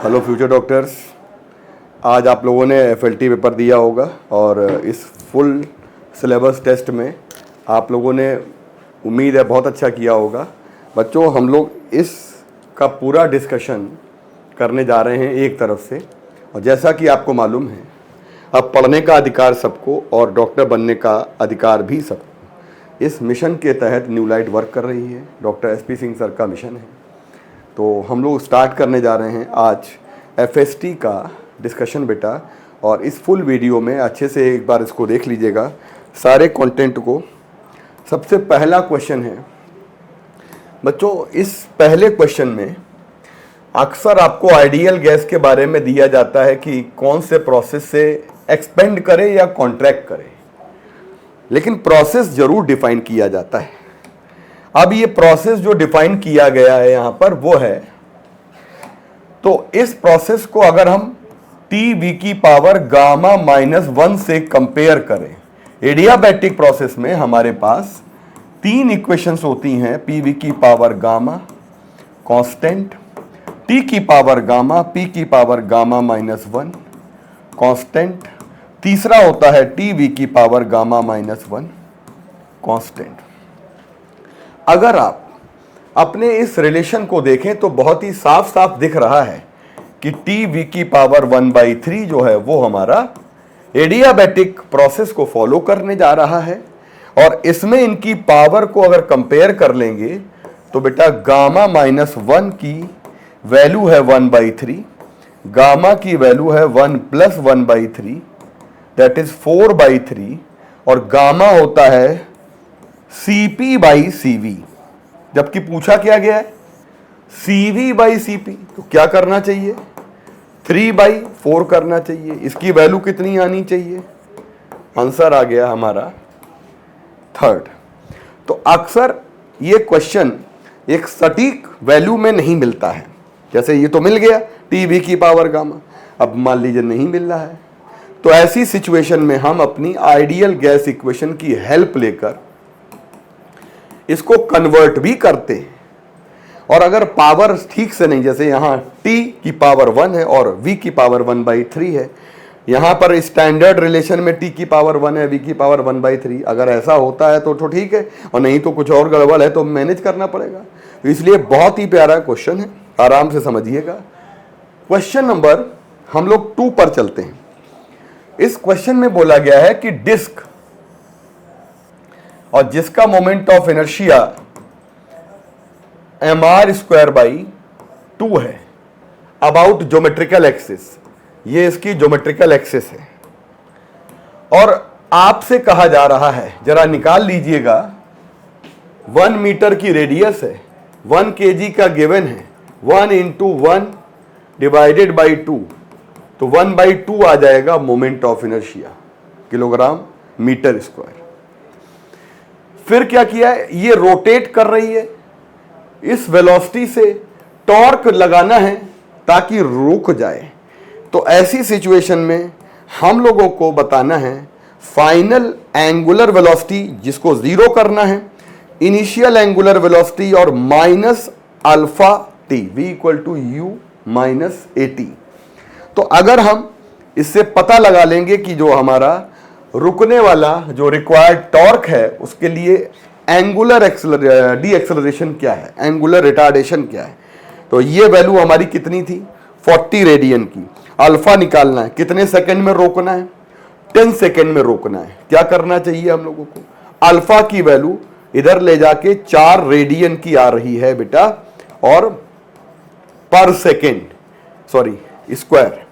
Hello future doctors. आज आप लोगों ने एफएलटी पेपर दिया होगा और इस फुल सिलेबस टेस्ट में आप लोगों ने उम्मीद है बहुत अच्छा किया होगा। बच्चों, हम लोग इस का पूरा डिस्कशन करने जा रहे हैं एक तरफ से, और जैसा कि आपको मालूम है अब पढ़ने का अधिकार सबको और डॉक्टर बनने का अधिकार भी सबको। इस मिशन के तहत न्यू लाइट वर्क कर रही है, डॉक्टर एसपी सिंह सर का मिशन है। तो हम लोग स्टार्ट करने जा रहे हैं आज एफएसटी का डिस्कशन बेटा, और इस फुल वीडियो में अच्छे से एक बार इसको देख लीजिएगा सारे कंटेंट को। सबसे पहला क्वेश्चन है बच्चों, इस पहले क्वेश्चन में अक्सर आपको आइडियल गैस के बारे में दिया जाता है कि कौन से प्रोसेस से एक्सपेंड करे या कॉन्ट्रैक्ट करे, लेकिन प्रोसेस जरूर डिफाइन किया जाता है। अब ये प्रोसेस जो डिफाइन किया गया है यहां पर वो है, तो इस प्रोसेस को अगर हम टी वी की पावर गामा -1 से कंपेयर करें, एडियाबैटिक प्रोसेस में हमारे पास तीन इक्वेशंस होती हैं, पी वी की पावर गामा कांस्टेंट, टी की पावर गामा, पी की पावर गामा -1 कांस्टेंट, तीसरा होता है टी वी की पावर गामा -1 कांस्टेंट। अगर आप अपने इस रिलेशन को देखें तो बहुत ही साफ साफ दिख रहा है कि टी वी की पावर 1/3 जो है वो हमारा एडियाबैटिक प्रोसेस को फॉलो करने जा रहा है, और इसमें इनकी पावर को अगर कंपेयर कर लेंगे तो बेटा गामा -1 की वैल्यू है 1/3, गामा की वैल्यू है 1 + 1/3 दैट इज 4/3, और गामा होता है CP/CV। जबकि पूछा क्या गया है CV/CP, तो क्या करना चाहिए 3/4 करना चाहिए। इसकी वैल्यू कितनी आनी चाहिए? आंसर आ गया हमारा 3rd। तो अक्सर ये क्वेश्चन एक सटीक वैल्यू में नहीं मिलता है, जैसे ये तो मिल गया टीवी की पावर गामा, अब मान लीजिए नहीं मिल रहा है, तो ऐसी सिचुएशन में हम अपनी आइडियल गैस इक्वेशन की हेल्प लेकर इसको कन्वर्ट भी करते हैं। और अगर पावर ठीक से नहीं, जैसे यहाँ t की पावर 1 है और v की पावर 1/3 है, यहाँ पर स्टैंडर्ड रिलेशन में t की पावर 1 है, v की पावर 1/3, अगर ऐसा होता है तो ठीक है, और नहीं तो कुछ और गड़बड़ है तो मैनेज करना पड़ेगा। तो इसलिए बहुत ही प्यारा क्वेश्चन है, आराम से समझिएगा। क्वेश्चन नंबर हम लोग 2 पर चलते हैं। इस क्वेश्चन में बोला गया है कि डिस्क और जिसका मोमेंट ऑफ इनर्शिया mr² है अबाउट ज्योमेट्रिकल एक्सिस, ये इसकी ज्योमेट्रिकल एक्सिस है, और आपसे कहा जा रहा है जरा निकाल लीजिएगा 1 मीटर की रेडियस है, 1 kg का गिवन है, 1 × 1 / 2, तो 1/2 आ जाएगा moment of inertia kilogram metre square. फिर क्या किया है, ये रोटेट कर रही है, इस वेलोसिटी से टॉर्क लगाना है ताकि रुक जाए। तो ऐसी सिचुएशन में हम लोगों को बताना है फाइनल एंगुलर वेलोसिटी, जिसको 0 करना है, इनिशियल एंगुलर वेलोसिटी और -α_t v = u - at। तो अगर हम इससे पता लगा लेंगे कि जो हमारा रुकने वाला जो रिक्वायर्ड टॉर्क है उसके लिए एंगुलर डी एक्सेलरेशन क्या है, एंगुलर रिटार्डेशन क्या है, तो ये वैल्यू हमारी कितनी थी 40 रेडियन की। अल्फा निकालना है, कितने सेकंड में रोकना है 10 सेकंड में रोकना है। क्या करना चाहिए हम लोगों को, अल्फा की वैल्यू इधर ले जाके 4 रेडियन की आ रही है बेटा, और पर सेकेंड स्क्वायर।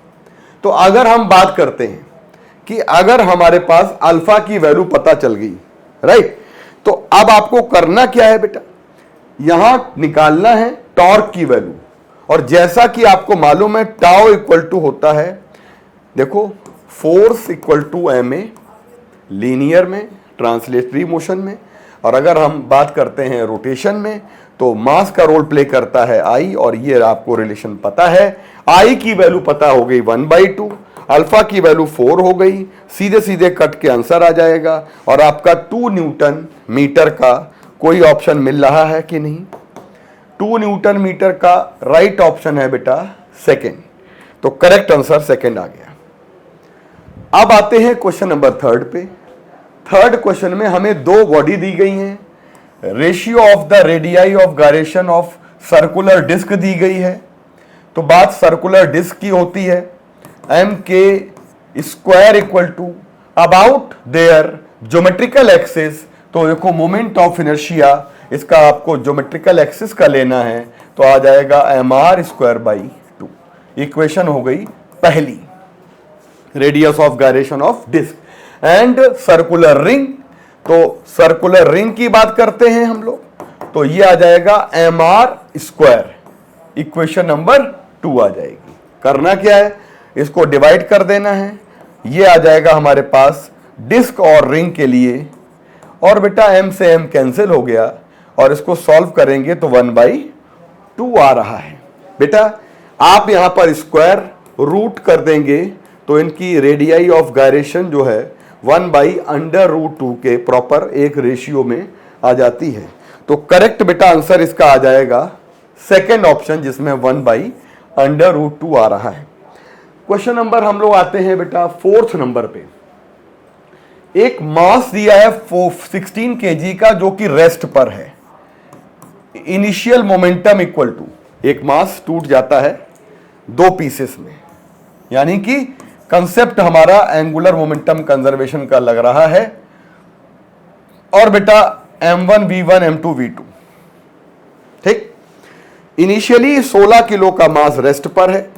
तो अगर हम बात करते हैं कि अगर हमारे पास अल्फा की वैल्यू पता चल गई, राइट, तो अब आपको करना क्या है बेटा, यहां निकालना है टॉर्क की वैल्यू, और जैसा कि आपको मालूम है टाउ = होता है, देखो फोर्स = ma लीनियर में, ट्रांसलेटरी मोशन में, और अगर हम बात करते हैं रोटेशन में तो मास का रोल प्ले करता है I, और ये आपको रिलेशन पता है। I की वैल्यू पता हो गई 1/2, अल्फा की वैल्यू 4 हो गई, सीधे सीधे कट के आंसर आ जाएगा। और आपका 2 न्यूटन मीटर का कोई ऑप्शन मिल रहा है कि नहीं, 2 न्यूटन मीटर का राइट ऑप्शन है बेटा सेकेंड। तो करेक्ट आंसर सेकंड आ गया। अब आते हैं क्वेश्चन नंबर थर्ड पे। थर्ड क्वेश्चन में हमें दो बॉडी दी गई हैं, ratio of the radii of gyration of circular disc दी गई है। तो बात सर्कुलर डिस्क की होती है, M K square equal to about their geometrical axis. तो देखो मोमेंट ऑफ इनर्शिया इसका आपको ज्योमेट्रिकल एक्सिस का लेना है, तो आ जाएगा M R square by 2। Equation हो गई पहली, radius of gyration of disc and circular ring. तो सर्कुलर रिंग की बात करते हैं हम लोग, तो ये आ जाएगा M R square, equation number 2 आ जाएगी। करना क्या है, इसको डिवाइड कर देना है, ये आ जाएगा हमारे पास डिस्क और रिंग के लिए, और बेटा m से m कैंसिल हो गया, और इसको सॉल्व करेंगे तो 1/2 आ रहा है। बेटा आप यहां पर स्क्वायर रूट कर देंगे तो इनकी रेडियाई ऑफ गायरेशन जो है 1/√2 के प्रॉपर एक रेशियो में आ जाती है। तो करेक्ट बेटा आंसर इसका आ जाएगा सेकेंड ऑप्शन, जिसमें 1/√2 आ रहा है। क्वेश्चन नंबर हम लोग आते हैं बेटा फोर्थ नंबर पे। एक मास दिया है 16 kg का, जो कि रेस्ट पर है। इनिशियल मोमेंटम इक्वल टू, एक मास टूट जाता है 2 पीसेस में, यानी कि कंसेप्ट हमारा एंगुलर मोमेंटम कंजर्वेशन का लग रहा है। और बेटा m1 v1 m2 v2, ठीक। इनिशियली 16 किलो का मास रेस्ट पर है,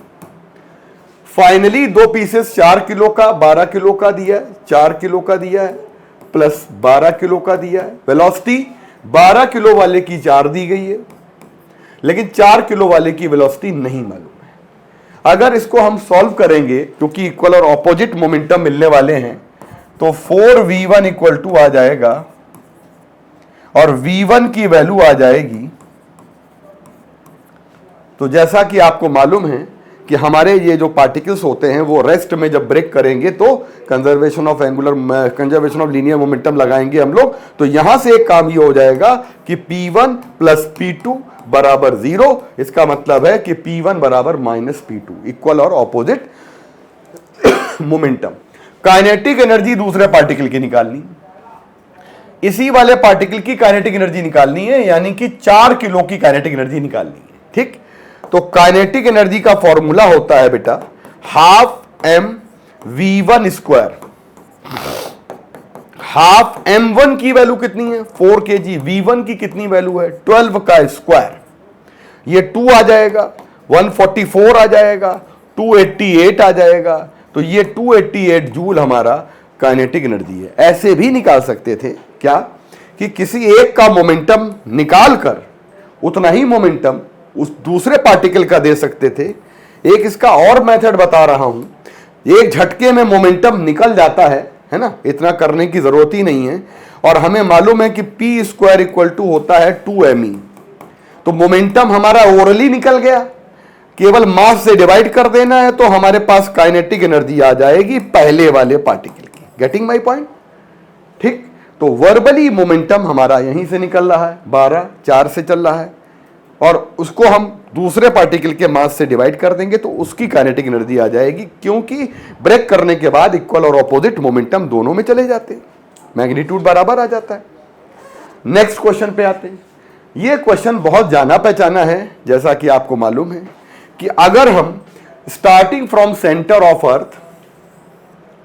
फाइनली 2 पीसेस 4 किलो का 12 किलो का दिया है, 4 किलो का दिया है प्लस 12 किलो का दिया है। वेलोसिटी 12 किलो वाले की 4 दी गई है, लेकिन 4 किलो वाले की वेलोसिटी नहीं मालूम है। अगर इसको हम सॉल्व करेंगे, क्योंकि इक्वल और ऑपोजिट मोमेंटम मिलने वाले हैं, तो 4v1 इक्वल टू आ जाएगा, और v1 की वैल्यू आ जाएगी, तो जैसा कि आपको मालूम है कि हमारे ये जो पार्टिकल्स होते हैं वो रेस्ट में जब ब्रेक करेंगे तो कंजर्वेशन ऑफ लीनियर मोमेंटम लगाएंगे हम लोग। तो यहां से एक काम ये हो जाएगा कि P1 प्लस P2 बराबर 0। इसका मतलब है कि P1 बराबर -P2, इक्वल और ऑपोजिट मोमेंटम। काइनेटिक एनर्जी दूसरे पार्टिकल की निकालनी, इसी वाले पार्टिकल की काइनेटिक एनर्जी निकालनी है, यानी कि 4 किलो की काइनेटिक एनर्जी निकालनी है, ठीक। तो काइनेटिक एनर्जी का फॉर्मूला होता है बेटा half mv1 square. Half m1 की वैल्यू कितनी है 4 kg, v1 की कितनी वैल्यू है 12 का स्क्वायर, ये 2 आ जाएगा, 144 आ जाएगा, 288 आ जाएगा। तो ये 288 जूल हमारा काइनेटिक एनर्जी है। ऐसे भी निकाल सकते थे क्या, कि किसी एक का मोमेंटम निकाल कर उतना ही मोमेंटम उस दूसरे पार्टिकल का दे सकते थे। एक इसका और मेथड बता रहा हूं, एक झटके में मोमेंटम निकल जाता है ना, इतना करने की जरूरत ही नहीं है। और हमें मालूम है कि p स्क्वायर इक्वल टू होता है 2me। तो मोमेंटम हमारा ओरली निकल गया, केवल मास से डिवाइड कर देना है, तो हमारे पास काइनेटिक एनर्जी आ जाएगी पहले वाले पार्टिकल की। गेटिंग माई पॉइंट, ठीक। तो वर्बली मोमेंटम हमारा यहीं से निकल रहा है, 12/4 से चल रहा है, और उसको हम दूसरे पार्टिकल के मास से डिवाइड कर देंगे तो उसकी काइनेटिक एनर्जी आ जाएगी, क्योंकि ब्रेक करने के बाद इक्वल और ऑपोजिट मोमेंटम दोनों में चले जाते हैं, मैग्नीट्यूड बराबर आ जाता है। नेक्स्ट क्वेश्चन पे आते हैं। ये क्वेश्चन बहुत जाना पहचाना है, जैसा कि आपको मालूम है कि अगर हम starting from centre of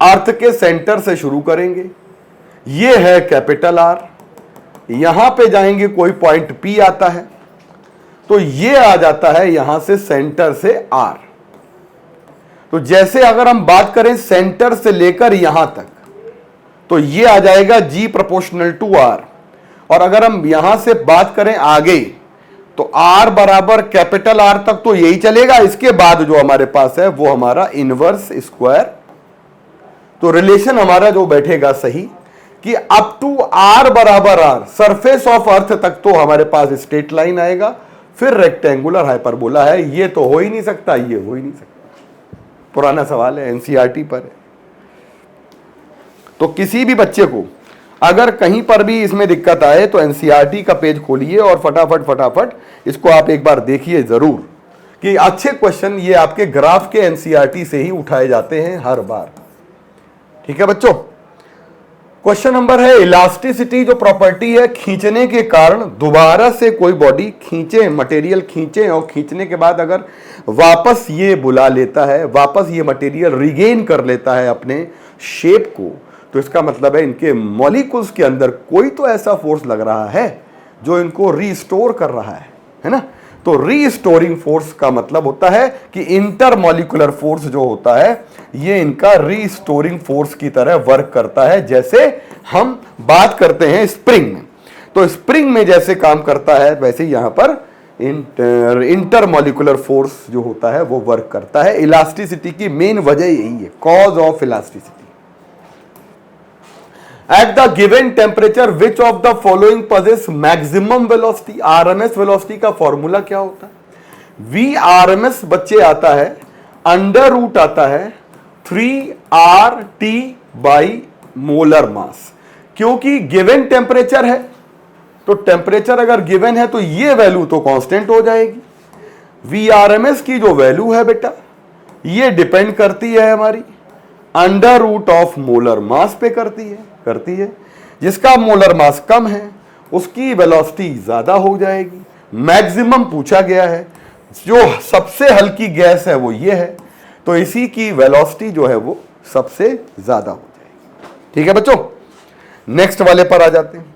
earth के सेंटर से शुरू करेंगे, ये है कैपिटल R, यहां पे जाएंगे कोई पॉइंट P आता है, तो ये आ जाता है यहां से सेंटर से R। तो जैसे अगर हम बात करें सेंटर से लेकर यहां तक, तो ये आ जाएगा G प्रोपोर्शनल टू R। और अगर हम यहां से बात करें आगे, तो R बराबर कैपिटल R तक तो यही चलेगा, इसके बाद जो हमारे पास है वो हमारा इनवर्स स्क्वायर। तो रिलेशन हमारा जो बैठेगा सही कि अप टू R बराबर R, सरफेस ऑफ अर्थ तक तो हमारे पास स्ट्रेट लाइन आएगा, फिर रेक्टेंगुलर हाइपरबोला है। ये तो हो ही नहीं सकता, ये हो ही नहीं सकता, पुराना सवाल है, एनसीईआरटी पर है। तो किसी भी बच्चे को अगर कहीं पर भी इसमें दिक्कत आए तो एनसीईआरटी का पेज खोलिए और फटाफट इसको आप एक बार देखिए जरूर कि अच्छे क्वेश्चन ये आपके ग्राफ के एनसीईआरटी से ही उठाए जाते हैं हर बार। ठीक है बच्चों, क्वेश्चन नंबर है इलास्टिसिटी जो प्रॉपर्टी है, खींचने के कारण दोबारा से कोई बॉडी खींचे, मटेरियल खींचे और खींचने के बाद अगर वापस ये बुला लेता है, वापस ये मटेरियल रिगेन कर लेता है अपने शेप को, तो इसका मतलब है इनके मॉलिक्यूल्स के अंदर कोई तो ऐसा फोर्स लग रहा है जो इनको रीस्टोर कर रहा है ना। तो रीस्टोरिंग फोर्स का मतलब होता है कि इंटरमॉलिक्यूलर फोर्स जो होता है ये इनका रीस्टोरिंग फोर्स की तरह वर्क करता है। जैसे हम बात करते हैं स्प्रिंग में, तो स्प्रिंग में जैसे काम करता है वैसे यहां पर इंटरमॉलिक्यूलर फोर्स जो होता है वो वर्क करता है। इलास्टिसिटी की मेन वजह यही है, cause of elasticity. At the given temperature, which of the following possess maximum velocity? RMS velocity का फॉर्मूला क्या होता है? VRMS बच्चे आता है अंडर रूट आता है 3RT बाई मोलर मास, क्योंकि गिवन टेम्परेचर है तो टेम्परेचर अगर गिवन है तो ये वैल्यू तो कांस्टेंट हो जाएगी। VRMS की जो वैल्यू है बेटा ये डिपेंड करती है हमारी under root of molar mass पे करती है। जिसका मोलर मास कम है उसकी वेलोसिटी ज्यादा हो जाएगी। मैक्सिमम पूछा गया है, जो सबसे हल्की गैस है वो ये है, तो इसी की वेलोसिटी जो है वो सबसे ज्यादा हो जाएगी। ठीक है बच्चों, नेक्स्ट वाले पर आ जाते हैं।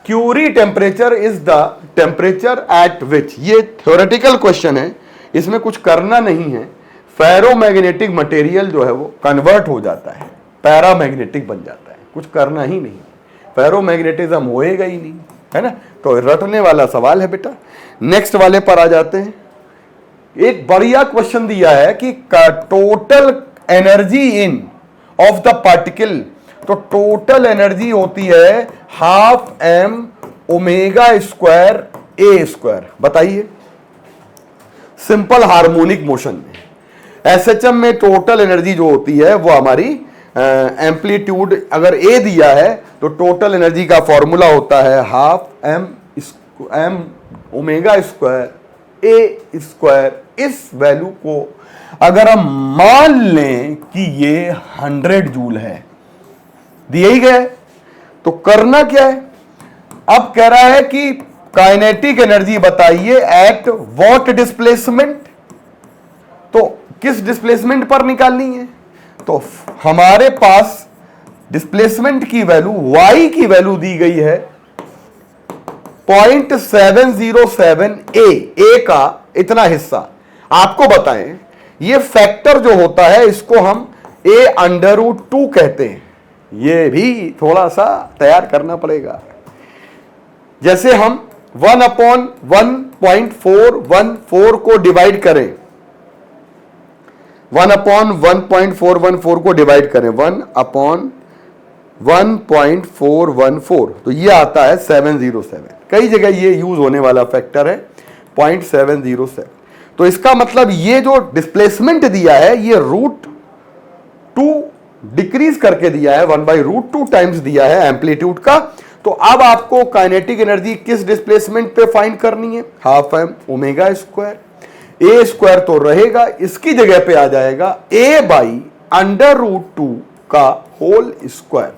Curie temperature is the temperature at which, ये थ्योरेटिकल क्वेश्चन है, इसमें कुछ करना नहीं है। फेरोमैग्नेटिक मटेरियल जो है वो कन्वर्ट हो जाता है, पैरामैग्नेटिक बन जाता है, कुछ करना ही नहीं, फेरोमैग्नेटिज्म होएगा ही नहीं, है ना। तो रटने वाला सवाल है बेटा। नेक्स्ट वाले पर आ जाते हैं। एक बढ़िया क्वेश्चन दिया है कि total energy in of the particle, तो टोटल एनर्जी होती है हाफ m ओमेगा स्क्वायर ए स्क्वायर। बताइए, सिंपल हार्मोनिक मोशन में एसएचएम में टोटल एनर्जी जो होती है वो हमारी एम्पलीट्यूड अगर ए दिया है तो टोटल एनर्जी का फॉर्मूला होता है हाफ m ओमेगा स्क्वायर ए स्क्वायर। इस वैल्यू को अगर हम मान लें कि ये 100 जूल है, दिए ही गए, तो करना क्या है, अब कह रहा है कि काइनेटिक एनर्जी बताइए एट व्हाट डिस्प्लेसमेंट, तो किस डिस्प्लेसमेंट पर निकालनी है। तो हमारे पास डिस्प्लेसमेंट की वैल्यू y की वैल्यू दी गई है 0.707 a का इतना हिस्सा। आपको बताएं ये फैक्टर जो होता है इसको हम a√2 कहते हैं, ये भी थोड़ा सा तैयार करना पड़ेगा। जैसे हम 1/1.414 को डिवाइड करें, 1/1.414 को डिवाइड करें 1/1.414, तो ये आता है 707। कई जगह ये यूज होने वाला फैक्टर है 0.707। तो इसका मतलब ये जो डिस्प्लेसमेंट दिया है ये √2 डिक्रीज करके दिया है, 1/√2 टाइम्स दिया है एम्पलीट्यूड का। तो अब आपको काइनेटिक एनर्जी किस डिस्प्लेसमेंट पे फाइंड करनी है, हाफ m ओमेगा स्क्वायर। ए स्क्वायर तो रहेगा, इसकी जगह पे आ जाएगा a/√2 का होल स्क्वायर,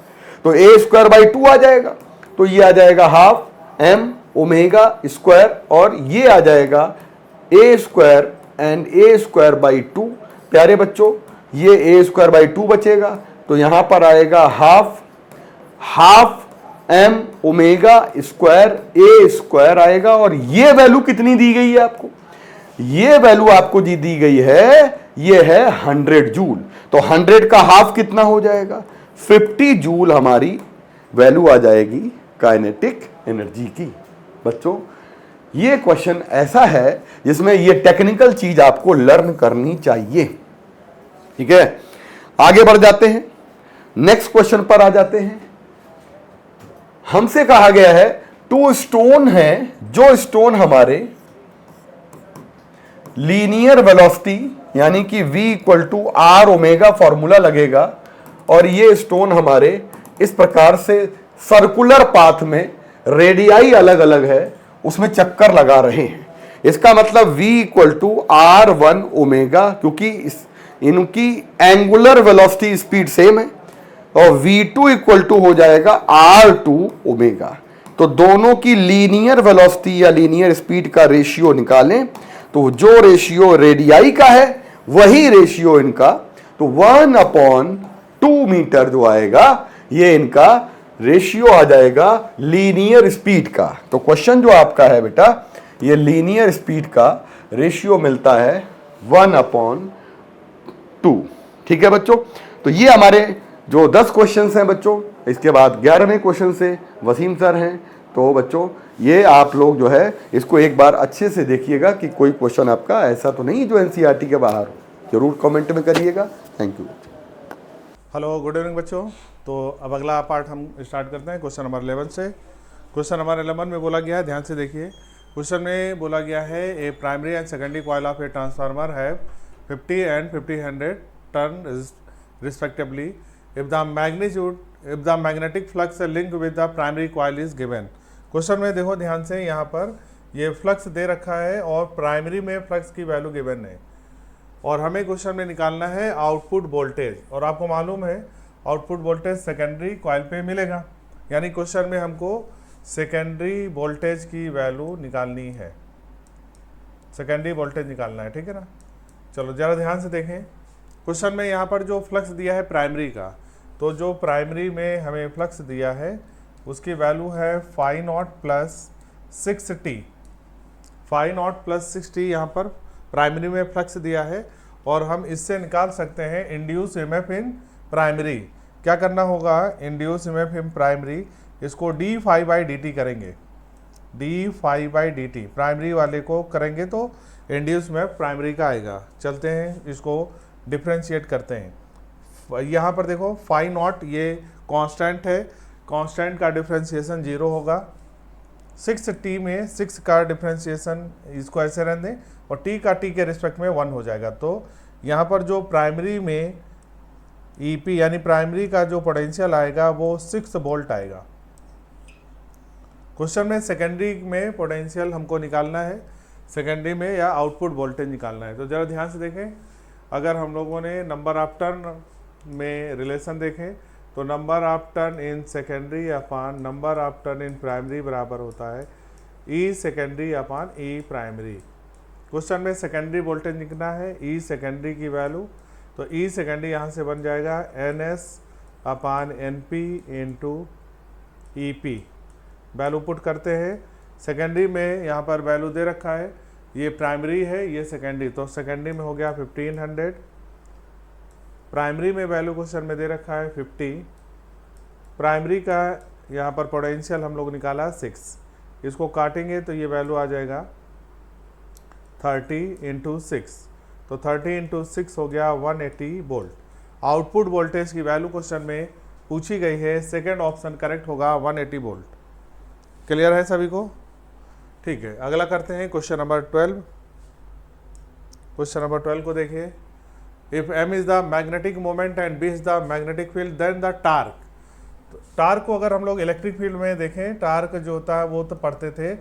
तो a स्क्वायर बाई 2 आ जाएगा, तो ये आ जाएगा हाफ m ओमेगा स्क्वायर और ये आ जाएगा a square and a square by 2। प्यारे बच्चों ये a स्क्वायर बाई 2 बचेगा, तो यहां पर आएगा half m omega square a square आएगा। और ये वैल्यू कितनी दी गई है आपको, ये वैल्यू आपको जी दी गई है, ये है 100 जूल। तो 100 का हाफ कितना हो जाएगा, 50 जूल हमारी वैल्यू आ जाएगी काइनेटिक एनर्जी की। बच्चों ये क्वेश्चन ऐसा है जिसमें ये टेक्निकल चीज आपको लर्न करनी चाहिए। ठीक है, आगे बढ़ जाते हैं, नेक्स्ट क्वेश्चन पर आ जाते हैं। हमसे कहा गया है 2 स्टोन है, जो स्टोन हमारे लीनियर वेलोसिटी यानी कि v = r ओमेगा फॉर्मूला लगेगा, और ये स्टोन हमारे इस प्रकार से सर्कुलर पाथ में, रेडियाई अलग अलग है, उसमें चक्कर लगा रहे हैं। इसका मतलब v equal to r1 omega, क्योंकि इनकी एंगुलर वेलोसिटी स्पीड सेम है, और v2 इक्वल टू हो जाएगा r2 ओमेगा। तो दोनों की लीनियर वेलोसिटी या लीनियर स्पीड का रेशियो निकालें, तो जो रेशियो रेडियाई का है वही रेशियो इनका, तो 1/2 मीटर जो आएगा ये इनका रेशियो आ जाएगा लीनियर स्पीड का। तो क्वेश्चन जो आपका है बेटा, ये लीनियर स्पीड का रेशियो मिलता है 1/2। ठीक है बच्चों, तो ये हमारे जो 10 क्वेश्चन हैं बच्चों, इसके बाद 11वें क्वेश्चन से वसीम सर हैं। तो बच्चों ये आप लोग जो है इसको एक बार अच्छे से देखिएगा कि कोई क्वेश्चन आपका ऐसा तो नहीं जो एनसीईआरटी के बाहर हो, जरूर कमेंट में करिएगा। Thank you. Hello, good evening बच्चों। तो अब अगला पार्ट हम स्टार्ट करते हैं क्वेश्चन नंबर 11 से। क्वेश्चन नंबर 11 में बोला गया है, ध्यान से देखिए, क्वेश्चन में बोला गया है a primary and secondary coil of a transformer है 50 and 50 turn respectively if the magnetic flux link with the primary coil is given. Question में देखो ध्यान से, यहाँ पर ये फ्लक्स दे रखा है और प्राइमरी में फ्लक्स की वैल्यू गिवन है, और हमें क्वेश्चन में निकालना है आउटपुट वोल्टेज। और आपको मालूम है आउटपुट वोल्टेज सेकेंडरी कॉइल पे मिलेगा, यानी क्वेश्चन में हमको सेकेंडरी वोल्टेज की वैल्यू निकालनी है, सेकेंडरी वोल्टेज निकालना है। ठीक है ना, चलो जरा ध्यान से देखें। क्वेश्चन में यहाँ पर जो फ्लक्स दिया है प्राइमरी का, तो जो प्राइमरी में हमें फ्लक्स दिया है उसकी वैल्यू है phi naught plus 6t। Phi naught plus 6t यहाँ पर प्राइमरी में फ्लक्स दिया है, और हम इससे निकाल सकते हैं इंड्यूस ईएमएफ इन प्राइमरी। क्या करना होगा, इंड्यूस ईएमएफ इन प्राइमरी, इसको D phi by D T करेंगे, D phi by D T primary वाले को करेंगे तो इंड्यूस ईएमएफ प्राइमरी का आएगा। चलते हैं इसको डिफ्रेंशिएट करते हैं। यहाँ पर देखो फाई नॉट ये कांस्टेंट है, कांस्टेंट का डिफ्रेंशिएशन 0 होगा। 6t में 6 का डिफ्रेंशिएशन इसको ऐसे रहने दें, और t का t के रिस्पेक्ट में 1 हो जाएगा। तो यहाँ पर जो प्राइमरी में EP यानी प्राइमरी का जो पोटेंशियल आएगा वो 6 वोल्ट आएगा। क्वेश्चन में सेकेंडरी में पोटेंशियल हमको निकालना है, सेकेंडरी में या आउटपुट वोल्टेज निकालना है। तो ज़रा ध्यान से देखें, अगर हम लोगों ने नंबर ऑफ टर्न में रिलेशन देखें तो number of turn in secondary upon number of turn in primary बराबर होता है ई सेकेंडरी अपान ई प्राइमरी। क्वेश्चन में सेकेंडरी वोल्टेज निकलना है, ई सेकेंडरी की वैल्यू, तो ई सेकेंडरी यहाँ से बन जाएगा NS अपान NP into EP। Value put करते हैं, सेकेंडरी में यहाँ पर वैल्यू दे रखा है, ये प्राइमरी है ये सेकेंडरी, तो सेकेंडरी में हो गया 1500, प्राइमरी में वैल्यू क्वेश्चन में दे रखा है 50, प्राइमरी का यहाँ पर पोटेंशियल हम लोग निकाला 6, इसको काटेंगे तो ये वैल्यू आ जाएगा 30 इंटू 6, तो 30 इंटू 6 हो गया 180 वोल्ट। आउटपुट वोल्टेज की वैल्यू क्वेश्चन में पूछी गई है, सेकंड ऑप्शन करेक्ट होगा 180 वोल्ट। क्लियर है सभी को? ठीक है, अगला करते हैं क्वेश्चन नंबर 12। क्वेश्चन नंबर 12 को देखिए, if M is the magnetic moment and B is the magnetic field then the torque. तो टार्क को अगर हम लोग इलेक्ट्रिक फील्ड में देखें, टार्क जो होता है वो तो पढ़ते थे,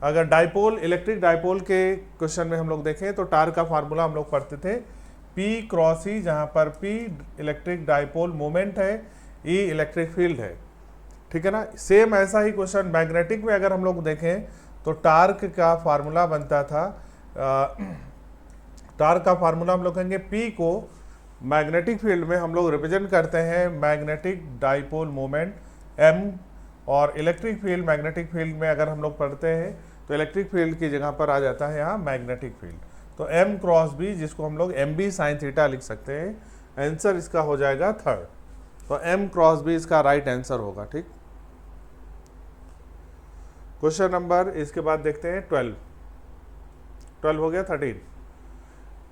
अगर डाइपोल इलेक्ट्रिक डाइपोल के क्वेश्चन में हम लोग देखें तो टार्क का फार्मूला हम लोग पढ़ते थे P क्रॉस E, जहाँ पर P इलेक्ट्रिक डाइपोल मोमेंट है, E इलेक्ट्रिक फील्ड है। ठीक है ना, सेम ऐसा ही क्वेश्चन मैग्नेटिक में अगर हम लोग देखें तो टार्क का फार्मूला बनता था, टार्क का फार्मूला हम लोग कहेंगे P को मैग्नेटिक फील्ड में हम लोग रिप्रेजेंट करते हैं मैग्नेटिक डाइपोल मोमेंट M, और इलेक्ट्रिक फील्ड मैग्नेटिक फील्ड में अगर हम लोग पढ़ते हैं तो इलेक्ट्रिक फील्ड की जगह पर आ जाता है यहाँ मैग्नेटिक फील्ड। तो M क्रॉस B, जिसको हम लोग MB साइन थीटा लिख सकते हैं, आंसर इसका हो जाएगा 3rd। तो M क्रॉस B इसका राइट आंसर होगा। ठीक, क्वेश्चन नंबर इसके बाद देखते हैं 12 हो गया 13।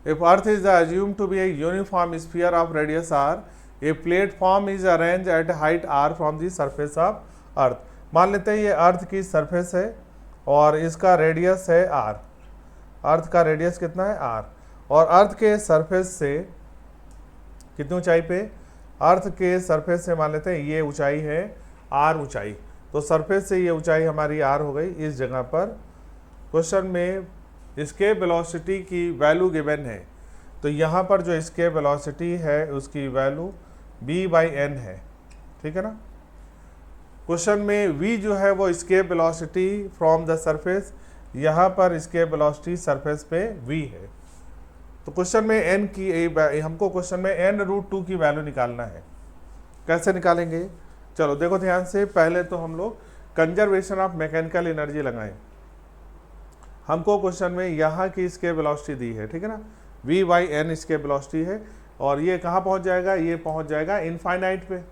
If Earth is assumed to be a uniform sphere of radius r, a platform is arranged at height r from the surface of Earth। मान लेते हैं ये अर्थ की सरफेस है और इसका रेडियस है r, अर्थ का रेडियस कितना है r, और अर्थ के सरफेस से कितनी ऊंचाई पे, अर्थ के सरफेस से मान लेते हैं ये ऊंचाई है r ऊंचाई, तो सरफेस से ये ऊंचाई हमारी r हो गई इस जगह पर। क्वेश्चन में एस्केप वेलोसिटी की वैल्यू गिवन है, तो यहाँ पर जो एस्केप वेलोसिटी है उसकी वैल्यू v/n है, ठीक है ना। क्वेश्चन में v जो है वो escape velocity from the surface, यहाँ पर एस्केप वेलोसिटी सरफेस पे v है। तो क्वेश्चन में n की हमको क्वेश्चन में n√2 की वैल्यू निकालना है। कैसे निकालेंगे, चलो देखो ध्यान से। पहले तो हम लोग कंजर्वेशन ऑफ मैकेनिकल एनर्जी लगाएं। हमको क्वेश्चन में यहाँ की एस्केप वेलोसिटी दी है, ठीक है ना, v/n एस्केप वेलोसिटी है, और ये कहाँ पहुँच जाएगा, ये पहुँच जाएगा इनफाइनाइट पे।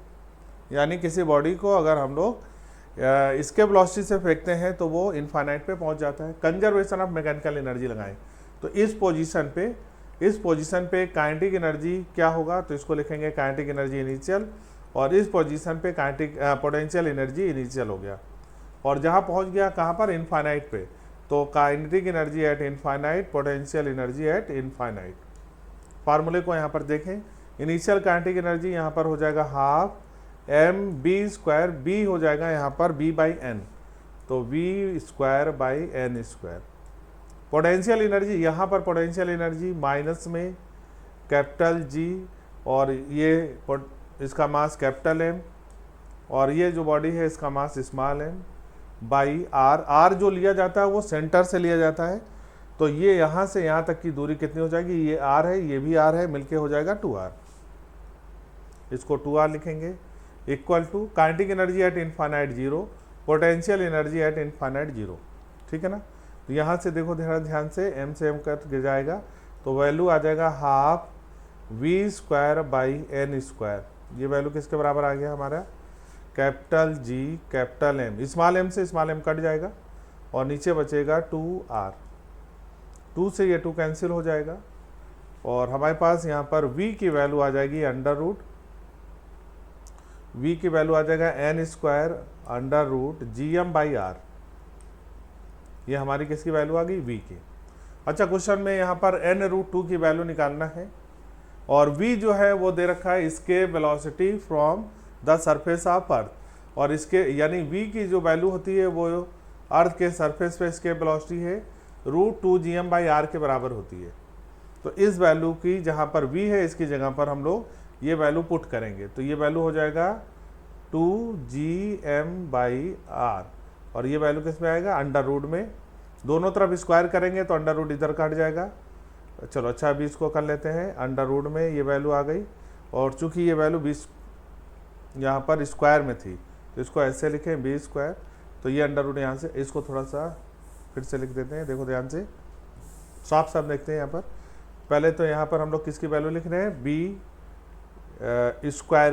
यानी किसी बॉडी को अगर हम लोग एस्केप वेलोसिटी से फेंकते हैं तो वो इनफाइनाइट पे पहुँच जाता है। कंजर्वेशन ऑफ मैकेनिकल एनर्जी लगाएं, तो इस पोजीशन पे काइनेटिक एनर्जी क्या होगा, तो इसको लिखेंगे काइनेटिक एनर्जी इनिशियल, और इस पोजीशन पे काइनेटिक पोटेंशियल एनर्जी इनिशियल हो गया। और जहाँ पहुँच गया कहाँ पर, इनफाइनाइट पे, तो kinetic energy at infinite, potential energy at infinite. फार्मूले को यहाँ पर देखें, इनिशियल काइनेटिक एनर्जी यहाँ पर हो जाएगा हाफ mv², b हो जाएगा यहाँ पर b/n, तो v²/n²। पोटेंशियल एनर्जी, यहाँ पर पोटेंशियल एनर्जी माइनस में कैपिटल G, और ये इसका मास कैपिटल M, और ये जो बॉडी है इसका mass small m by r। r जो लिया जाता है वो सेंटर से लिया जाता है, तो ये यहाँ से यहाँ तक की दूरी कितनी हो जाएगी, ये r है, ये भी r है, मिलके हो जाएगा 2r। इसको 2r लिखेंगे, equal to kinetic energy at infinite 0, potential energy at infinite 0, ठीक है ना। तो यहाँ से देखो ध्यान से, m से m कट गिर जाएगा, तो वैल्यू आ जाएगा हाफ v²/n²। ये वैल्यू किसके बराबर आ गया हमारा, capital G capital M, small m से स्मॉल m कट जाएगा, और नीचे बचेगा 2r। 2 से ये 2 कैंसिल हो जाएगा, और हमारे पास यहाँ पर v की वैल्यू आ जाएगी √, v की वैल्यू आ जाएगा n² √gm/r। ये हमारी किसकी वैल्यू आ गई, v की। अच्छा, क्वेश्चन में यहाँ पर n√2 की वैल्यू निकालना है, और v जो है वो दे रखा है escape velocity from the surface of earth, और इसके यानी v की जो वैल्यू होती है वो अर्थ के सरफेस पे एस्केप वेलोसिटी है √2gm/r के बराबर होती है। तो इस वैल्यू की जहाँ पर v है इसकी जगह पर हम लोग ये वैल्यू पुट करेंगे, तो ये वैल्यू हो जाएगा 2gm/r, और ये वैल्यू किस में आएगा, √, में दोनों तरफ स्क्वायर करेंगे तो √ इधर कट जाएगा। चलो अच्छा, 20 को कर लेते हैं, √ में ये वैल्यू आ गई, और चूंकि ये वैल्यू 20 यहाँ पर स्क्वायर में थी तो इसको ऐसे लिखें b², तो ये √ यहाँ से, इसको थोड़ा सा फिर से लिख देते हैं। देखो ध्यान से, साफ साफ देखते हैं यहाँ पर। पहले तो यहाँ पर हम लोग किसकी वैल्यू लिख रहे हैं, b²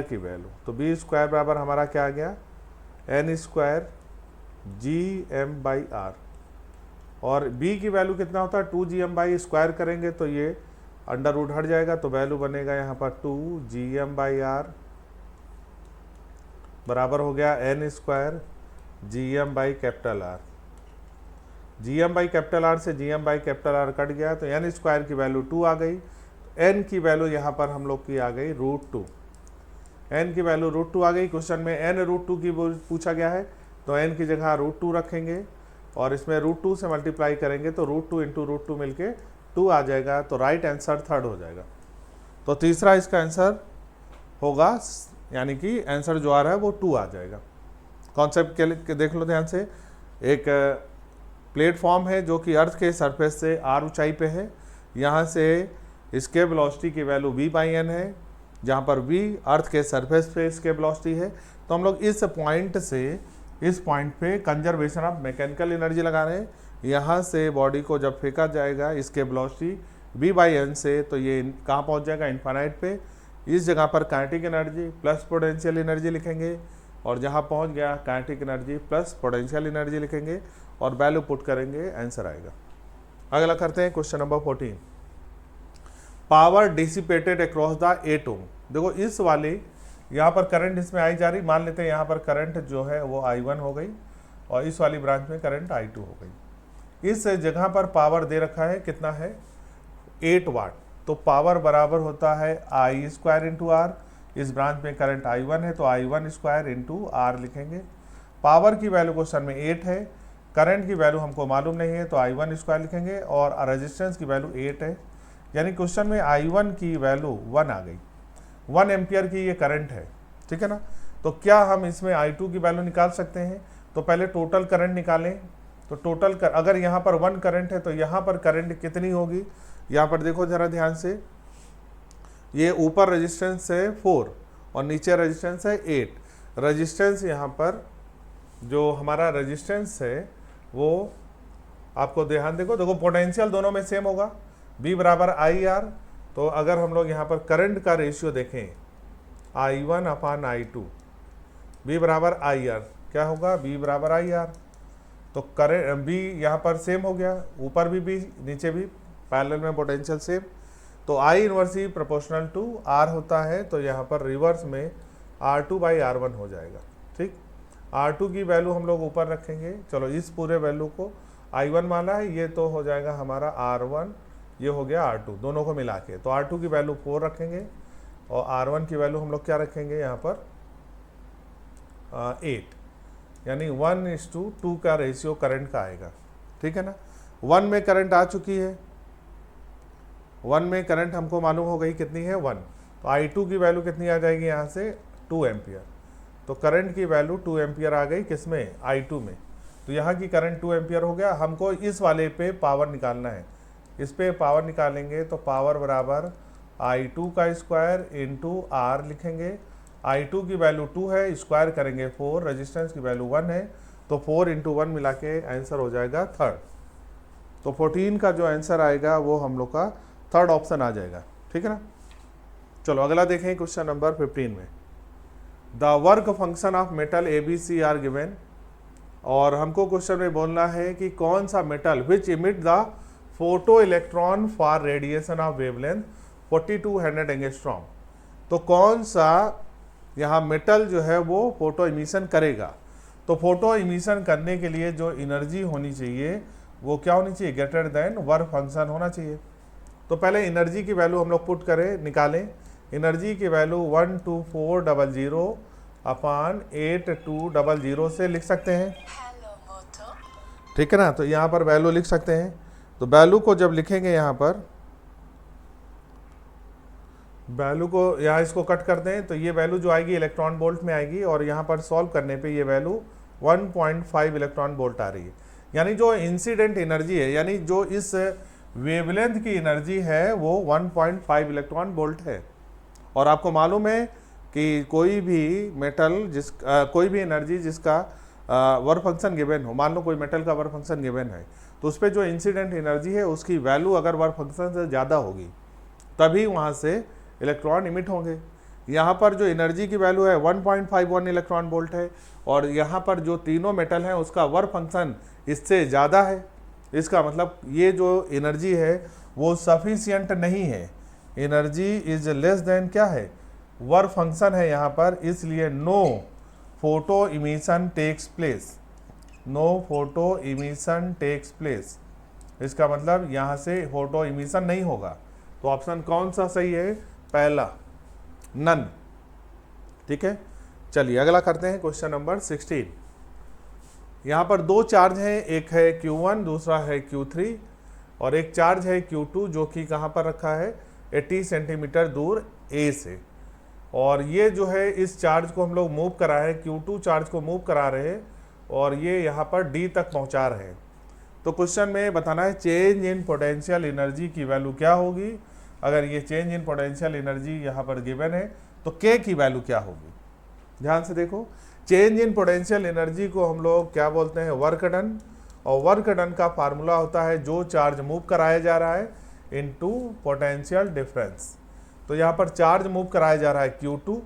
की वैल्यू, तो b² बराबर हमारा क्या आ गया, n² gm/r, और b की वैल्यू कितना होता है 2gm/² करेंगे तो ये √ हट जाएगा, तो वैल्यू बनेगा यहाँ पर 2gm/r बराबर हो गया n² gm/R। gm/R से gm/R कट गया, तो n² की वैल्यू 2 आ गई, n की वैल्यू यहाँ पर हम लोग की आ गई √2, n की वैल्यू √2 आ गई। क्वेश्चन में n√2 की पूछा गया है, तो n की जगह √2 रखेंगे, और इसमें √2 से मल्टीप्लाई करेंगे तो √2 × √2 मिलके 2 आ जाएगा, तो राइट आंसर 3rd हो जाएगा। तो तीसरा इसका आंसर होगा, यानी कि आंसर जो आ रहा है वो 2 आ जाएगा। कॉन्सेप्ट के देख लो ध्यान से, एक प्लेटफॉर्म है जो कि अर्थ के सरफेस से r ऊंचाई पे है, यहाँ से एस्केप वेलोसिटी की वैल्यू v/n है, जहाँ पर v अर्थ के सरफेस पे एस्केप वेलोसिटी है। तो हम लोग इस पॉइंट पे कंजर्वेशन ऑफ मैकेनिकल एनर्जी लगा रहे हैं। यहाँ से बॉडी को जब फेंका जाएगा एस्केप वेलोसिटी v/n से, तो ये कहाँ पहुँच जाएगा, इनफाइनाइट पे। इस जगह पर kinetic energy plus potential energy लिखेंगे, और जहाँ पहुँच गया kinetic energy plus potential energy लिखेंगे, और वैल्यू पुट करेंगे, आंसर आएगा। अगला करते हैं question number 14, power dissipated across the atom. देखो इस वाले यहाँ पर करंट इसमें आई जा रही, मान लेते हैं यहाँ पर करंट जो है वो I1 हो गई, और इस वाली ब्रांच में करंट I2 हो गई। इस जगह पर पावर दे रखा है, कितना है, 8 वाट, तो पावर बराबर होता है I² × R। इस ब्रांच में करंट I1 है, तो I1² × R लिखेंगे। पावर की वैल्यू क्वेश्चन में 8 है, करंट की वैल्यू हमको मालूम नहीं है तो I1 स्क्वायर लिखेंगे, और रेजिस्टेंस की वैल्यू 8 है, यानी क्वेश्चन में I1 की वैल्यू 1 आ गई। 1 एम्पियर की ये करंट है, ठीक है ना। तो क्या हम इसमें I2 की वैल्यू निकाल सकते हैं? तो पहले टोटल करंट निकालें। तो अगर यहाँ पर 1 करंट है तो यहाँ पर करंट कितनी होगी? यहाँ पर देखो जरा ध्यान से, ये ऊपर रेजिस्टेंस है 4 और नीचे रेजिस्टेंस है 8। रेजिस्टेंस यहाँ पर जो हमारा रेजिस्टेंस है वो आपको ध्यान देखो पोटेंशियल दोनों में सेम होगा, B बराबर IR। तो अगर हम लोग यहाँ पर करंट का रेशियो देखें I1 अपान I2, B बराबर IR, क्या होगा? B बराबर IR। तो करंट B यहाँ पर सेम हो गया, ऊपर भी B नीचे भी पैरेलल में पोटेंशियल सेम। तो I inversely proportional to R होता है, तो यहाँ पर रिवर्स में R2 बाई R1 हो जाएगा, ठीक। R2 की वैल्यू हम लोग ऊपर रखेंगे, चलो इस पूरे वैल्यू को I1 माना है, ये तो हो जाएगा हमारा R1, ये हो गया R2, दोनों को मिला के। तो R2 की वैल्यू 4 रखेंगे और R1 की वैल्यू हम लोग क्या रखेंगे यहाँ पर 8, यानी 1:2 का रेशियो करंट का आएगा, ठीक है ना। 1 में करंट आ चुकी है, 1 में करंट हमको मालूम हो गई कितनी है 1। तो I2 की वैल्यू कितनी आ जाएगी यहाँ से 2 एम्पियर। तो करंट की वैल्यू 2 एम्पियर आ गई किसमें? I2 में। तो यहाँ की करंट 2 एम्पियर हो गया। हमको इस वाले पे पावर निकालना है, इस पे पावर निकालेंगे तो पावर बराबर I2 का स्क्वायर इंटू R लिखेंगे। I2 की वैल्यू 2 है, स्क्वायर करेंगे 4, रेजिस्टेंस की वैल्यू 1 है, तो 4 इंटू 1 मिला के आंसर हो जाएगा 3rd। तो 14 का जो आंसर आएगा वो हम लोग का 3rd ऑप्शन आ जाएगा, ठीक है ना। चलो अगला देखें क्वेश्चन नंबर 15 में, the work function of metal ABC are given. और हमको क्वेश्चन में बोलना है कि कौन सा metal which emit the photo electron for radiation of wavelength 4200 angstrom. तो कौन सा यहाँ मेटल जो है वो फोटो इमिशन करेगा। तो फोटो इमिशन करने के लिए जो एनर्जी होनी चाहिए वो क्या होनी चाहिए? ग्रेटर देन वर्क फंक्शन होना चाहिए। तो पहले एनर्जी की वैल्यू हम लोग पुट करें, निकालें। एनर्जी की वैल्यू 12400 अपान 8200 से लिख सकते हैं, ठीक है ना। तो यहाँ पर वैल्यू लिख सकते हैं। तो वैल्यू को जब लिखेंगे यहाँ पर, वैल्यू को यहाँ इसको कट कर दें तो ये वैल्यू जो आएगी इलेक्ट्रॉन वोल्ट में आएगी, और यहाँ पर सॉल्व करने पे ये वैल्यू 1.5 इलेक्ट्रॉन वोल्ट आ रही है। यानी जो इंसिडेंट एनर्जी है, यानी जो इस वेवलेंथ की एनर्जी है वो 1.5 इलेक्ट्रॉन वोल्ट है। और आपको मालूम है कि कोई भी मेटल कोई भी एनर्जी जिसका वर्क फंक्शन गिवन हो, मान लो कोई मेटल का वर्क फंक्शन गिवन है, तो उस पर जो इंसिडेंट एनर्जी है उसकी वैल्यू अगर वर्क फंक्शन से ज़्यादा होगी तभी वहाँ से इलेक्ट्रॉन इमिट होंगे। यहाँ पर जो एनर्जी की वैल्यू है 1.51 इलेक्ट्रॉन वोल्ट है, और यहाँ पर जो तीनों मेटल हैं उसका वर्क फंक्शन इससे ज़्यादा है। इसका मतलब ये जो एनर्जी है वो सफिशियंट नहीं है, एनर्जी इज लेस देन क्या है? वर्क फंक्शन है यहाँ पर, इसलिए no photo emission takes place, no photo emission takes place. इसका मतलब यहाँ से फोटो इमिशन नहीं होगा। तो ऑप्शन कौन सा सही है? पहला, नन, ठीक है। चलिए अगला करते हैं क्वेश्चन नंबर 16। यहाँ पर दो चार्ज हैं, एक है Q1 दूसरा है Q3, और एक चार्ज है Q2 जो कि कहाँ पर रखा है 80 सेंटीमीटर दूर A से। और ये जो है इस चार्ज को हम लोग मूव करा है, Q2 चार्ज को मूव करा रहे हैं और ये यहाँ पर D तक पहुँचा रहे हैं। तो क्वेश्चन में बताना है चेंज इन पोटेंशियल एनर्जी की वैल्यू क्या होगी। अगर ये चेंज इन पोटेंशियल एनर्जी यहाँ पर गिवन है तो K की वैल्यू क्या होगी। ध्यान से देखो, चेंज इन पोटेंशियल एनर्जी को हम लोग क्या बोलते हैं? Work done. और वर्क डन का फार्मूला होता है जो चार्ज मूव कराया जा रहा है इनटू पोटेंशियल डिफरेंस। तो यहाँ पर चार्ज मूव कराया जा रहा है Q2,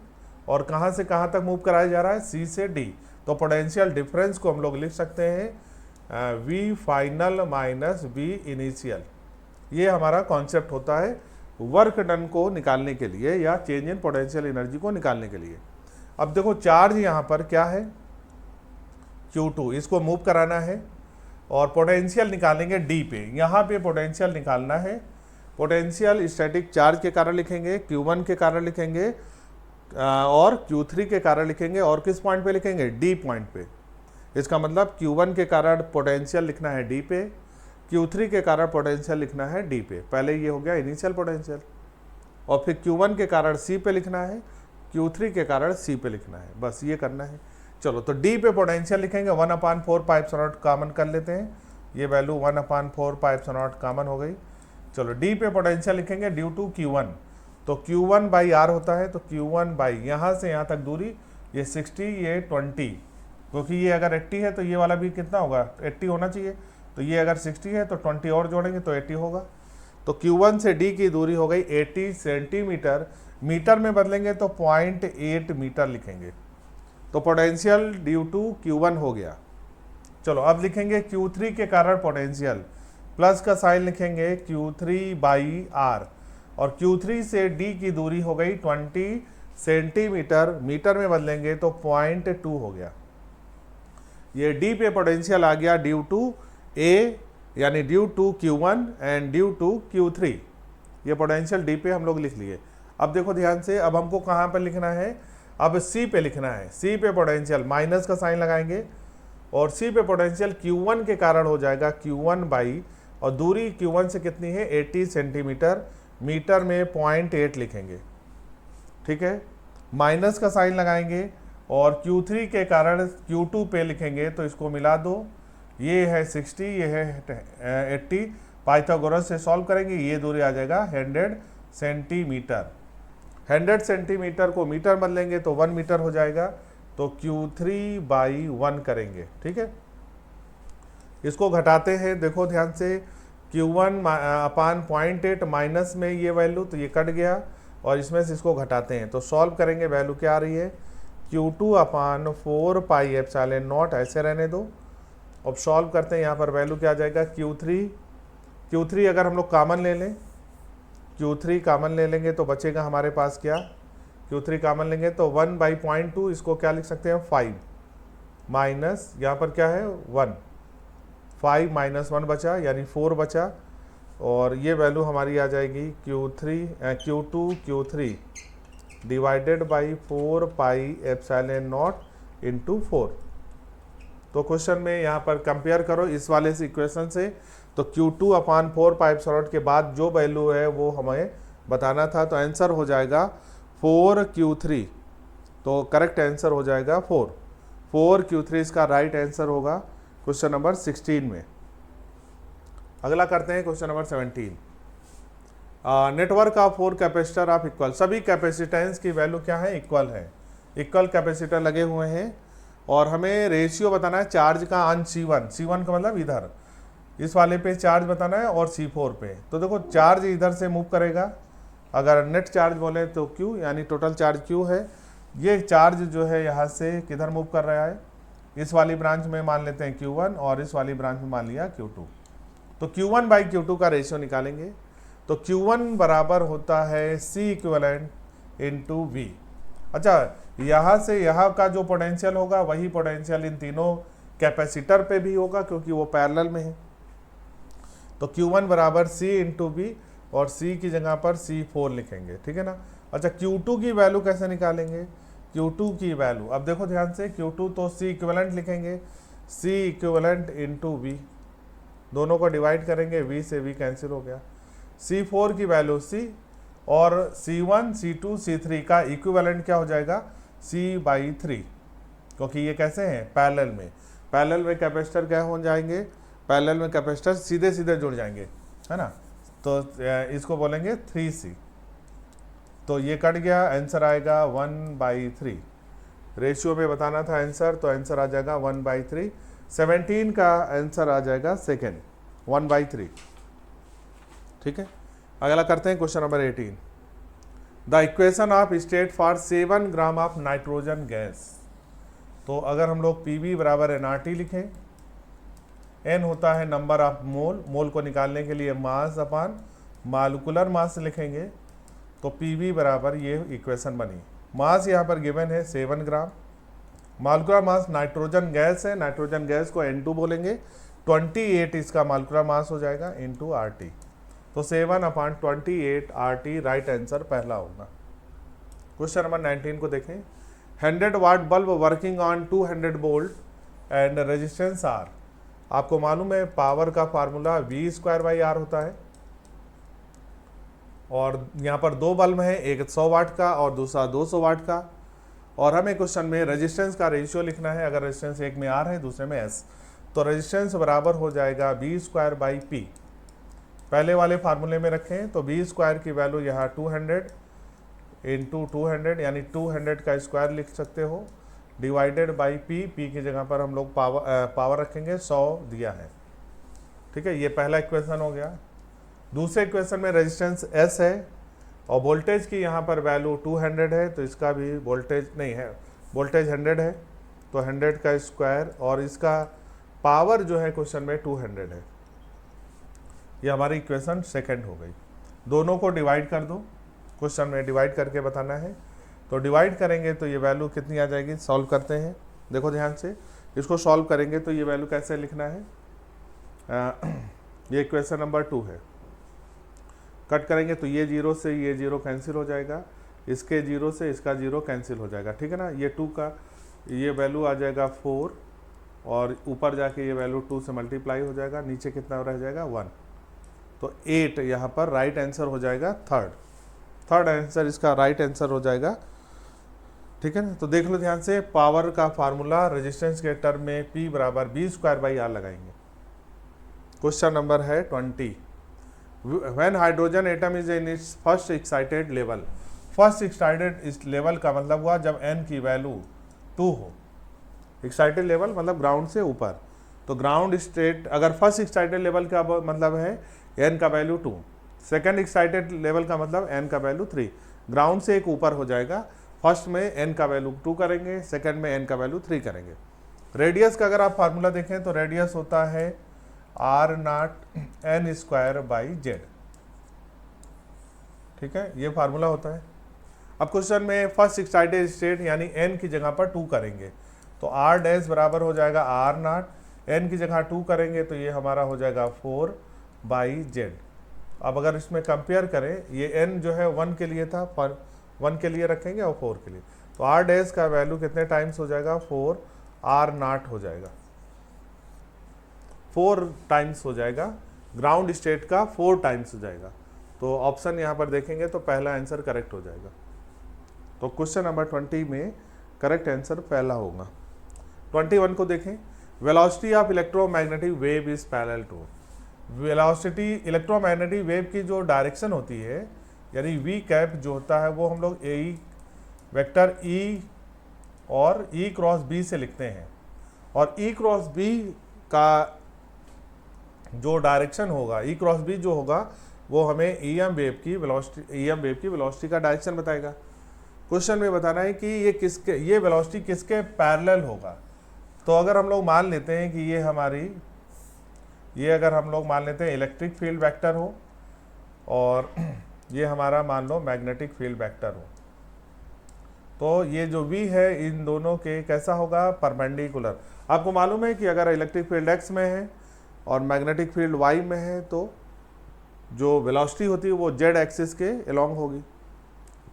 और कहाँ से कहाँ तक मूव कराया जा रहा है? C से D। तो पोटेंशियल डिफरेंस को हम लोग लिख सकते हैं V final minus V initial. ये हमारा कॉन्सेप्ट होता है वर्क डन को निकालने के लिए या चेंज इन पोटेंशियल एनर्जी को निकालने के लिए। अब देखो चार्ज यहाँ पर क्या है? Q2, इसको मूव कराना है और पोटेंशियल निकालेंगे D पे। यहाँ पे पोटेंशियल निकालना है, पोटेंशियल स्टैटिक चार्ज के कारण लिखेंगे, Q1 के कारण लिखेंगे और Q3 के कारण लिखेंगे, और किस पॉइंट पे लिखेंगे? D पॉइंट पे। इसका मतलब Q1 के कारण पोटेंशियल लिखना है D पे, Q3 के कारण पोटेंशियल लिखना है D पे। पहले ये हो गया इनिशियल पोटेंशियल, और फिर Q1 के कारण C पे लिखना है, Q3 के कारण C पे लिखना है, बस ये करना है। चलो तो D पे पोटेंशियल लिखेंगे 1/4 पाई एप्सिलॉन नॉट कॉमन कर लेते हैं, ये value 1/4 pi epsilon not common हो गई। चलो D पे पोटेंशियल लिखेंगे ड्यू टू Q1, तो Q1 बाई R होता है, तो Q1 बाई यहाँ से यहाँ तक दूरी ये 60 ये 20, क्योंकि ये अगर 80 है तो ये वाला भी कितना होगा 80 होना चाहिए, तो ये अगर 60 है तो 20 और जोड़ेंगे तो 80 होगा। तो Q1 से D की दूरी हो गई 80 सेंटीमीटर, मीटर में बदलेंगे तो 0.8 मीटर लिखेंगे। तो पोटेंशियल ड्यू टू Q1 हो गया। चलो अब लिखेंगे Q3 के कारण पोटेंशियल, प्लस का साइन लिखेंगे Q3 बाई R, और Q3 से D की दूरी हो गई 20 सेंटीमीटर, मीटर में बदलेंगे तो 0.2 हो गया। ये D पे पोटेंशियल आ गया ड्यू टू A, यानी due to Q1 and due to Q3, ये पोटेंशियल D पे हम लोग लिख लिए। अब देखो ध्यान से, अब हमको कहाँ पर लिखना है, अब C पे लिखना है। C पे पोटेंशियल माइनस का साइन लगाएंगे, और C पे पोटेंशियल Q1 के कारण हो जाएगा Q1 बाई, और दूरी Q1 से कितनी है 80 सेंटीमीटर, मीटर में 0.8 लिखेंगे, ठीक है। माइनस का साइन लगाएंगे, और Q3 के कारण Q2 पे लिखेंगे, तो इसको मिला दो, ये है 60 ये है 80, पाइथागोरस से सॉल्व करेंगे, ये दूरी आ जाएगा 100 सेंटीमीटर। 100 सेंटीमीटर को मीटर बदलेंगे तो 1 मीटर हो जाएगा, तो Q3 बाई 1 करेंगे, ठीक है। इसको घटाते हैं, देखो ध्यान से, Q1 अपान 0.8 माइनस में ये वैल्यू, तो ये कट गया, और इसमें से इसको घटाते हैं तो सॉल्व करेंगे, वैल्यू क्या आ रही है Q2 upon 4 pi epsilon not, ऐसे रहने दो। अब सॉल्व करते हैं, यहाँ पर वैल्यू क्या आ जाएगा Q3 अगर हम लोग कॉमन ले लें, Q3 कॉमन ले लेंगे तो बचेगा हमारे पास क्या, Q3 कॉमन लेंगे तो 1/0.2, इसको क्या लिख सकते हैं 5, माइनस यहाँ पर क्या है 1, 5 माइनस 1 बचा, यानी 4 बचा, और ये वैल्यू हमारी आ जाएगी Q3 divided by 4 pi epsilon not into 4। तो क्वेश्चन में यहाँ पर कंपेयर करो इस वाले से इक्वेशन से, तो Q2 upon 4 pi epsilon not के बाद जो वैल्यू है वो हमें बताना था, तो आंसर हो जाएगा 4Q3, तो करेक्ट आंसर हो जाएगा 4Q3 इसका राइट आंसर होगा क्वेश्चन नंबर 16 में। अगला करते हैं question number 17। Network of 4 capacitor of equal, सभी कैपेसिटेंस की वैल्यू क्या है इक्वल है, इक्वल कैपेसिटर लगे हुए हैं, और हमें रेशियो बताना है चार्ज का ऑन C1 का मतलब इधर इस वाले पे चार्ज बताना है, और C4 पे। तो देखो चार्ज इधर से मूव करेगा, अगर नेट चार्ज बोले तो Q, यानी टोटल चार्ज Q है। ये चार्ज जो है यहाँ से किधर मूव कर रहा है, इस वाली ब्रांच में मान लेते हैं Q1, और इस वाली ब्रांच में मान लिया Q2। तो Q1 बाई Q2 का रेशियो निकालेंगे, तो Q1 बराबर होता है C इक्विवेलेंट इंटू V। अच्छा, यहाँ से यहाँ का जो पोटेंशियल होगा वही पोटेंशियल इन तीनों कैपेसिटर पे भी होगा, क्योंकि वो पैरेलल में है। तो Q1 बराबर C इंटू V, और C की जगह पर C4 लिखेंगे, ठीक है ना। अच्छा, Q2 की वैल्यू कैसे निकालेंगे, Q2 की वैल्यू, अब देखो ध्यान से, Q2 तो C इक्विवेलेंट लिखेंगे, C इक्विवेलेंट इंटू V, दोनों को डिवाइड करेंगे, V से V कैंसिल हो गया। C4 की वैल्यू C, और C1 C2 C3 का इक्विवेलेंट क्या हो जाएगा C/3, क्योंकि ये कैसे हैं पैरेलल में कैपेसिटर क्या हो जाएंगे, पैरेलल में कैपेसिटर सीधे सीधे जुड़ जाएंगे, है ना। तो इसको बोलेंगे 3C, तो ये कट गया, आंसर आएगा 1/3। रेशियो में बताना था आंसर, तो आंसर आ जाएगा 1/3। 17 का आंसर आ जाएगा सेकेंड 1/3, ठीक है। अगला करते हैं question number 18। The equation of state for 7 gram of nitrogen gas. तो अगर हम लोग PV बराबर nRT लिखें, N होता है नंबर ऑफ मोल को निकालने के लिए मास अपान मॉलिक्यूलर मास लिखेंगे, तो PV बराबर ये इक्वेशन बनी। मास यहाँ पर गिवन है 7 ग्राम, मॉलिक्यूलर मास नाइट्रोजन गैस है, नाइट्रोजन गैस को N2 बोलेंगे, 28 इसका मॉलिक्यूलर मास हो जाएगा इंटू RT, तो 7/28 RT राइट आंसर पहला होगा। क्वेश्चन नंबर 19 को देखें। 100 watt bulb working on 200 volt and resistance R। आपको मालूम है पावर का फार्मूला V²/R होता है, और यहाँ पर दो बल्ब हैं, एक 100 वाट का और दूसरा 200 वाट का, और हमें क्वेश्चन में रेजिस्टेंस का रेशियो लिखना है। अगर रेजिस्टेंस एक में R है दूसरे में S, तो रेजिस्टेंस बराबर हो जाएगा V²/P। पहले वाले फार्मूले में रखें तो V² की वैल्यू यहाँ 200 इंटू 200 यानी 200 का स्क्वायर लिख सकते हो, डिवाइडेड बाई P। P की जगह पर हम लोग पावर रखेंगे, 100 दिया है। ठीक है, ये पहला इक्वेशन हो गया। दूसरे इक्वेशन में रेजिस्टेंस S है और वोल्टेज की यहाँ पर वैल्यू 200 है, तो इसका भी वोल्टेज नहीं है, वोल्टेज 100 है, तो 100 का स्क्वायर, और इसका पावर जो है क्वेश्चन में 200 है। ये हमारी इक्वेशन सेकंड हो गई। दोनों को डिवाइड कर दो, क्वेश्चन में डिवाइड करके बताना है। तो डिवाइड करेंगे तो ये वैल्यू कितनी आ जाएगी, सॉल्व करते हैं। देखो ध्यान से, इसको सॉल्व करेंगे तो ये वैल्यू कैसे लिखना है, ये इक्वेशन नंबर 2 है। कट करेंगे तो ये 0 से ये 0 कैंसिल हो जाएगा, इसके 0 से इसका 0 कैंसिल हो जाएगा। ठीक है ना, ये 2 का ये वैल्यू आ जाएगा 4, और ऊपर जाके ये वैल्यू 2 से मल्टीप्लाई हो जाएगा, नीचे कितना रह जाएगा 1, तो 8 यहाँ पर राइट आंसर हो जाएगा। थर्ड आंसर इसका राइट आंसर हो जाएगा। ठीक है ना, तो देख लो ध्यान से, पावर का फार्मूला रेजिस्टेंस के टर्म में P बराबर V²/R लगाएंगे। क्वेश्चन नंबर है 20। When hydrogen atom is in its first excited level. First excited इस लेवल का मतलब हुआ जब n की वैल्यू 2 हो। एक्साइटेड लेवल मतलब ग्राउंड से ऊपर, तो ग्राउंड स्टेट, अगर फर्स्ट एक्साइटेड लेवल का मतलब है n का वैल्यू 2, सेकंड एक्साइटेड लेवल का मतलब n का वैल्यू 3, ग्राउंड से एक ऊपर हो जाएगा। फर्स्ट में n का वैल्यू 2 करेंगे, सेकंड में n का वैल्यू 3 करेंगे। रेडियस का अगर आप फार्मूला देखें तो रेडियस होता है R0 n²/z। ठीक है, ये फार्मूला होता है। अब क्वेश्चन में फर्स्ट एक्साइटेड स्टेट यानी n की जगह पर 2 करेंगे, तो R' बराबर हो जाएगा R0, n की जगह 2 करेंगे तो ये हमारा हो जाएगा 4/z। अब अगर इसमें कंपेयर करें, ये n जो है 1 के लिए था, 1 के लिए रखेंगे और 4 के लिए, तो R' का वैल्यू कितने टाइम्स हो जाएगा, 4 R0 हो जाएगा, 4 टाइम्स हो जाएगा, ग्राउंड स्टेट का 4 टाइम्स हो जाएगा। तो ऑप्शन यहाँ पर देखेंगे तो पहला आंसर करेक्ट हो जाएगा। तो क्वेश्चन नंबर 20 में करेक्ट आंसर पहला होगा। 21 को देखें, velocity of electromagnetic wave is parallel to. Velocity electromagnetic wave की जो डायरेक्शन होती है, यानी वी कैप जो होता है, वो हम लोग ए वेक्टर ई और ई क्रॉस बी से लिखते हैं, और ई क्रॉस बी का जो डायरेक्शन होगा, ई क्रॉस बी जो होगा, वो हमें ईएम वेव की वेलोसिटी का डायरेक्शन बताएगा। क्वेश्चन में बताना है कि ये वेलोसिटी किसके पैरेलल होगा। तो अगर हम लोग मान लेते हैं कि ये अगर हम लोग मान लेते हैं इलेक्ट्रिक फील्ड वेक्टर हो, और ये हमारा मान लो मैग्नेटिक फील्ड वेक्टर हो, तो ये जो v है इन दोनों के कैसा होगा, परपेंडिकुलर। आपको मालूम है कि अगर इलेक्ट्रिक फील्ड x में है और मैग्नेटिक फील्ड y में है, तो जो वेलोसिटी होती है वो z एक्सिस के अलोंग होगी।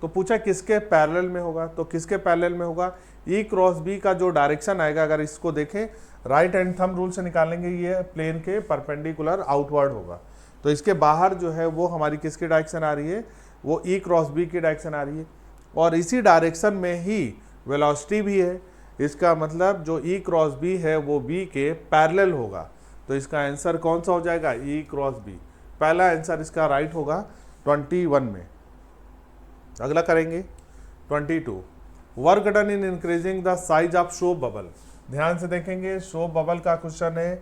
तो पूछा किसके पैरेलल में होगा, तो किसके पैरेलल में होगा, ई क्रॉस बी का जो डायरेक्शन आएगा, अगर इसको देखें राइट हैंड थंब रूल से निकालेंगे, ये प्लेन के परपेंडिकुलर आउटवर्ड होगा। तो इसके बाहर जो है वो हमारी किसकी डायरेक्शन आ रही है, वो ई क्रॉस बी की डायरेक्शन आ रही है, और इसी डायरेक्शन में ही वेलोसिटी भी है। इसका मतलब जो ई क्रॉस बी है वो बी के पैरेलल होगा। तो इसका आंसर कौन सा हो जाएगा, ई क्रॉस बी। पहला आंसर इसका राइट होगा 21 में। अगला करेंगे 22, work done in increasing the size of soap bubble. ध्यान से देखेंगे, सोप बबल का क्वेश्चन है,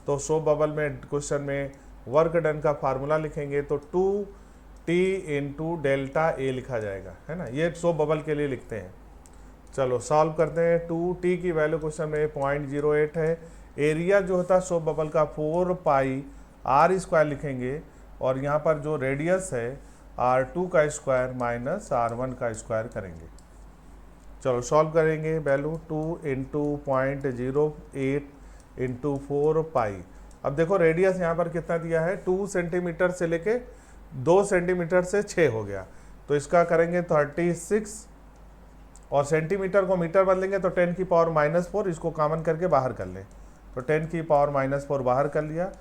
तो सोप बबल में क्वेश्चन में वर्क डन का फार्मूला लिखेंगे तो 2t इंटू डेल्टा ए लिखा जाएगा, है ना। ये सोप बबल के लिए लिखते हैं। चलो सॉल्व करते हैं। 2t की वैल्यू क्वेश्चन में 0.08 है। एरिया जो होता है सोप बबल का 4πr² लिखेंगे, और यहाँ पर जो रेडियस है R2 का स्क्वायर माइनस R1 का स्क्वायर करेंगे। चलो सॉल्व करेंगे। Value 2 into 0.08 into 4π। अब देखो रेडियस यहाँ पर कितना दिया है, 2 सेंटीमीटर से लेके 2 सेंटीमीटर से 6 हो गया, तो इसका करेंगे 36, और सेंटीमीटर को मीटर बदलेंगे तो 10 की पावर -4, इसको कॉमन करके बाहर कर लें तो 10 की पावर -4 बाहर कर लिया।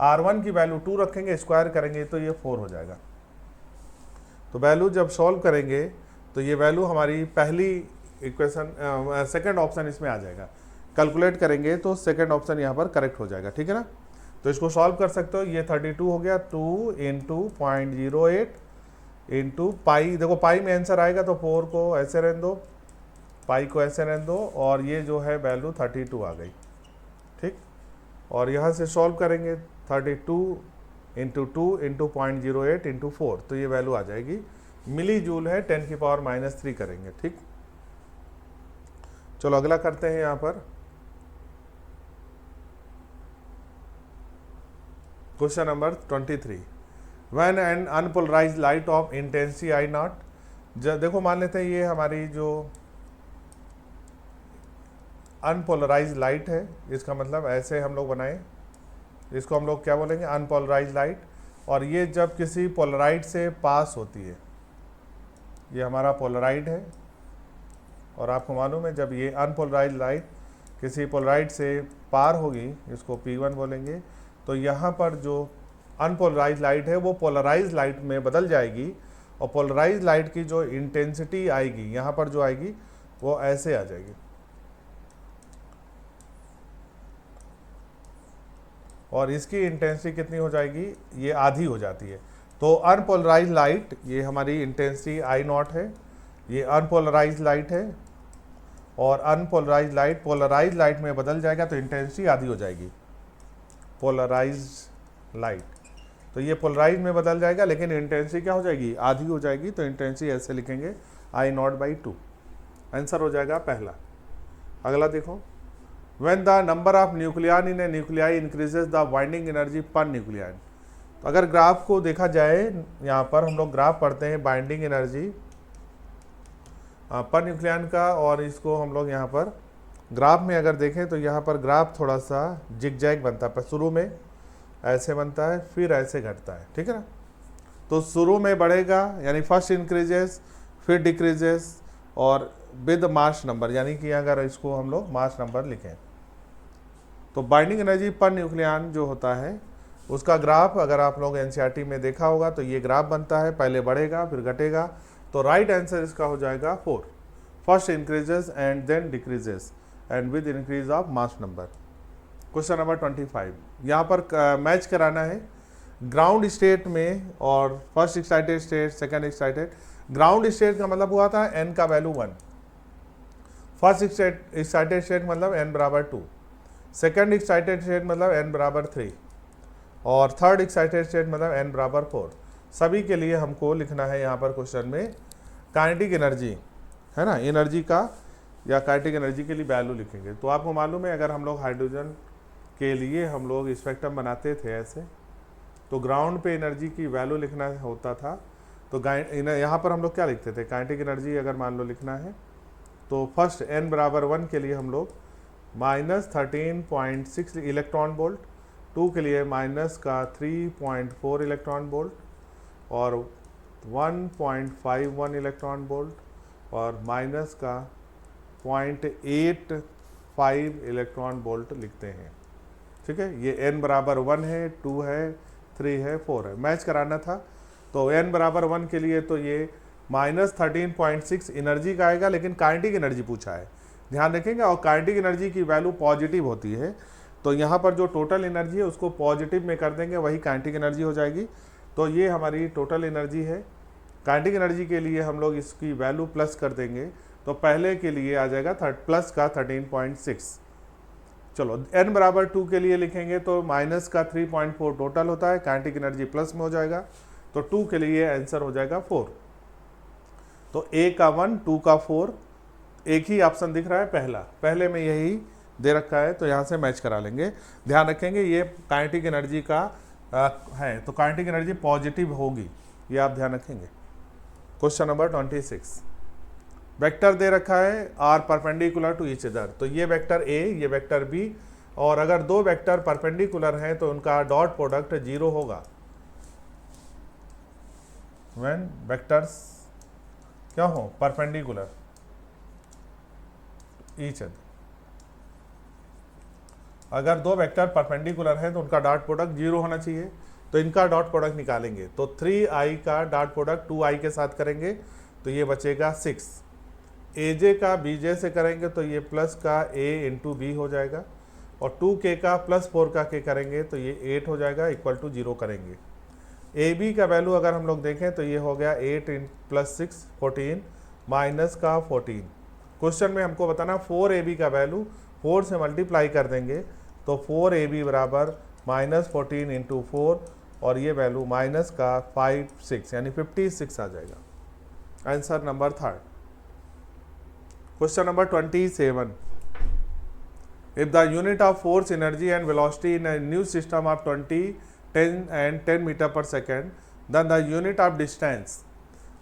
R1 की वैल्यू 2 रखेंगे, स्क्वायर करेंगे तो ये 4 हो जाएगा। तो वैल्यू जब सॉल्व करेंगे तो ये वैल्यू हमारी पहली इक्वेशन सेकंड ऑप्शन इसमें आ जाएगा। कैलकुलेट करेंगे तो सेकंड ऑप्शन यहाँ पर करेक्ट हो जाएगा, ठीक है ना। तो इसको सॉल्व कर सकते हो। ये 32 हो गया, 2 × 0.08 इंटू पाई, देखो पाई में आंसर आएगा तो 4 को ऐसे रहने दो, पाई को ऐसे रहने दो, और ये जो है वैल्यू 32 आ गई, ठीक। और यहाँ से सॉल्व करेंगे 32 × 2 × 0.08 × 4, तो ये वैल्यू आ जाएगी। मिली जूल है, 10 की पावर -3 करेंगे, ठीक। चलो अगला करते हैं यहाँ पर question number 23। When an unpolarized light of intensity I0, देखो मान लेते हैं ये हमारी जो अनपोलराइज लाइट है, इसका मतलब ऐसे हम लोग बनाएं, इसको हम लोग क्या बोलेंगे, अनपोलराइज लाइट। और ये जब किसी पोलराइड से पास होती है, ये हमारा पोलराइड है, और आपको मालूम है जब ये अनपोलराइज लाइट किसी पोलराइड से पार होगी, इसको P1 बोलेंगे, तो यहाँ पर जो अनपोलराइज लाइट है वो पोलराइज लाइट में बदल जाएगी, और पोलराइज लाइट की जो इंटेंसिटी आएगी यहाँ पर जो आएगी वो ऐसे आ जाएगी, और इसकी इंटेंसिटी कितनी हो जाएगी, ये आधी हो जाती है। तो अनपोलराइज लाइट, ये हमारी इंटेंसिटी I0 है, ये अनपोलराइज लाइट है, और अनपोलराइज लाइट पोलराइज लाइट में बदल जाएगा तो इंटेंसिटी आधी हो जाएगी, पोलराइज लाइट। तो ये पोलराइज में बदल जाएगा लेकिन इंटेंसिटी क्या हो जाएगी, आधी हो जाएगी। तो इंटेंसिटी ऐसे लिखेंगे I0/2, आंसर हो जाएगा पहला। अगला देखो, when the number of nucleon in A nuclei increases the binding energy per nucleon. तो अगर ग्राफ को देखा जाए, यहाँ पर हम लोग ग्राफ पढ़ते हैं बाइंडिंग एनर्जी पर न्यूक्लियन का, और इसको हम लोग यहाँ पर ग्राफ में अगर देखें तो यहाँ पर ग्राफ थोड़ा सा जिगजैग बनता है, पर शुरू में ऐसे बनता है, फिर ऐसे घटता है, ठीक है ना। तो शुरू में बढ़ेगा यानी फर्स्ट इंक्रीजेस, फिर डिक्रीजेस, और विद मास नंबर, यानी कि अगर इसको हम लोग मास नंबर लिखें तो बाइंडिंग एनर्जी पर न्यूक्लियन जो होता है उसका ग्राफ अगर आप लोग एनसीईआरटी में देखा होगा तो ये ग्राफ बनता है, पहले बढ़ेगा फिर घटेगा। तो राइट आंसर इसका हो जाएगा 4, first increases and then decreases and with increase of mass number. Question number 25, यहाँ पर मैच कराना है ग्राउंड स्टेट में और first excited state, second excited. Ground state का मतलब हुआ था n का वैल्यू 1, फर्स्ट एक्साइटेड स्टेट मतलब n बराबर 2, सेकंड एक्साइटेड स्टेट मतलब n बराबर 3, और थर्ड एक्साइटेड स्टेट मतलब n बराबर 4। सभी के लिए हमको लिखना है यहाँ पर क्वेश्चन में काइनेटिक एनर्जी, है ना, एनर्जी का या काइनेटिक एनर्जी के लिए वैल्यू लिखेंगे। तो आपको मालूम है अगर हम लोग हाइड्रोजन के लिए हम लोग स्पेक्ट्रम बनाते थे ऐसे, तो ग्राउंड पे एनर्जी की वैल्यू लिखना होता था। तो यहाँ पर हम लोग क्या लिखते थे, काइनेटिक एनर्जी अगर मान लो लिखना है तो फर्स्ट n बराबर 1 के लिए हम लोग -13.6 इलेक्ट्रॉन वोल्ट, 2 के लिए माइनस का 3.4 इलेक्ट्रॉन वोल्ट, और 1.51 इलेक्ट्रॉन वोल्ट, और माइनस का 0.85 इलेक्ट्रॉन वोल्ट लिखते हैं, ठीक है। ये n बराबर 1 है, 2 है, 3 है, 4 है, मैच कराना था। तो n बराबर 1 के लिए तो ये -13.6 एनर्जी का आएगा, लेकिन काइनेटिक एनर्जी पूछा है, ध्यान रखेंगे। और काइनेटिक एनर्जी की वैल्यू पॉजिटिव होती है, तो यहाँ पर जो टोटल एनर्जी है उसको पॉजिटिव में कर देंगे, वही काइनेटिक एनर्जी हो जाएगी। तो ये हमारी टोटल एनर्जी है। काइनेटिक एनर्जी के लिए हम लोग इसकी वैल्यू प्लस कर देंगे, तो पहले के लिए आ जाएगा प्लस का 13.6। चलो n बराबर 2 के लिए लिखेंगे तो माइनस का 3.4 टोटल होता है, काइनेटिक एनर्जी प्लस में हो जाएगा, तो 2 के लिए आंसर हो जाएगा 4। तो a का 1, 2 का 4, एक ही ऑप्शन दिख रहा है पहले में यही दे रखा है, तो यहाँ से मैच करा लेंगे। ध्यान रखेंगे ये काइनेटिक एनर्जी का है, तो काइनेटिक एनर्जी पॉजिटिव होगी, ये आप ध्यान रखेंगे। क्वेश्चन नंबर 26, वेक्टर दे रखा है are perpendicular to each other. तो ये वेक्टर ए, ये वेक्टर बी, और अगर दो वेक्टर परपेंडिकुलर हैं तो उनका डॉट प्रोडक्ट 0 होगा। व्हेन वेक्टर्स क्या हो परपेंडिकुलर, ईच अदर। अगर दो वेक्टर परपेंडिकुलर हैं तो उनका डॉट प्रोडक्ट 0 होना चाहिए, तो इनका डॉट प्रोडक्ट निकालेंगे तो 3i का डॉट प्रोडक्ट 2i के साथ करेंगे तो ये बचेगा 6। aj का bj से करेंगे तो ये प्लस का a इंटू बी हो जाएगा, और 2k का प्लस 4 का k करेंगे तो ये 8 हो जाएगा, इक्वल टू 0 करेंगे। ab का वैल्यू अगर हम लोग देखें तो ये हो गया 8 प्लस 6 14 माइनस का 14। क्वेश्चन में हमको बताना 4ab का वैल्यू 4 से मल्टीप्लाई कर देंगे तो 4ab बराबर माइनस 14 इंटू 4, और ये वैल्यू माइनस का 56 यानी 56 आ जाएगा। Answer number 3। Question number 27। If the unit of force, energy and velocity in a new system of 20, 10 and 10 metre per second, then the unit of distance।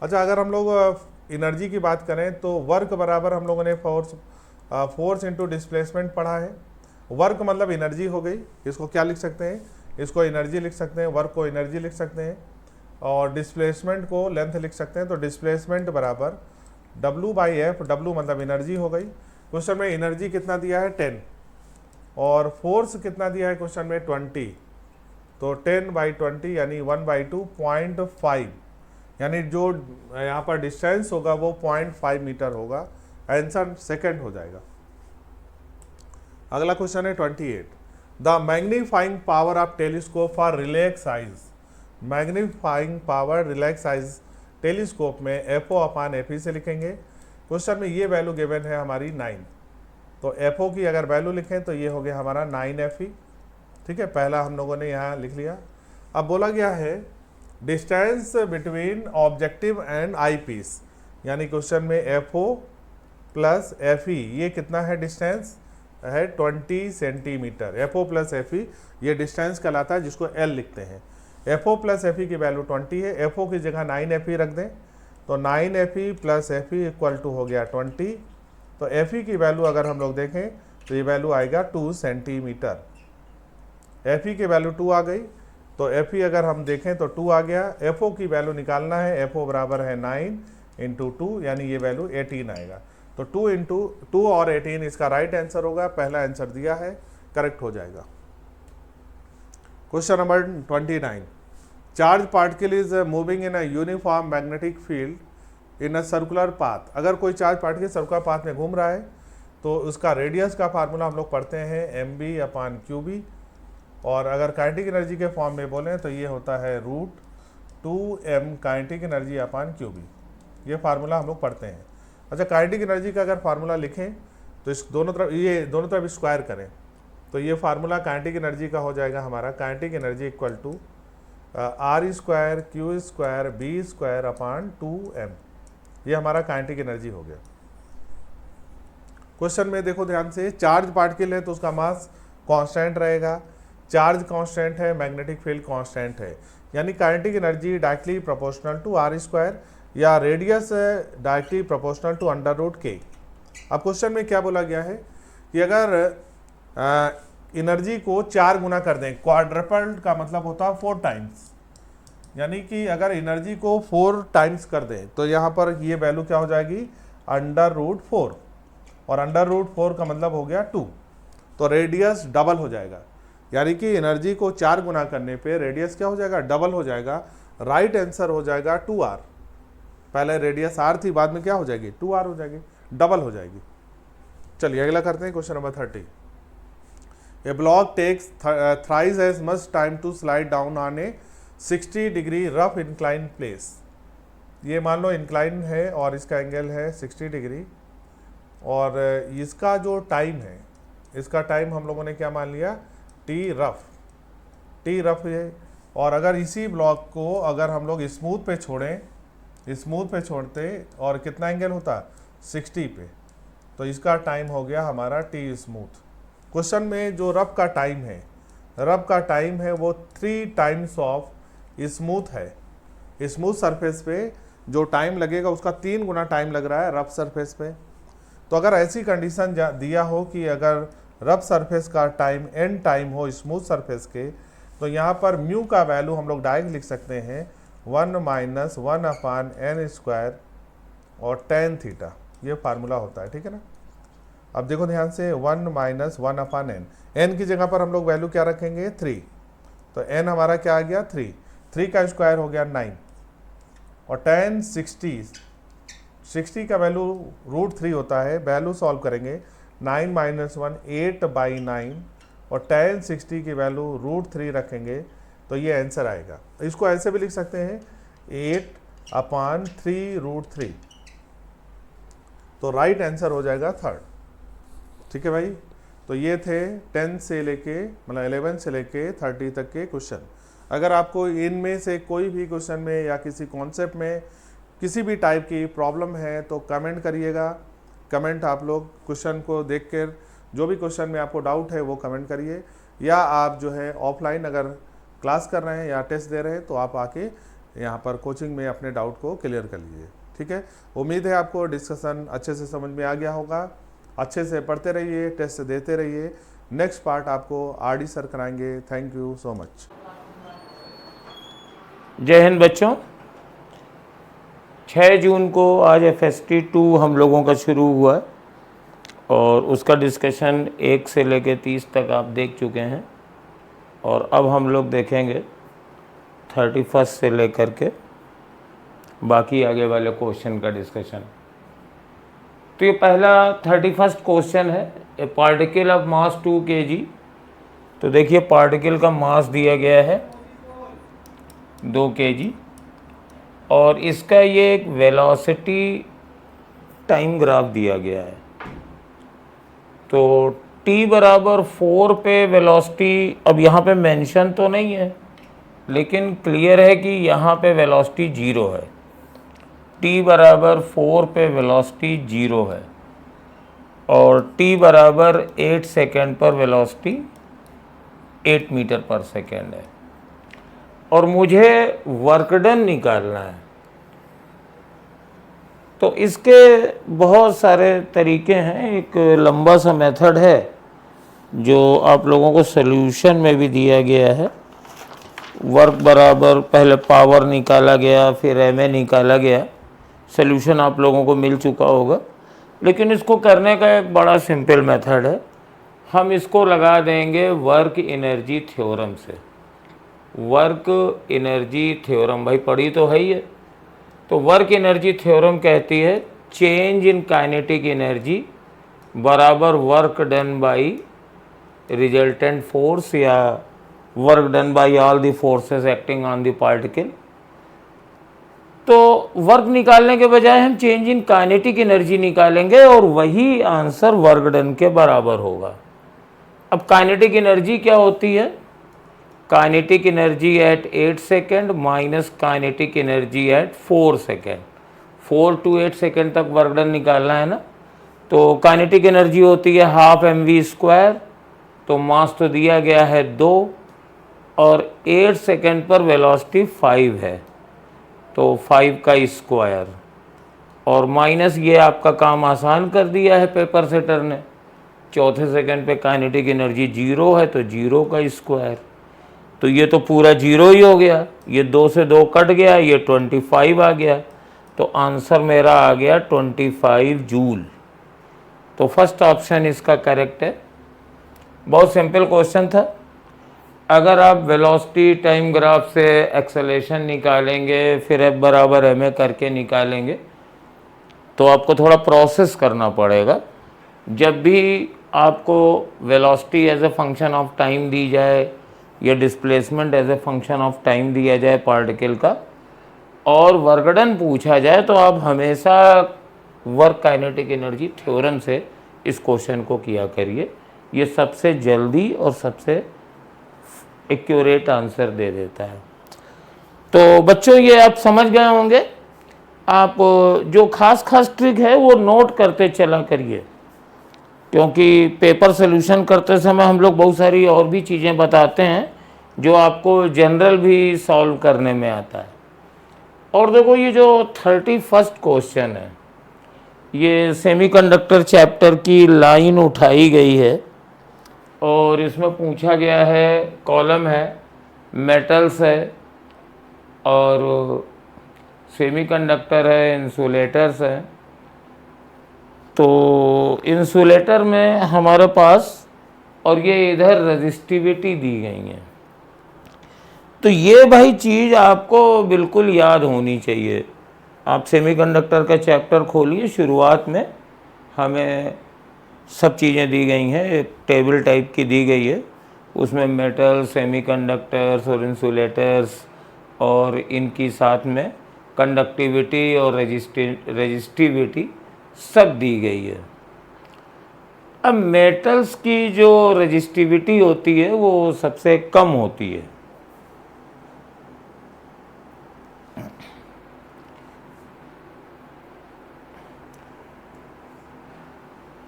अच्छा, अगर हम लोग एनर्जी की बात करें तो वर्क बराबर हम लोगों ने फोर्स इंटू डिस्प्लेसमेंट पढ़ा है। वर्क मतलब एनर्जी हो गई, इसको क्या लिख सकते हैं, इसको एनर्जी लिख सकते हैं, वर्क को एनर्जी लिख सकते हैं, और डिस्प्लेसमेंट को लेंथ लिख सकते हैं। तो डिस्प्लेसमेंट बराबर W/F, W मतलब एनर्जी हो गई। क्वेश्चन में एनर्जी कितना दिया है 10, और फोर्स कितना दिया है क्वेश्चन में 20, तो 10/20 यानी 1/2 0.5, यानी जो यहाँ पर डिस्टेंस होगा वो 0.5 मीटर होगा। आंसर सेकंड हो जाएगा। अगला क्वेश्चन है 28। The magnifying power of telescope for relax size. Magnifying power relax size telescope में FO/FE से लिखेंगे। क्वेश्चन में ये वैल्यू गिवन है हमारी 9, तो FO की अगर वैल्यू लिखें तो ये हो गया हमारा 9FE। ठीक है, पहला हम लोगों ने यहाँ लिख लिया। अब बोला गया है distance between objective and eyepiece, यानी क्वेश्चन में FO प्लस FE ये कितना है, डिस्टेंस है 20 सेंटीमीटर। FO प्लस FE ये डिस्टेंस कहलाता है, जिसको L लिखते हैं। FO प्लस FE की वैल्यू 20 है, FO की जगह 9FE रख दें तो 9FE plus FE equal to हो गया 20। तो FE की वैल्यू अगर हम लोग देखें तो ये वैल्यू आएगा 2 सेंटीमीटर। FE की वैल्यू 2 आ गई, तो FE अगर हम देखें तो 2 आ गया। FO की वैल्यू निकालना है, FO बराबर है 9 इंटू 2 यानी ये वैल्यू 18 आएगा। तो 2 इंटू 2 और 18 इसका राइट आंसर होगा। पहला आंसर दिया है, करेक्ट हो जाएगा। Question number 29। Charge particle is moving in a uniform magnetic field in a circular path. अगर कोई चार्ज पार्टिकल सर्कुलर पाथ में घूम रहा है तो उसका रेडियस का फार्मूला हम लोग पढ़ते हैं mb/qb, और अगर काइनेटिक एनर्जी के फॉर्म में बोलें तो ये होता है √2m kinetic energy upon qb। ये फार्मूला हम लोग पढ़ते हैं। अच्छा, काइनेटिक एनर्जी का अगर फार्मूला लिखें तो इस दोनों तरफ स्क्वायर करें तो ये फार्मूला काइनेटिक एनर्जी का हो जाएगा हमारा kinetic energy equal to R² Q² B² upon 2m। ये हमारा काइनेटिक एनर्जी हो गया। क्वेश्चन में देखो ध्यान से, चार्ज पार्टिकल है तो उसका मास कांस्टेंट रहेगा, चार्ज कांस्टेंट है, मैग्नेटिक फील्ड कांस्टेंट है, यानी kinetic energy directly proportional to R² या radius directly proportional to √k। अब क्वेश्चन में क्या बोला गया है कि अगर एनर्जी को 4 गुना कर दें, क्वाड्रपल का मतलब होता है 4 टाइम्स, यानी कि अगर एनर्जी को 4 टाइम्स कर दें तो यहाँ पर ये वैल्यू क्या हो जाएगी √4, और √4 का मतलब हो गया 2, तो रेडियस डबल हो जाएगा। यानी कि एनर्जी को 4 गुना करने पे रेडियस क्या हो जाएगा, डबल हो जाएगा। राइट आंसर हो जाएगा 2r। पहले रेडियस r थी, बाद में क्या हो जाएगी 2r हो जाएगी, डबल हो जाएगी। चलिए अगला करते हैं question number 30। A block takes thrice as much time to slide down on a 60 degree rough incline place. ये मान लो इंक्लाइन है और इसका एंगल है 60 डिग्री, और इसका जो टाइम है, इसका टाइम हम लोगों ने क्या मान लिया टी रफ है। और अगर इसी ब्लॉक को अगर हम लोग स्मूथ पे छोड़ते और कितना एंगल होता 60 पे, तो इसका टाइम हो गया हमारा टी स्मूथ। क्वेश्चन में जो रफ का टाइम है वो 3 टाइम्स ऑफ स्मूथ है। स्मूथ सरफेस पे जो टाइम लगेगा उसका 3 गुना टाइम लग रहा है रफ सरफेस पे। तो अगर ऐसी कंडीशन दिया हो कि अगर रफ सरफेस का टाइम n टाइम हो स्मूथ सरफेस के, तो यहाँ पर म्यू का वैल्यू हम लोग डायरेक्ट लिख सकते हैं 1 - 1/n² और tan थीटा, ये फार्मूला होता है। ठीक है ना। अब देखो ध्यान से 1 माइनस 1/n, n की जगह पर हम लोग वैल्यू क्या रखेंगे 3, तो n हमारा क्या आ गया 3, 3 का स्क्वायर हो गया 9, और tan 60 का वैल्यू √3 होता है, वैल्यू सॉल्व करेंगे 9 माइनस 1 8/9, और tan 60 की वैल्यू √3 रखेंगे तो ये आंसर आएगा। इसको ऐसे भी लिख सकते हैं 8/3√3, तो राइट आंसर हो जाएगा 3rd। ठीक है भाई, तो ये थे 10 से लेके मतलब 11 से लेके 30 तक के क्वेश्चन। अगर आपको इनमें से कोई भी क्वेश्चन में या किसी कॉन्सेप्ट में किसी भी टाइप की प्रॉब्लम है तो कमेंट करिएगा। कमेंट आप लोग क्वेश्चन को देखकर जो भी क्वेश्चन में आपको डाउट है वो कमेंट करिए, या आप जो है ऑफलाइन अगर क्लास कर रहे हैं या टेस्ट दे रहे हैं तो आप आके यहाँ पर कोचिंग में अपने डाउट को क्लियर कर लीजिए। ठीक है, उम्मीद है आपको डिस्कशन अच्छे से समझ में आ गया होगा। अच्छे से पढ़ते रहिए, टेस्ट देते रहिए। नेक्स्ट पार्ट आपको आरडी सर कराएंगे। Thank you so much. जय हिंद बच्चों। 6 जून को आज FST 2 हम लोगों का शुरू हुआ है और उसका डिस्कशन 1 से लेकर 30 तक आप देख चुके हैं, और अब हम लोग देखेंगे 31 से लेकर के बाकी आगे वाले क्वेश्चन का डिस्कशन। तो ये पहला 31 क्वेश्चन है, ए पार्टिकल ऑफ मास 2 kg। तो देखिए पार्टिकल का मास दिया गया है 2 kg, और इसका ये एक वेलोसिटी टाइम ग्राफ दिया गया है। तो t बराबर 4 पे वेलोसिटी, अब यहाँ पे मेंशन तो नहीं है लेकिन क्लियर है कि यहाँ पे वेलोसिटी 0 है। t बराबर 4 पे वेलोसिटी 0 है, और t बराबर 8 सेकेंड पर वेलोसिटी 8 मीटर पर सेकेंड है, और मुझे वर्क डन निकालना है। तो इसके बहुत सारे तरीके हैं। एक लंबा सा मेथड है जो आप लोगों को सॉल्यूशन में भी दिया गया है। वर्क बराबर पहले पावर निकाला गया, फिर MA निकाला गया। सॉल्यूशन आप लोगों को मिल चुका होगा, लेकिन इसको करने का एक बड़ा सिंपल मेथड है। हम इसको लगा देंगे वर्क एनर्जी थ्योरम से। वर्क एनर्जी थ्योरम भाई पढ़ी तो है ही है। तो वर्क एनर्जी थ्योरम कहती है चेंज इन काइनेटिक एनर्जी बराबर work done by resultant force, या work done by all the forces acting on the particle. तो वर्क निकालने के बजाय हम चेंज इन काइनेटिक एनर्जी निकालेंगे और वही आंसर वर्क डन के बराबर होगा। अब काइनेटिक एनर्जी क्या होती है? Kinetic energy eight 8 second minus kinetic energy eight 4 second. 4 to 8 second तक वर्क डन निकालना है ना। तो काइनेटिक एनर्जी होती है हाफ mv²। तो मास तो दिया गया है 2, और 8 सेकेंड पर वेलोसिटी 5 है, तो 5 का स्क्वायर, और माइनस ये आपका काम आसान कर दिया है पेपर सेटर ने। चौथे सेकेंड पे काइनेटिक एनर्जी 0 है तो 0 का स्क्वायर, तो ये तो पूरा 0 ही हो गया। ये 2 से 2 कट गया, ये 25 आ गया, तो आंसर मेरा आ गया 25 जूल। तो फर्स्ट ऑप्शन इसका करेक्ट है। बहुत सिंपल क्वेश्चन था। अगर आप वेलोसिटी टाइम ग्राफ से एक्सेलेरेशन निकालेंगे, फिर F बराबर MA करके निकालेंगे, तो आपको थोड़ा प्रोसेस करना पड़ेगा। जब भी आपको velocity as a function of time दी जाए या displacement as a function of time दिया जाए पार्टिकल का, और वर्क डन पूछा जाए, तो आप हमेशा वर्क काइनेटिक एनर्जी थ्योरम से इस क्वेश्चन को किया करिए। ये सबसे जल्दी और सबसे एक्यूरेट आंसर दे देता है। तो बच्चों ये आप समझ गए होंगे। आप जो खास ट्रिक है वो नोट करते चला करिए, क्योंकि पेपर सोल्यूशन करते समय हम लोग बहुत सारी और भी चीज़ें बताते हैं जो आपको जनरल भी सॉल्व करने में आता है। और देखो ये जो 31 क्वेश्चन है, ये सेमीकंडक्टर चैप्टर की लाइन उठाई गई है, और इसमें पूछा गया है, कॉलम है, मेटल्स है, और सेमीकंडक्टर है, इंसुलेटर्स है। तो इंसुलेटर में हमारे पास, और ये इधर रजिस्टिविटी दी गई है। तो ये भाई चीज़ आपको बिल्कुल याद होनी चाहिए। आप सेमीकंडक्टर का चैप्टर खोलिए, शुरुआत में हमें सब चीज़ें दी गई हैं, एक टेबल टाइप की दी गई है, उसमें मेटल, सेमीकंडक्टर्स और इंसुलेटर्स और इनकी साथ में कंडक्टिविटी और रेजिस्टिविटी सब दी गई है। अब मेटल्स की जो रेजिस्टिविटी होती है वो सबसे कम होती है,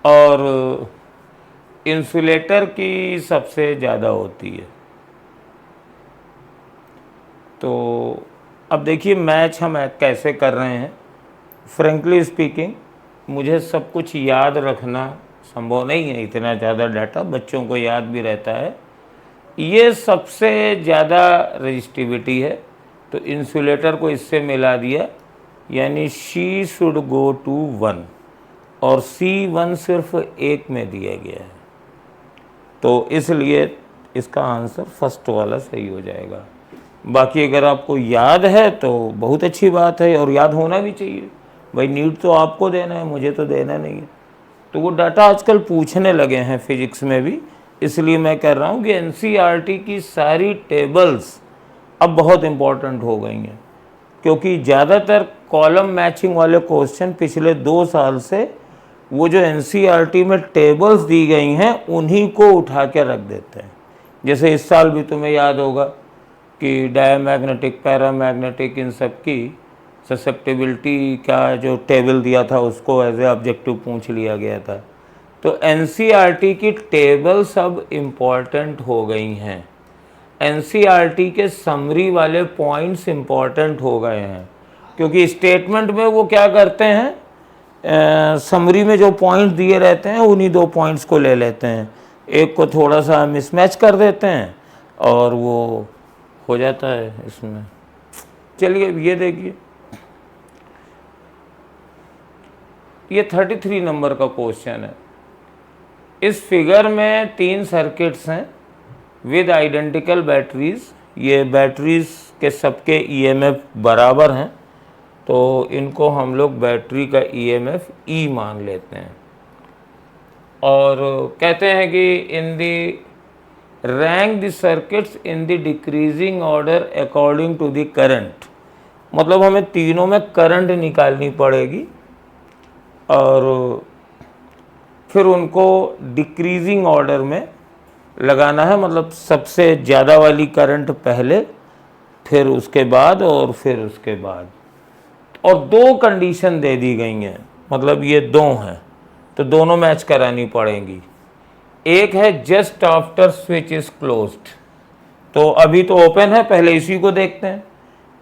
और इंसुलेटर की सबसे ज़्यादा होती है। तो अब देखिए मैच हम कैसे कर रहे हैं। फ्रेंकली स्पीकिंग, मुझे सब कुछ याद रखना संभव नहीं है, इतना ज़्यादा डाटा बच्चों को याद भी रहता है। ये सबसे ज़्यादा रजिस्टिविटी है, तो इंसुलेटर को इससे मिला दिया, यानी शी शुड गो टू 1 और C1 सिर्फ 1 में दिया गया है, तो इसलिए इसका आंसर फर्स्ट वाला सही हो जाएगा। बाकी अगर आपको याद है तो बहुत अच्छी बात है, और याद होना भी चाहिए भाई, नीट तो आपको देना है, मुझे तो देना नहीं है। तो वो डाटा आजकल पूछने लगे हैं फिजिक्स में भी, इसलिए मैं कह रहा हूँ कि NCERT की सारी टेबल्स अब बहुत इम्पोर्टेंट हो गई हैं, क्योंकि ज़्यादातर कॉलम मैचिंग वाले क्वेश्चन पिछले 2 साल से वो जो NCERT में टेबल्स दी गई हैं उन्हीं को उठा के रख देते हैं। जैसे इस साल भी तुम्हें याद होगा कि डायमैग्नेटिक, पैरामैग्नेटिक, इन सब की ससेप्टिबिलिटी का जो टेबल दिया था उसको एज ए ऑब्जेक्टिव पूछ लिया गया था। तो NCERT की टेबल सब इम्पॉर्टेंट हो गई हैं, NCERT के समरी वाले पॉइंट्स इम्पॉर्टेंट हो गए हैं, क्योंकि स्टेटमेंट में वो क्या करते हैं, समरी में जो पॉइंट दिए रहते हैं उन्हीं 2 पॉइंट्स को ले लेते हैं, एक को थोड़ा सा मिसमैच कर देते हैं और वो हो जाता है इसमें। चलिए ये देखिए, ये 33 नंबर का क्वेश्चन है। इस फिगर में 3 सर्किट्स हैं विद आइडेंटिकल बैटरीज। ये बैटरीज के सबके EMF बराबर हैं, तो इनको हम लोग बैटरी का EMF E मान लेते हैं, और कहते हैं कि in the rank the circuits in the decreasing order according to the current. मतलब हमें तीनों में करंट निकालनी पड़ेगी और फिर उनको डिक्रीजिंग ऑर्डर में लगाना है, मतलब सबसे ज़्यादा वाली करंट पहले, फिर उसके बाद और फिर उसके बाद। और 2 कंडीशन दे दी गई हैं, मतलब ये 2 हैं, तो दोनों मैच करानी पड़ेंगी। एक है just after switch is closed, तो अभी तो ओपन है, पहले इसी को देखते हैं।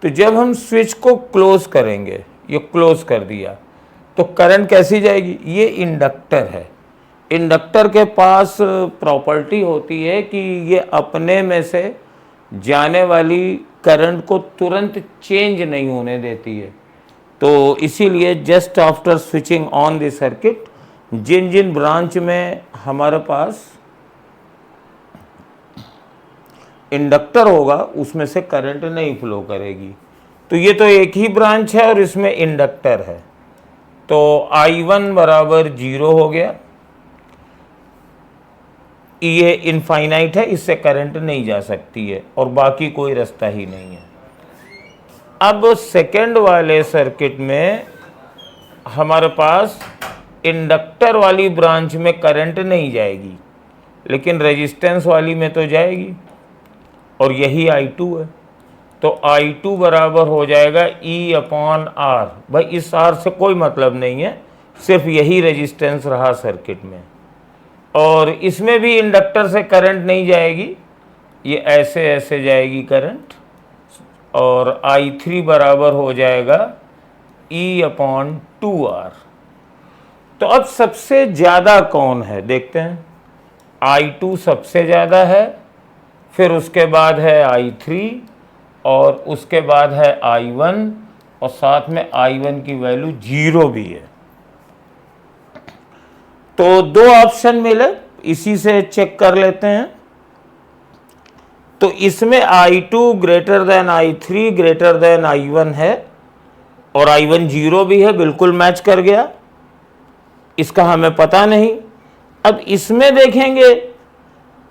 तो जब हम स्विच को क्लोज करेंगे, ये क्लोज कर दिया, तो करंट कैसी जाएगी, ये इंडक्टर है। इंडक्टर के पास प्रॉपर्टी होती है कि ये अपने में से जाने वाली करंट को तुरंत चेंज नहीं होने देती है, तो इसीलिए just after switching on the circuit, जिन जिन ब्रांच में हमारे पास इंडक्टर होगा उसमें से करंट नहीं फ्लो करेगी। तो ये तो एक ही ब्रांच है और इसमें इंडक्टर है, तो I1 बराबर 0 हो गया। ये इनफाइनाइट है, इससे करंट नहीं जा सकती है और बाकी कोई रास्ता ही नहीं है। अब सेकंड वाले सर्किट में हमारे पास इंडक्टर वाली ब्रांच में करंट नहीं जाएगी, लेकिन रेजिस्टेंस वाली में तो जाएगी, और यही I2 है। तो I2 बराबर हो जाएगा E/R। भाई इस R से कोई मतलब नहीं है, सिर्फ यही रेजिस्टेंस रहा सर्किट में, और इसमें भी इंडक्टर से करंट नहीं जाएगी, ये ऐसे ऐसे जाएगी करंट, और I3 बराबर हो जाएगा E/2R। तो अब सबसे ज़्यादा कौन है देखते हैं। I2 सबसे ज़्यादा है, फिर उसके बाद है I3, और उसके बाद है I1, और साथ में I1 की वैल्यू 0 भी है। तो दो ऑप्शन मिले, इसी से चेक कर लेते हैं। तो इसमें I2 greater than I3 greater than I1 है और I1 0 भी है, बिल्कुल मैच कर गया, इसका हमें पता नहीं। अब इसमें देखेंगे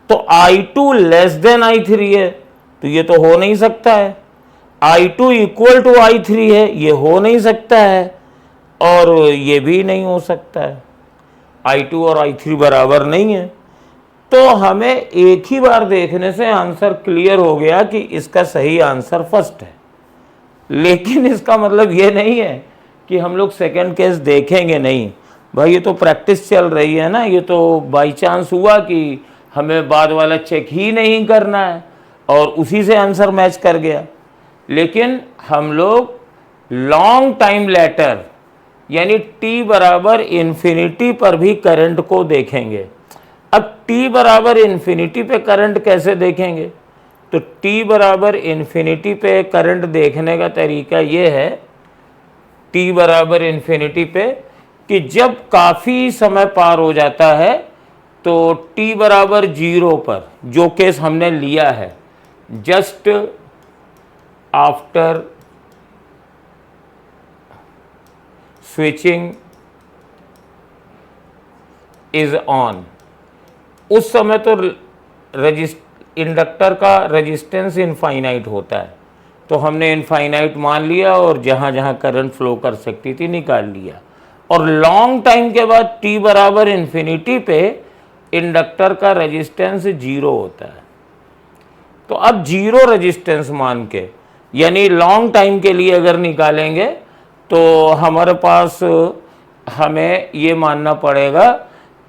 तो I2 लेस देन I3 है, तो ये तो हो नहीं सकता है। I2 इक्वल टू I3 है, ये हो नहीं सकता है, और ये भी नहीं हो सकता है, I2 और I3 बराबर नहीं है। तो हमें एक ही बार देखने से आंसर क्लियर हो गया कि इसका सही आंसर फर्स्ट है। लेकिन इसका मतलब ये नहीं है कि हम लोग सेकंड केस देखेंगे नहीं। भाई ये तो प्रैक्टिस चल रही है ना, ये तो बाई चांस हुआ कि हमें बाद वाला चेक ही नहीं करना है और उसी से आंसर मैच कर गया। लेकिन हम लोग लॉन्ग टाइम लेटर यानी t बराबर इन्फिनिटी पर भी करंट को देखेंगे। अब t बराबर इन्फिनिटी पे करंट कैसे देखेंगे? तो t बराबर इन्फिनिटी पे करंट देखने का तरीका ये है, t बराबर इन्फिनिटी पे, कि जब काफ़ी समय पार हो जाता है तो t बराबर 0 पर, जो केस हमने लिया है, just after switching is on, उस समय तो इंडक्टर का रेजिस्टेंस इनफाइनाइट होता है, तो हमने इनफाइनाइट मान लिया और जहाँ जहाँ करंट फ्लो कर सकती थी निकाल लिया। और लॉन्ग टाइम के बाद t बराबर इन्फिनिटी पे इंडक्टर का रेजिस्टेंस 0 होता है। तो अब 0 रेजिस्टेंस मान के, यानी लॉन्ग टाइम के लिए अगर निकालेंगे तो हमारे पास हमें ये मानना पड़ेगा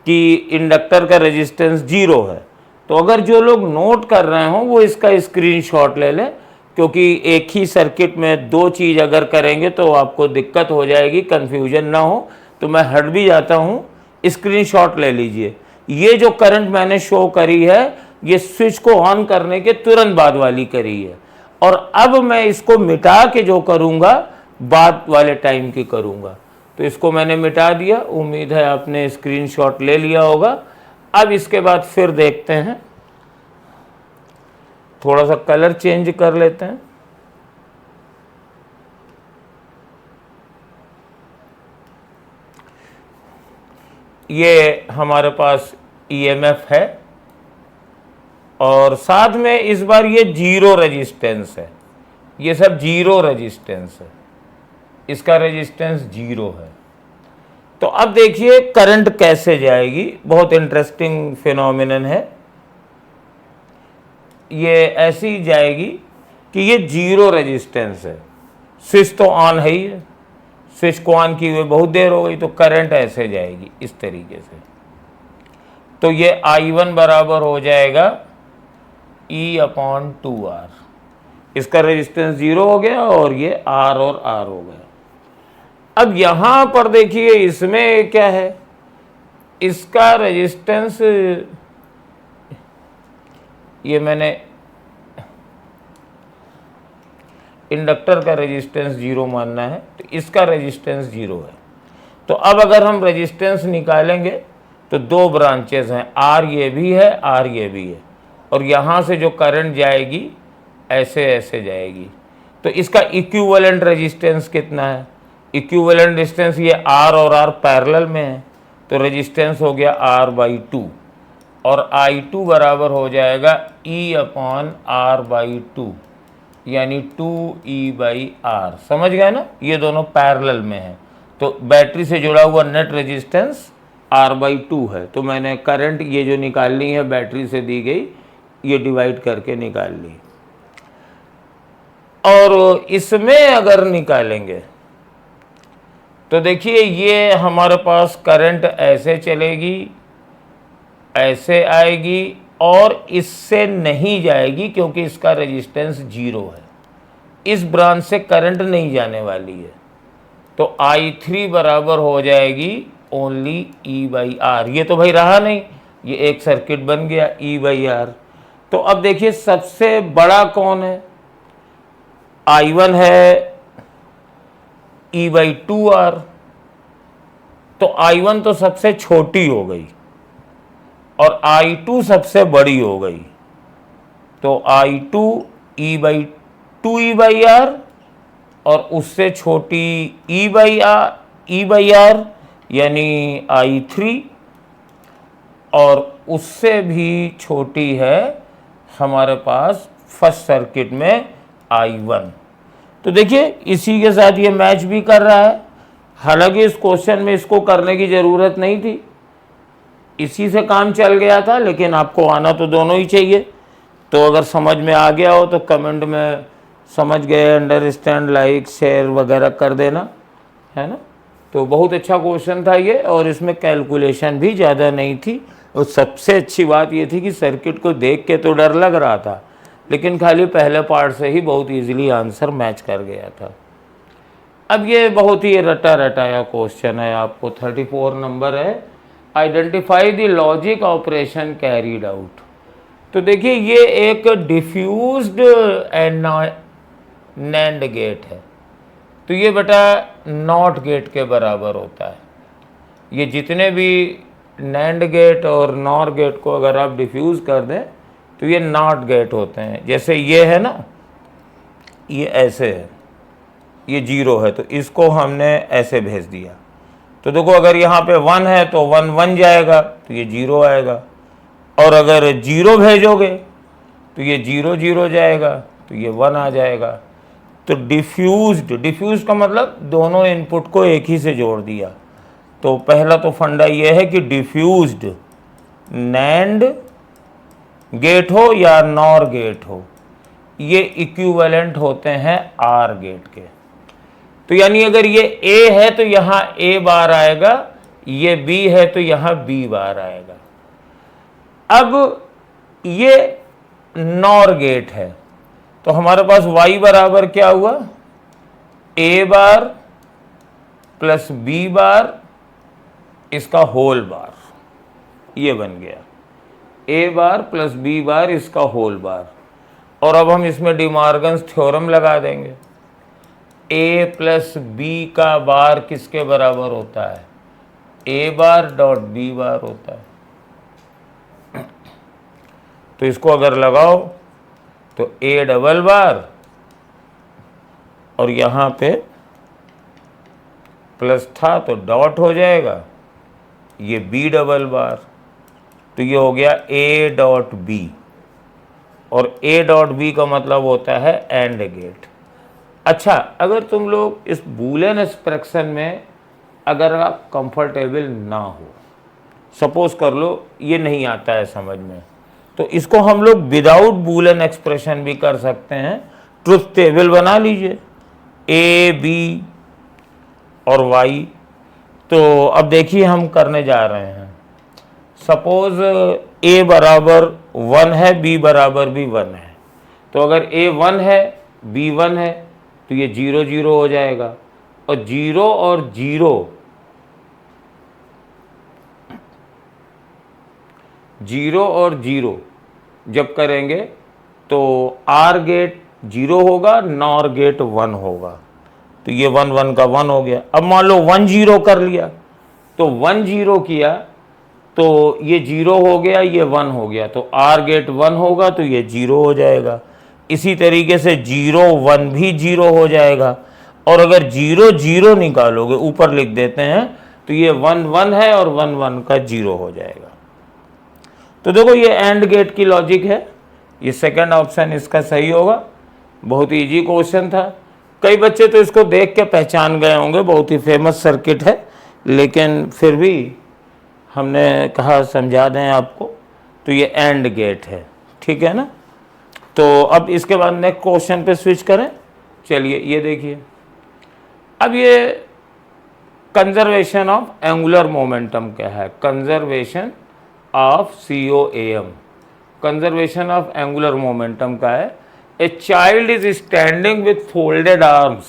कि इंडक्टर का रेजिस्टेंस 0 है। तो अगर जो लोग नोट कर रहे हों वो इसका स्क्रीनशॉट ले लें, क्योंकि एक ही सर्किट में दो चीज़ अगर करेंगे तो आपको दिक्कत हो जाएगी, कन्फ्यूजन ना हो। तो मैं हट भी जाता हूँ, स्क्रीनशॉट ले लीजिए। ये जो करंट मैंने शो करी है ये स्विच को ऑन करने के तुरंत बाद वाली करी है, और अब मैं इसको मिटा के जो करूँगा बाद वाले टाइम की करूँगा। तो इसको मैंने मिटा दिया, उम्मीद है आपने स्क्रीनशॉट ले लिया होगा। अब इसके बाद फिर देखते हैं, थोड़ा सा कलर चेंज कर लेते हैं। ये हमारे पास ईएमएफ है और साथ में इस बार ये 0 रेजिस्टेंस है, ये सब 0 रेजिस्टेंस है, इसका रेजिस्टेंस 0 है। तो अब देखिए करंट कैसे जाएगी, बहुत इंटरेस्टिंग फिनोमिनन है। ये ऐसी जाएगी कि ये 0 रेजिस्टेंस है, स्विच तो ऑन है ही, स्विच को ऑन किए हुए बहुत देर हो गई, तो करंट ऐसे जाएगी इस तरीके से। तो ये I1 बराबर हो जाएगा E/2R, इसका रेजिस्टेंस 0 हो गया और ये R और R हो गया। अब यहां पर देखिए इसमें क्या है, इसका रेजिस्टेंस, ये मैंने इंडक्टर का रेजिस्टेंस 0 मानना है, तो इसका रेजिस्टेंस 0 है। तो अब अगर हम रेजिस्टेंस निकालेंगे तो दो ब्रांचेस हैं, R ये भी है, R ये भी है, और यहाँ से जो करंट जाएगी ऐसे ऐसे जाएगी। तो इसका इक्विवेलेंट रेजिस्टेंस कितना है? इक्विवेलेंट रेजिस्टेंस ये R और R पैरेलल में है, तो रेजिस्टेंस हो गया R/2, और I2 बराबर हो जाएगा E/R/2, यानी 2E/R। समझ गए ना, ये दोनों पैरेलल में है, तो बैटरी से जुड़ा हुआ नेट रेजिस्टेंस R/2 है। तो मैंने करंट ये जो निकालनी है बैटरी से दी गई, ये डिवाइड करके निकाल ली। और इसमें अगर निकालेंगे तो देखिए ये हमारे पास करंट ऐसे चलेगी, ऐसे आएगी और इससे नहीं जाएगी क्योंकि इसका रेजिस्टेंस 0 है, इस ब्रांच से करंट नहीं जाने वाली है। तो I3 बराबर हो जाएगी ओनली E/R। ये तो भाई रहा नहीं, ये एक सर्किट बन गया E/R। तो अब देखिए सबसे बड़ा कौन है? I1 है E/2R। तो I1 तो सबसे छोटी हो गई और I2 सबसे बड़ी हो गई, तो I2 E/2E/R और उससे छोटी E/R यानी I3 और उससे भी छोटी है हमारे पास फर्स्ट सर्किट में I1। तो देखिए इसी के साथ ये मैच भी कर रहा है। हालांकि इस क्वेश्चन में इसको करने की ज़रूरत नहीं थी, इसी से काम चल गया था, लेकिन आपको आना तो दोनों ही चाहिए। तो अगर समझ में आ गया हो तो कमेंट में समझ गए, अंडरस्टैंड, लाइक, शेयर वगैरह कर देना, है ना। तो बहुत अच्छा क्वेश्चन था ये, और इसमें कैलकुलेशन भी ज़्यादा नहीं थी। और सबसे अच्छी बात ये थी कि सर्किट को देख के तो डर लग रहा था, लेकिन खाली पहले पार्ट से ही बहुत इजीली आंसर मैच कर गया था। अब ये बहुत ही रटा रटाया क्वेश्चन है, आपको 34 नंबर है, identify the logic operation carried out. तो देखिए ये एक डिफ्यूज्ड एंड नैंड गेट है, तो ये बेटा नॉट गेट के बराबर होता है। ये जितने भी नैंड गेट और नॉर गेट को अगर आप डिफ्यूज कर दें तो ये नॉट गेट होते हैं। जैसे ये है ना, ये ऐसे है, ये 0 है, तो इसको हमने ऐसे भेज दिया। तो देखो अगर यहाँ पे 1 है तो 1 1 जाएगा, तो ये 0 आएगा, और अगर 0 भेजोगे तो ये 0 0 जाएगा, तो ये 1 आ जाएगा। तो डिफ्यूज का मतलब दोनों इनपुट को एक ही से जोड़ दिया। तो पहला तो फंडा ये है कि डिफ्यूज्ड नैंड गेट हो या नॉर गेट हो, ये इक्विवेलेंट होते हैं आर गेट के। तो यानी अगर ये A है तो यहाँ A बार आएगा, ये B है तो यहाँ B बार आएगा। अब ये नॉर गेट है, तो हमारे पास Y बराबर क्या हुआ, A बार प्लस B बार इसका होल बार, ये बन गया A बार प्लस B बार इसका होल बार। और अब हम इसमें डिमॉर्गन्स थ्योरम लगा देंगे। A प्लस B का बार किसके बराबर होता है, A बार डॉट B बार होता है। तो इसको अगर लगाओ तो A डबल बार और यहाँ पे प्लस था तो डॉट हो जाएगा, ये B डबल बार, तो ये हो गया A डॉट B, और A डॉट B का मतलब होता है एंड गेट। अच्छा, अगर तुम लोग इस बूलियन एक्सप्रेशन में अगर आप कंफर्टेबल ना हो, सपोज कर लो ये नहीं आता है समझ में, तो इसको हम लोग विदाउट बूलियन एक्सप्रेशन भी कर सकते हैं। ट्रुथ टेबल बना लीजिए A B और Y। तो अब देखिए हम करने जा रहे हैं, सपोज A बराबर 1 है, B बराबर भी 1 है, तो अगर A 1 है B 1 है तो ये 0 0 हो जाएगा, और 0 और 0 जब करेंगे तो आर गेट 0 होगा, नॉर गेट 1 होगा, तो ये 1 1 का 1 हो गया। अब मान लो 1 0 कर लिया, तो 1 0 किया तो ये 0 हो गया, ये 1 हो गया, तो आर गेट 1 होगा, तो ये 0 हो जाएगा। इसी तरीके से 0 1 भी 0 हो जाएगा, और अगर 0 0 निकालोगे, ऊपर लिख देते हैं, तो ये 1 1 है और 1 1 का 0 हो जाएगा। तो देखो ये एंड गेट की लॉजिक है, ये सेकंड ऑप्शन इसका सही होगा। बहुत इजी क्वेश्चन था, कई बच्चे तो इसको देख के पहचान गए होंगे, बहुत ही फेमस सर्किट है, लेकिन फिर भी हमने कहा समझा दें आपको। तो ये एंड गेट है, ठीक है ना। तो अब इसके बाद नेक्स्ट क्वेश्चन पे स्विच करें। चलिए ये देखिए, अब ये कंजर्वेशन ऑफ एंगुलर मोमेंटम क्या है, conservation of COAM, conservation of angular momentum का है। A child is standing with folded arms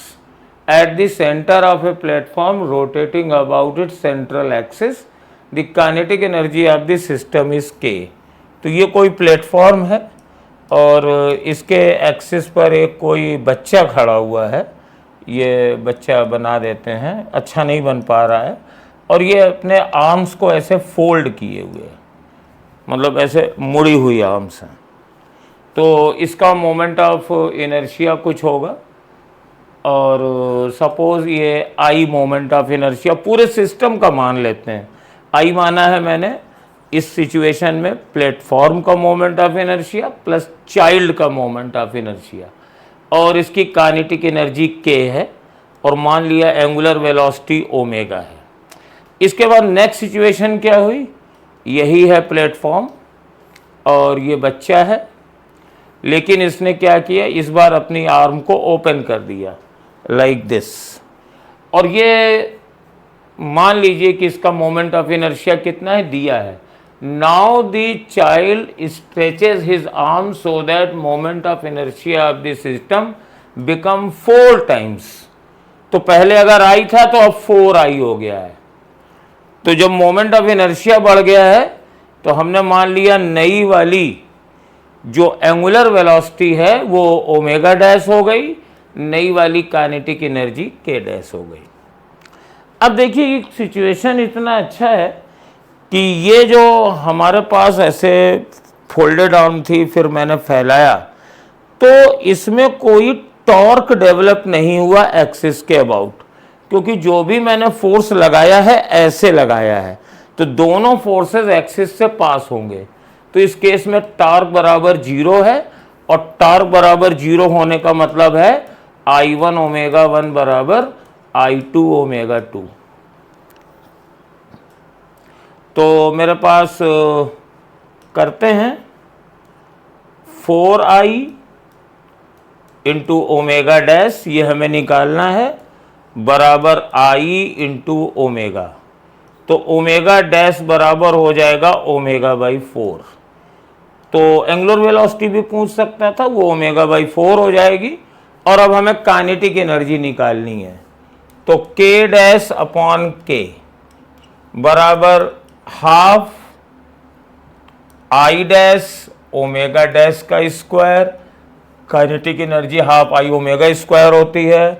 at the centre of a platform rotating about it's central axis, the kinetic energy of the system is K। तो ये कोई platform है और इसके axis पर एक कोई बच्चा खड़ा हुआ है, ये बच्चा बना देते हैं, अच्छा नहीं बन पा रहा है, और ये अपने आर्म्स को ऐसे फोल्ड किए हुए है, मतलब ऐसे मुड़ी हुई आर्म्स हैं। तो इसका मोमेंट ऑफ इनर्शिया कुछ होगा, और सपोज ये आई मोमेंट ऑफ इनर्शिया पूरे सिस्टम का मान लेते हैं। आई माना है मैंने इस सिचुएशन में प्लेटफॉर्म का moment of inertia plus child का मोमेंट ऑफ इनर्शिया, और इसकी काइनेटिक एनर्जी के है, और मान लिया एंगुलर वेलोसिटी ओमेगा है। इसके बाद नेक्स्ट सिचुएशन क्या हुई, यही है प्लेटफॉर्म और ये बच्चा है, लेकिन इसने क्या किया, इस बार अपनी आर्म को ओपन कर दिया लाइक दिस, और ये मान लीजिए कि इसका मोमेंट ऑफ इनर्शिया कितना है, दिया है। Now the child stretches his arm so that moment of inertia of the system become 4 times. तो पहले अगर आई था तो अब 4 आई हो गया है। तो जब मोमेंट ऑफ इनर्शिया बढ़ गया है तो हमने मान लिया नई वाली जो एंगुलर वेलोसिटी है वो ओमेगा डैश हो गई, नई वाली काइनेटिक एनर्जी के डैश हो गई। अब देखिए ये सिचुएशन इतना अच्छा है कि ये जो हमारे पास ऐसे फोल्डेड आर्म थी, फिर मैंने फैलाया, तो इसमें कोई टॉर्क डेवलप नहीं हुआ एक्सिस के अबाउट, क्योंकि जो भी मैंने फोर्स लगाया है ऐसे लगाया है, तो दोनों फोर्सेस एक्सिस से पास होंगे। तो इस केस में टॉर्क बराबर 0 है, और टॉर्क बराबर 0 होने का मतलब है I1 ओमेगा 1 बराबर I2 ओमेगा 2। तो मेरे पास करते हैं 4I इंटू ओमेगा डैश, ये हमें निकालना है, बराबर I इंटू ओमेगा। तो ओमेगा डैश बराबर हो जाएगा ओमेगा बाई 4। तो एंगुलर वेलोसिटी भी पूछ सकता था, वो ओमेगा बाई 4 हो जाएगी। और अब हमें काइनेटिक एनर्जी निकालनी है, तो के डैश अपॉन के बराबर half I dash omega dash का square, kinetic energy half I omega square होती है,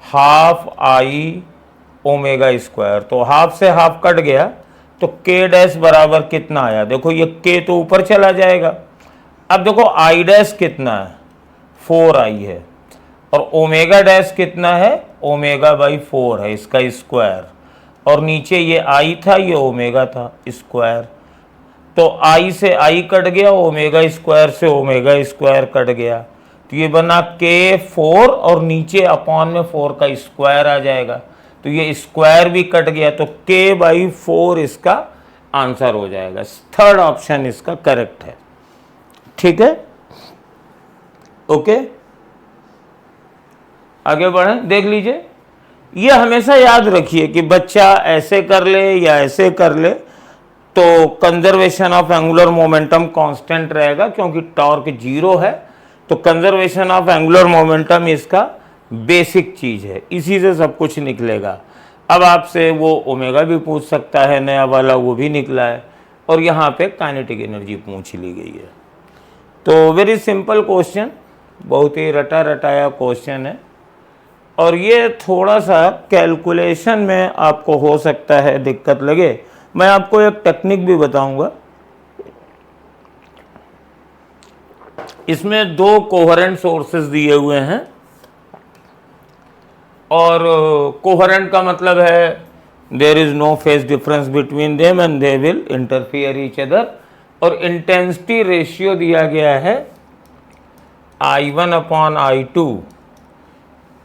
हाफ आई ओमेगा स्क्वायर। तो हाफ से हाफ कट गया, तो के डैश बराबर कितना आया, देखो ये के तो ऊपर चला जाएगा। अब देखो आई डैश कितना है, 4I है, और ओमेगा डैश कितना है, ओमेगा बाई 4 है, इसका स्क्वायर, और नीचे ये आई था, ये ओमेगा था स्क्वायर। तो आई से आई कट गया, ओमेगा स्क्वायर से ओमेगा स्क्वायर कट गया, तो ये बना के 4, और नीचे अपॉन में 4 का स्क्वायर आ जाएगा, तो ये स्क्वायर भी कट गया, तो के बाई 4 इसका आंसर हो जाएगा। थर्ड ऑप्शन इसका करेक्ट है। ठीक है, ओके, आगे बढ़ें। देख लीजिए, ये हमेशा याद रखिए कि बच्चा ऐसे कर ले या ऐसे कर ले तो conservation of angular momentum constant रहेगा, क्योंकि टॉर्क 0 है। तो कंजर्वेशन ऑफ एंगुलर मोमेंटम इसका बेसिक चीज है, इसी से सब कुछ निकलेगा। अब आपसे वो ओमेगा भी पूछ सकता है, नया वाला वो भी निकला है, और यहाँ पे काइनेटिक एनर्जी पूछ ली गई है। तो वेरी सिंपल क्वेश्चन, बहुत ही रटा रटाया क्वेश्चन है, और ये थोड़ा सा कैलकुलेशन में आपको हो सकता है दिक्कत लगे। मैं आपको एक टेक्निक भी बताऊंगा। इसमें 2 कोहेरेंट सोर्सेस दिए हुए हैं, और कोहेरेंट का मतलब है there is no phase difference between them and they will interfere each other, और इंटेंसिटी रेशियो दिया गया है I1 upon I2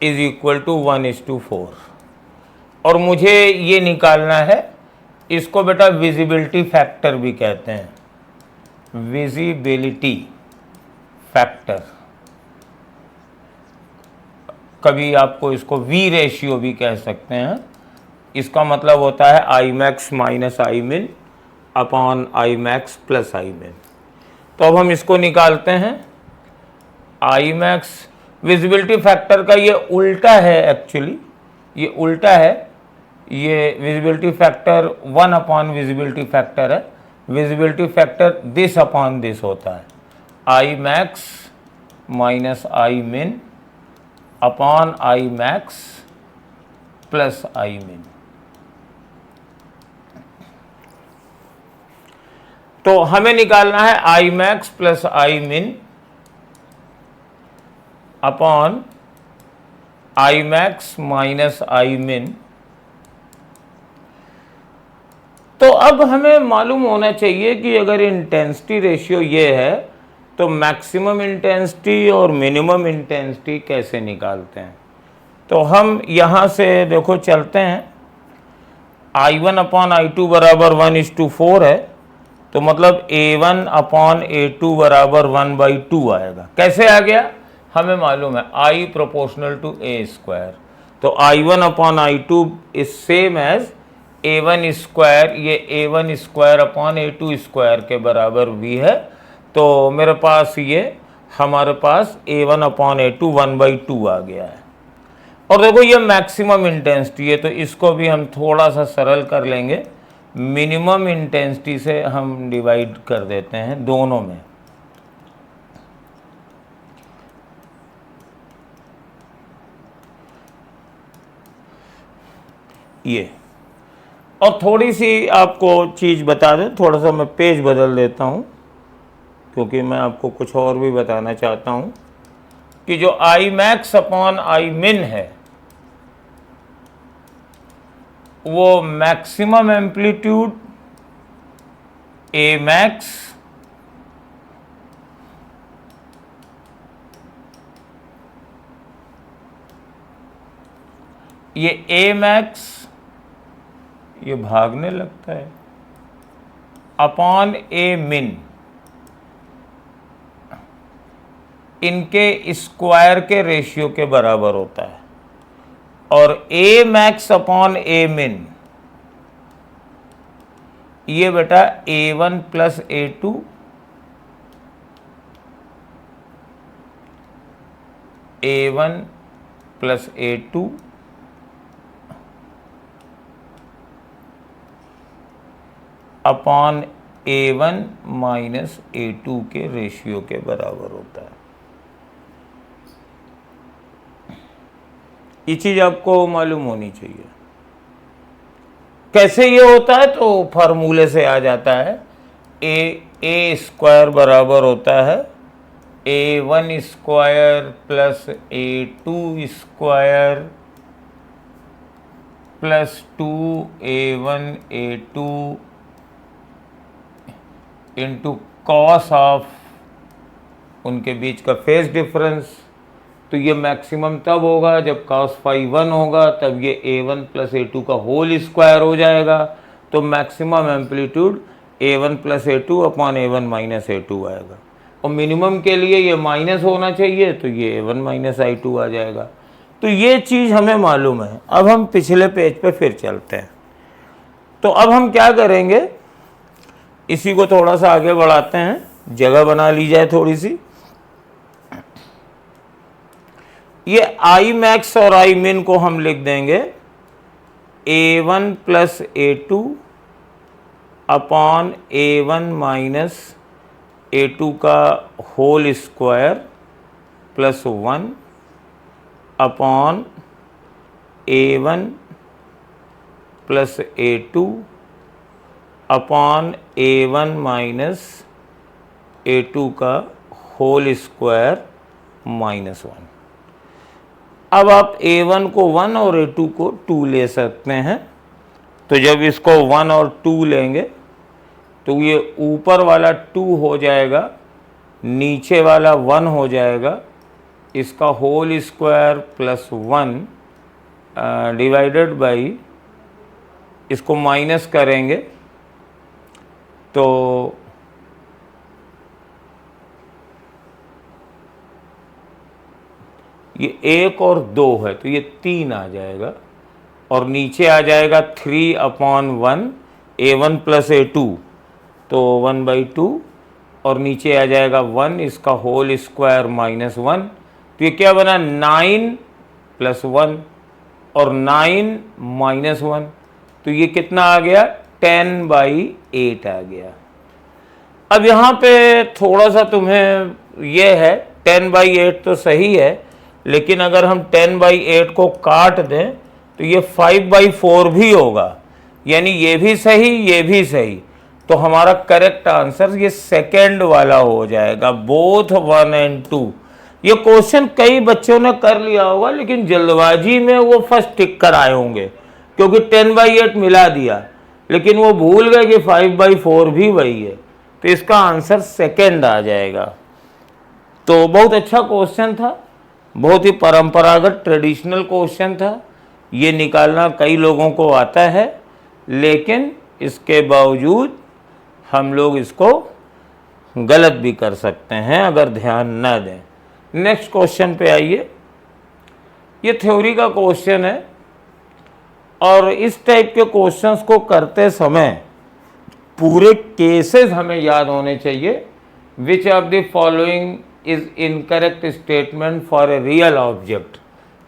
is equal to 1:4, और मुझे ये निकालना है, इसको बेटा विजिबिलिटी फैक्टर भी कहते हैं, विजिबिलिटी फैक्टर, कभी आपको इसको वी रेशियो भी कह सकते हैं। इसका मतलब होता है I max minus I min upon I max plus I min. तो अब हम इसको निकालते हैं, आई मैक्स, विजिबिलिटी फैक्टर का ये उल्टा है, एक्चुअली ये उल्टा है, ये visibility factor 1 upon visibility factor है, visibility factor this upon this होता है, I max minus I min upon I max plus I min. तो हमें निकालना है I max plus I min upon I max minus I min. तो अब हमें मालूम होना चाहिए कि अगर इंटेंसिटी रेशियो ये है तो मैक्सिमम इंटेंसिटी और मिनिमम इंटेंसिटी कैसे निकालते हैं। तो हम यहाँ से देखो चलते हैं, I1 अपॉन I2 बराबर 1:4 है, तो मतलब A1 अपॉन A2 बराबर 1/2 आएगा। कैसे आ गया, हमें मालूम है I proportional to A square, तो I1 upon I2 is same as A1 square, ये A1 square upon A2 square के बराबर भी है। तो मेरे पास ये हमारे पास A1 अपॉन A2 1/2 आ गया है। और देखो ये मैक्सिमम इंटेंसिटी है, तो इसको भी हम थोड़ा सा सरल कर लेंगे, मिनिमम इंटेंसिटी से हम डिवाइड कर देते हैं दोनों में। ये और थोड़ी सी आपको चीज़ बता दें, थोड़ा सा मैं पेज बदल देता हूँ क्योंकि मैं आपको कुछ और भी बताना चाहता हूँ कि जो आई मैक्स अपॉन आई मिन है वो मैक्सिमम एम्पलीट्यूड ए मैक्स ये ए मैक्स ये भागने लगता है अपॉन ए मिन, इनके स्क्वायर के रेशियो के बराबर होता है। और ए मैक्स अपॉन ए मिन ये बेटा A1 plus A2 A1 plus A2 upon A1 minus A2 के रेशियो के बराबर होता है। ये चीज आपको मालूम होनी चाहिए। कैसे ये होता है, तो फार्मूले से आ जाता है, ए स्क्वायर बराबर होता है A1 square plus A2 square plus 2A1 A2 into cos of उनके बीच का फेज डिफरेंस। तो ये मैक्सिमम तब होगा जब cos फाई 1 होगा, तब ये A1 प्लस A2 का होल स्क्वायर हो जाएगा। तो maximum amplitude A1 plus A2 upon A1 minus A2 आएगा। और मिनिमम के लिए ये माइनस होना चाहिए, तो ये A1 माइनस I2 आ जाएगा। तो ये चीज़ हमें मालूम है। अब हम पिछले पेज पे फिर चलते हैं। तो अब हम क्या करेंगे, इसी को थोड़ा सा आगे बढ़ाते हैं, जगह बना ली जाए थोड़ी सी। ये आई मैक्स और आई मिन को हम लिख देंगे A1 plus A2 upon A1 minus A2 का whole square plus 1 upon A1 plus A2 upon A1 minus A2 का होल स्क्वायर माइनस 1। अब आप A1 को 1 और A2 को 2 ले सकते हैं। तो जब इसको 1 और 2 लेंगे तो ये ऊपर वाला 2 हो जाएगा, नीचे वाला 1 हो जाएगा, इसका whole square plus 1 divided by, इसको माइनस करेंगे तो ये 1 और 2 है, तो ये 3 आ जाएगा। और नीचे आ जाएगा 3 अपॉन 1 A1 प्लस A2, तो 1/2, और नीचे आ जाएगा 1, इसका होल स्क्वायर माइनस 1। तो ये क्या बना, 9 प्लस 1 और 9 माइनस 1, तो ये कितना आ गया, 10/8 आ गया। अब यहाँ पे थोड़ा सा तुम्हें ये है, 10/8 तो सही है, लेकिन अगर हम 10/8 को काट दें तो ये 5/4 भी होगा, यानी ये भी सही ये भी सही। तो हमारा करेक्ट आंसर ये सेकंड वाला हो जाएगा, बोथ 1 and 2। ये क्वेश्चन कई बच्चों ने कर लिया होगा, लेकिन जल्दबाजी में वो फर्स्ट टिक कर आए होंगे, क्योंकि 10/8 मिला दिया, लेकिन वो भूल गए कि 5/4 भी वही है। तो इसका आंसर सेकंड आ जाएगा। तो बहुत अच्छा क्वेश्चन था, बहुत ही परंपरागत ट्रेडिशनल क्वेश्चन था। ये निकालना कई लोगों को आता है, लेकिन इसके बावजूद हम लोग इसको गलत भी कर सकते हैं अगर ध्यान न दें। नेक्स्ट क्वेश्चन पे आइए। ये थ्योरी का क्वेश्चन है, और इस टाइप के क्वेश्चंस को करते समय पूरे केसेस हमें याद होने चाहिए। Which of the following is incorrect statement for a real object.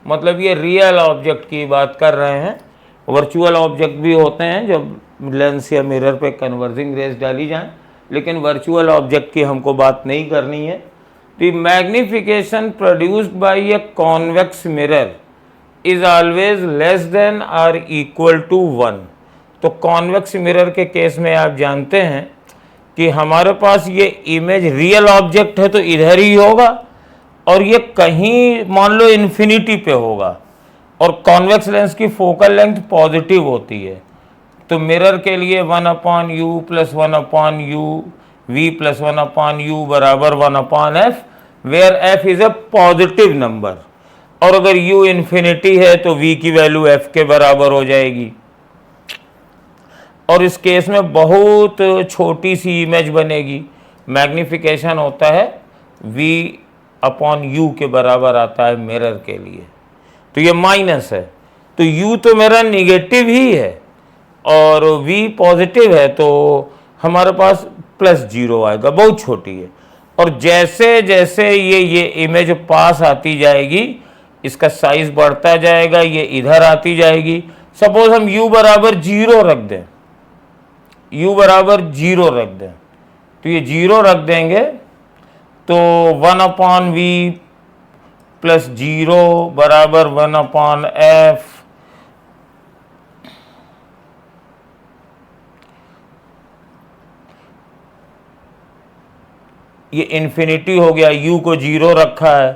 मतलब ये रियल ऑब्जेक्ट की बात कर रहे हैं। वर्चुअल ऑब्जेक्ट भी होते हैं जब लेंस या मिरर पे कन्वर्जिंग रेज डाली जाए, लेकिन वर्चुअल ऑब्जेक्ट की हमको बात नहीं करनी है। The magnification produced by a convex mirror is always less than और इक्वल टू 1। तो कॉन्वेक्स मिरर के केस में आप जानते हैं कि हमारे पास ये इमेज रियल ऑब्जेक्ट है तो इधर ही होगा, और ये कहीं मान लो इन्फिनिटी पे होगा, और कॉन्वेक्स लेंस की फोकल लेंथ पॉजिटिव होती है। तो मिरर के लिए 1/u + 1/u v + 1/u बराबर 1/f, where f is a positive number. और अगर u इन्फिनिटी है तो v की वैल्यू f के बराबर हो जाएगी। और इस केस में बहुत छोटी सी इमेज बनेगी। मैग्निफिकेशन होता है v/u के बराबर आता है मिरर के लिए। तो ये माइनस है, तो u तो मेरा निगेटिव ही है और v पॉजिटिव है, तो हमारे पास +0 आएगा, बहुत छोटी है। और जैसे जैसे ये इमेज पास आती जाएगी, इसका साइज बढ़ता जाएगा, ये इधर आती जाएगी। सपोज हम u बराबर 0 रख दें, u बराबर 0 रख दें, तो ये 0 रख देंगे तो 1/v + 0 बराबर 1/f। ये इन्फिनिटी हो गया, u को 0 रखा है,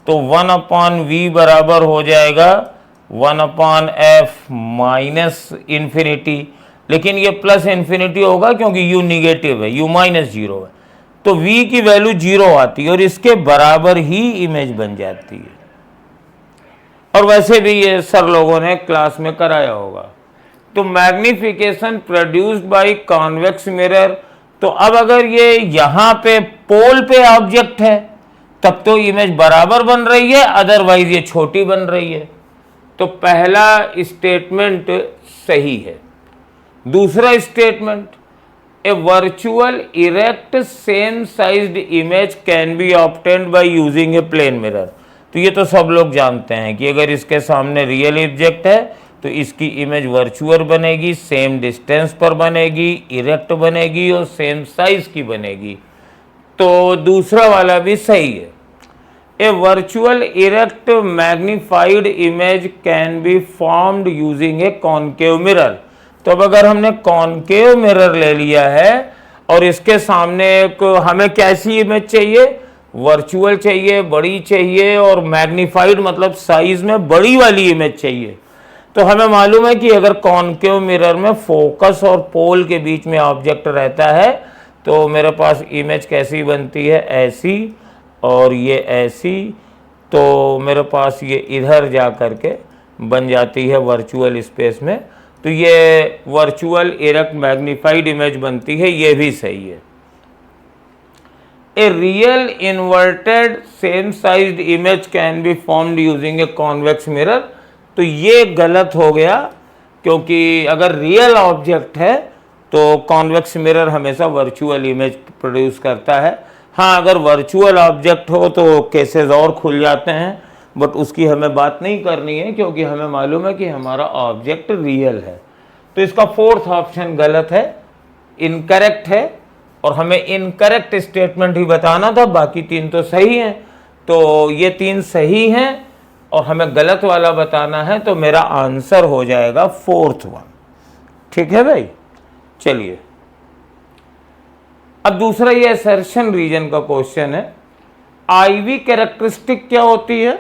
तो 1/v बराबर हो जाएगा 1/f माइनस इन्फिनिटी। लेकिन ये प्लस इन्फिनिटी होगा क्योंकि u निगेटिव है, u -0 है, तो v की वैल्यू 0 आती है और इसके बराबर ही इमेज बन जाती है। और वैसे भी ये सर लोगों ने क्लास में कराया होगा। तो magnification produced by convex mirror, तो अब अगर ये यहाँ पे पोल पे ऑब्जेक्ट है तब तो इमेज बराबर बन रही है, अदरवाइज ये छोटी बन रही है। तो पहला स्टेटमेंट सही है। दूसरा statement, a virtual erect same sized image can be obtained by using a plane mirror. तो ये तो सब लोग जानते हैं कि अगर इसके सामने रियल ऑब्जेक्ट है तो इसकी इमेज वर्चुअल बनेगी, सेम डिस्टेंस पर बनेगी, इरेक्ट बनेगी और सेम साइज की बनेगी। तो दूसरा वाला भी सही है। A virtual erect magnified image can be formed using a concave mirror. तो अब अगर हमने कॉनकेव मिरर ले लिया है और इसके सामने एक हमें कैसी इमेज चाहिए, वर्चुअल चाहिए, बड़ी चाहिए, और मैग्निफाइड मतलब साइज में बड़ी वाली इमेज चाहिए। तो हमें मालूम है कि अगर कॉनकेव मिरर में फोकस और पोल के बीच में ऑब्जेक्ट रहता है तो मेरे पास इमेज कैसी बनती है, ऐसी, और ये ऐसी। तो मेरे पास ये इधर जा कर के बन जाती है वर्चुअल स्पेस में। तो ये वर्चुअल इरेक्ट मैग्निफाइड इमेज बनती है, ये भी सही है। A real inverted same sized image can be formed using a convex mirror. तो ये गलत हो गया, क्योंकि अगर रियल ऑब्जेक्ट है तो कॉन्वेक्स मिरर हमेशा वर्चुअल इमेज प्रोड्यूस करता है। हाँ, अगर वर्चुअल ऑब्जेक्ट हो तो केसेस और खुल जाते हैं, बट उसकी हमें बात नहीं करनी है क्योंकि हमें मालूम है कि हमारा ऑब्जेक्ट रियल है। तो इसका फोर्थ ऑप्शन गलत है, इनकरेक्ट है, और हमें इनकरेक्ट स्टेटमेंट ही बताना था, बाकी 3 तो सही हैं। तो ये 3 सही हैं और हमें गलत वाला बताना है, तो मेरा आंसर हो जाएगा 4th वन। ठीक है भाई, चलिए अब दूसरा ये असर्शन रीजन का क्वेश्चन है, IV कैरेक्टरिस्टिक क्या होती है?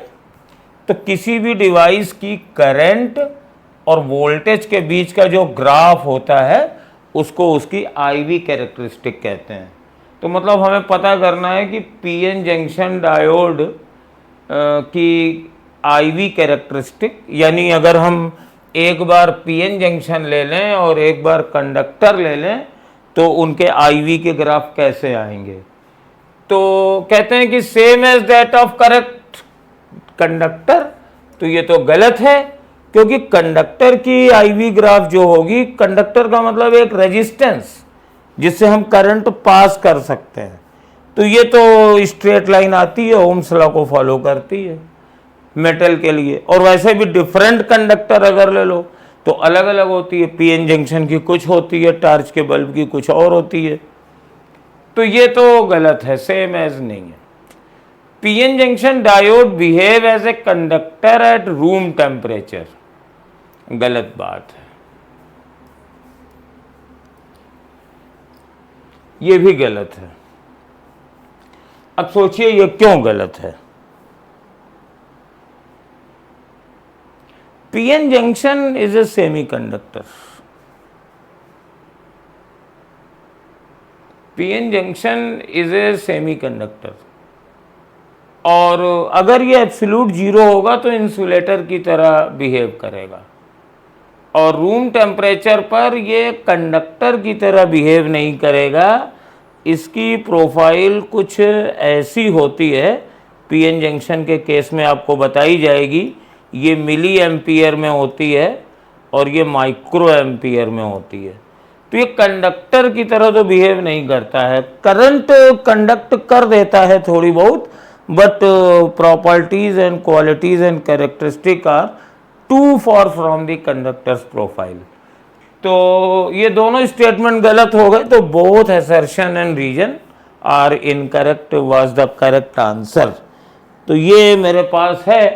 तो किसी भी डिवाइस की करंट और वोल्टेज के बीच का जो ग्राफ होता है उसको उसकी IV कैरेक्टरिस्टिक कहते हैं। तो मतलब हमें पता करना है कि PN जंक्शन डायोड की IV कैरेक्टरिस्टिक, यानी अगर हम एक बार PN जंक्शन ले लें और एक बार कंडक्टर ले लें तो उनके IV के ग्राफ कैसे आएंगे? तो कहते हैं कि same as that of correct conductor. तो ये तो गलत है, क्योंकि कंडक्टर की IV ग्राफ जो होगी, कंडक्टर का मतलब एक रेजिस्टेंस जिससे हम करंट पास कर सकते हैं, तो ये तो स्ट्रेट लाइन आती है, ओम्स लॉ को फॉलो करती है मेटल के लिए। और वैसे भी डिफरेंट कंडक्टर अगर ले लो तो अलग अलग होती है, PN जंक्शन की कुछ होती है, टार्च के बल्ब की कुछ और होती है। तो ये तो गलत है, सेम एज नहीं है। PN junction diode behave as a conductor at room temperature, गलत बात है, ये भी गलत है। अब सोचिए ये क्यों गलत है? PN junction is a semiconductor. PN junction is a semiconductor, और अगर ये एब्सोल्यूट जीरो होगा तो इंसुलेटर की तरह बिहेव करेगा, और रूम टेम्परेचर पर ये कंडक्टर की तरह बिहेव नहीं करेगा। इसकी प्रोफाइल कुछ ऐसी होती है, PN जंक्शन के केस में आपको बताई जाएगी। ये मिली एम्पियर में होती है और ये माइक्रो एम्पियर में होती है। तो ये कंडक्टर की तरह तो बिहेव नहीं करता है, करंट कंडक्ट कर देता है थोड़ी बहुत, but properties and qualities and characteristic are too far from the conductors profile. तो ये दोनों स्टेटमेंट गलत हो गए, तो both assertion and reason are incorrect was the correct answer. तो ये मेरे पास है।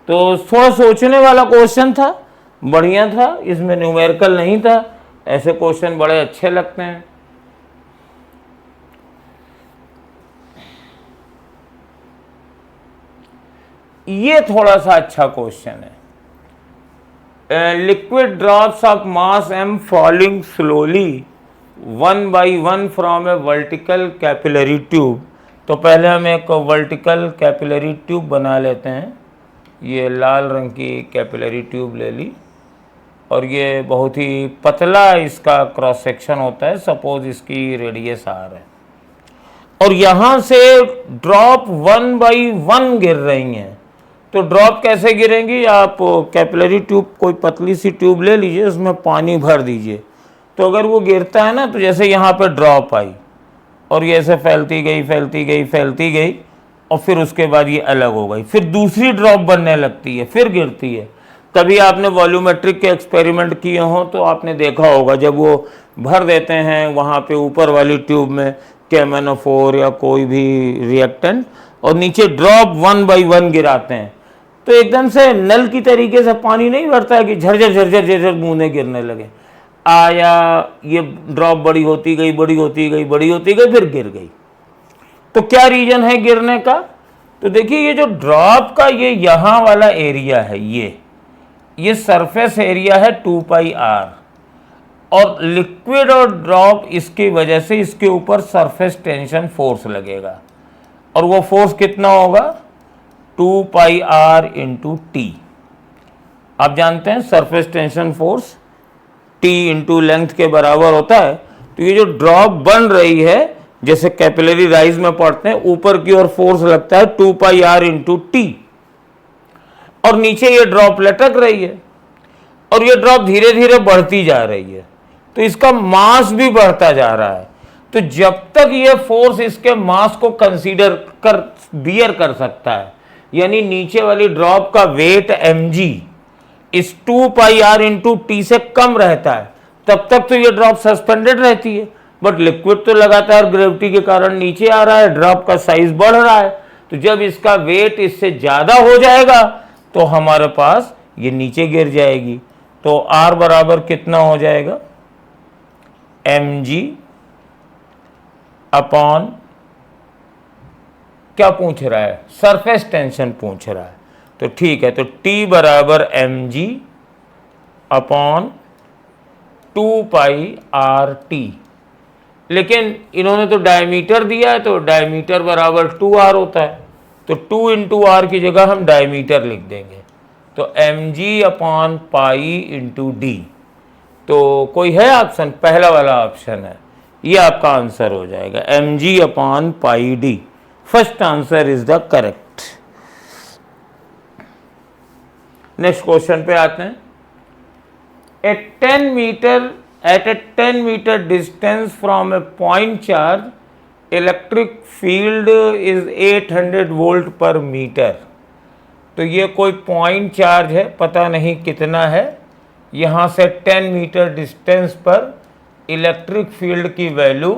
तो थोड़ा सोचने वाला क्वेश्चन था, बढ़िया था, इसमें न्यूमेरिकल नहीं था। ऐसे क्वेश्चन बड़े अच्छे लगते हैं। ये थोड़ा सा अच्छा क्वेश्चन है। Liquid drops of mass m falling slowly 1 by 1 from A vertical capillary tube. तो पहले हम एक वर्टिकल कैपिलरी ट्यूब बना लेते हैं। ये लाल रंग की कैपिलरी ट्यूब ले ली, और ये बहुत ही पतला इसका क्रॉस सेक्शन होता है। सपोज इसकी रेडियस r है, और यहाँ से ड्रॉप 1 by 1 गिर रही हैं। तो ड्रॉप कैसे गिरेंगी? आप कैपिलरी ट्यूब, कोई पतली सी ट्यूब ले लीजिए, उसमें पानी भर दीजिए। तो अगर वो गिरता है ना, तो जैसे यहाँ पे ड्रॉप आई और ये ऐसे फैलती गई फैलती गई फैलती गई, और फिर उसके बाद ये अलग हो गई, फिर दूसरी ड्रॉप बनने लगती है, फिर गिरती है। कभी आपने वॉल्यूमेट्रिक के एक्सपेरिमेंट किए हों तो आपने देखा होगा, जब वो भर देते हैं वहाँ पे ऊपर वाली ट्यूब में KMnO4 या कोई भी रिएक्टेंट, और नीचे ड्रॉप 1 by 1 गिराते हैं, तो एकदम से नल की तरीके से पानी नहीं भरता है कि झरझर झरझर झरझर बूंदें गिरने लगे। आया, ये ड्रॉप बड़ी होती गई बड़ी होती गई बड़ी होती गई, फिर गिर गई। तो क्या रीजन है गिरने का? तो देखिए, ये जो ड्रॉप का ये यहाँ वाला एरिया है, ये सरफेस एरिया है 2 pi r, और लिक्विड और ड्रॉप, इसकी वजह से इसके ऊपर सरफेस टेंशन फोर्स लगेगा, और वो फोर्स कितना होगा? 2 pi r इंटू टी। आप जानते हैं surface tension force T into length के बराबर होता है। तो ये जो ड्रॉप बन रही है, जैसे कैपिलरी राइज में पढ़ते हैं, ऊपर की ओर फोर्स लगता है 2 pi r इंटू टी, और नीचे ये ड्रॉप लटक रही है, और ये ड्रॉप धीरे धीरे बढ़ती जा रही है, तो इसका मास भी बढ़ता जा रहा है। तो जब तक ये फोर्स इसके मास को कंसीडर कर बियर कर सकता है, यानी नीचे वाली ड्रॉप का वेट mg इस 2 pi r इंटू टी से कम रहता है, तब तक तो ये ड्रॉप सस्पेंडेड रहती है। बट लिक्विड तो लगातार ग्रेविटी के कारण नीचे आ रहा है, ड्रॉप का साइज बढ़ रहा है। तो जब इसका वेट इससे ज्यादा हो जाएगा तो हमारे पास ये नीचे गिर जाएगी। तो r बराबर कितना हो जाएगा? mg अपॉन क्या पूछ रहा है, सरफेस टेंशन पूछ रहा है। तो ठीक है, तो T बराबर mg अपॉन 2πRT। लेकिन इन्होंने तो डायमीटर दिया है, तो डायमीटर बराबर 2r होता है, तो 2 इंटू आर की जगह हम डायमीटर लिख देंगे, तो mg upon pi into D. तो कोई है ऑप्शन, पहला वाला ऑप्शन है, ये आपका आंसर हो जाएगा, mg upon pi D. First answer is the correct. Next question पे आते हैं। At 10 meter distance from a point charge, electric field is 800 volt per meter। तो ये कोई पॉइंट चार्ज है, पता नहीं कितना है, यहाँ से 10 मीटर डिस्टेंस पर इलेक्ट्रिक फील्ड की वैल्यू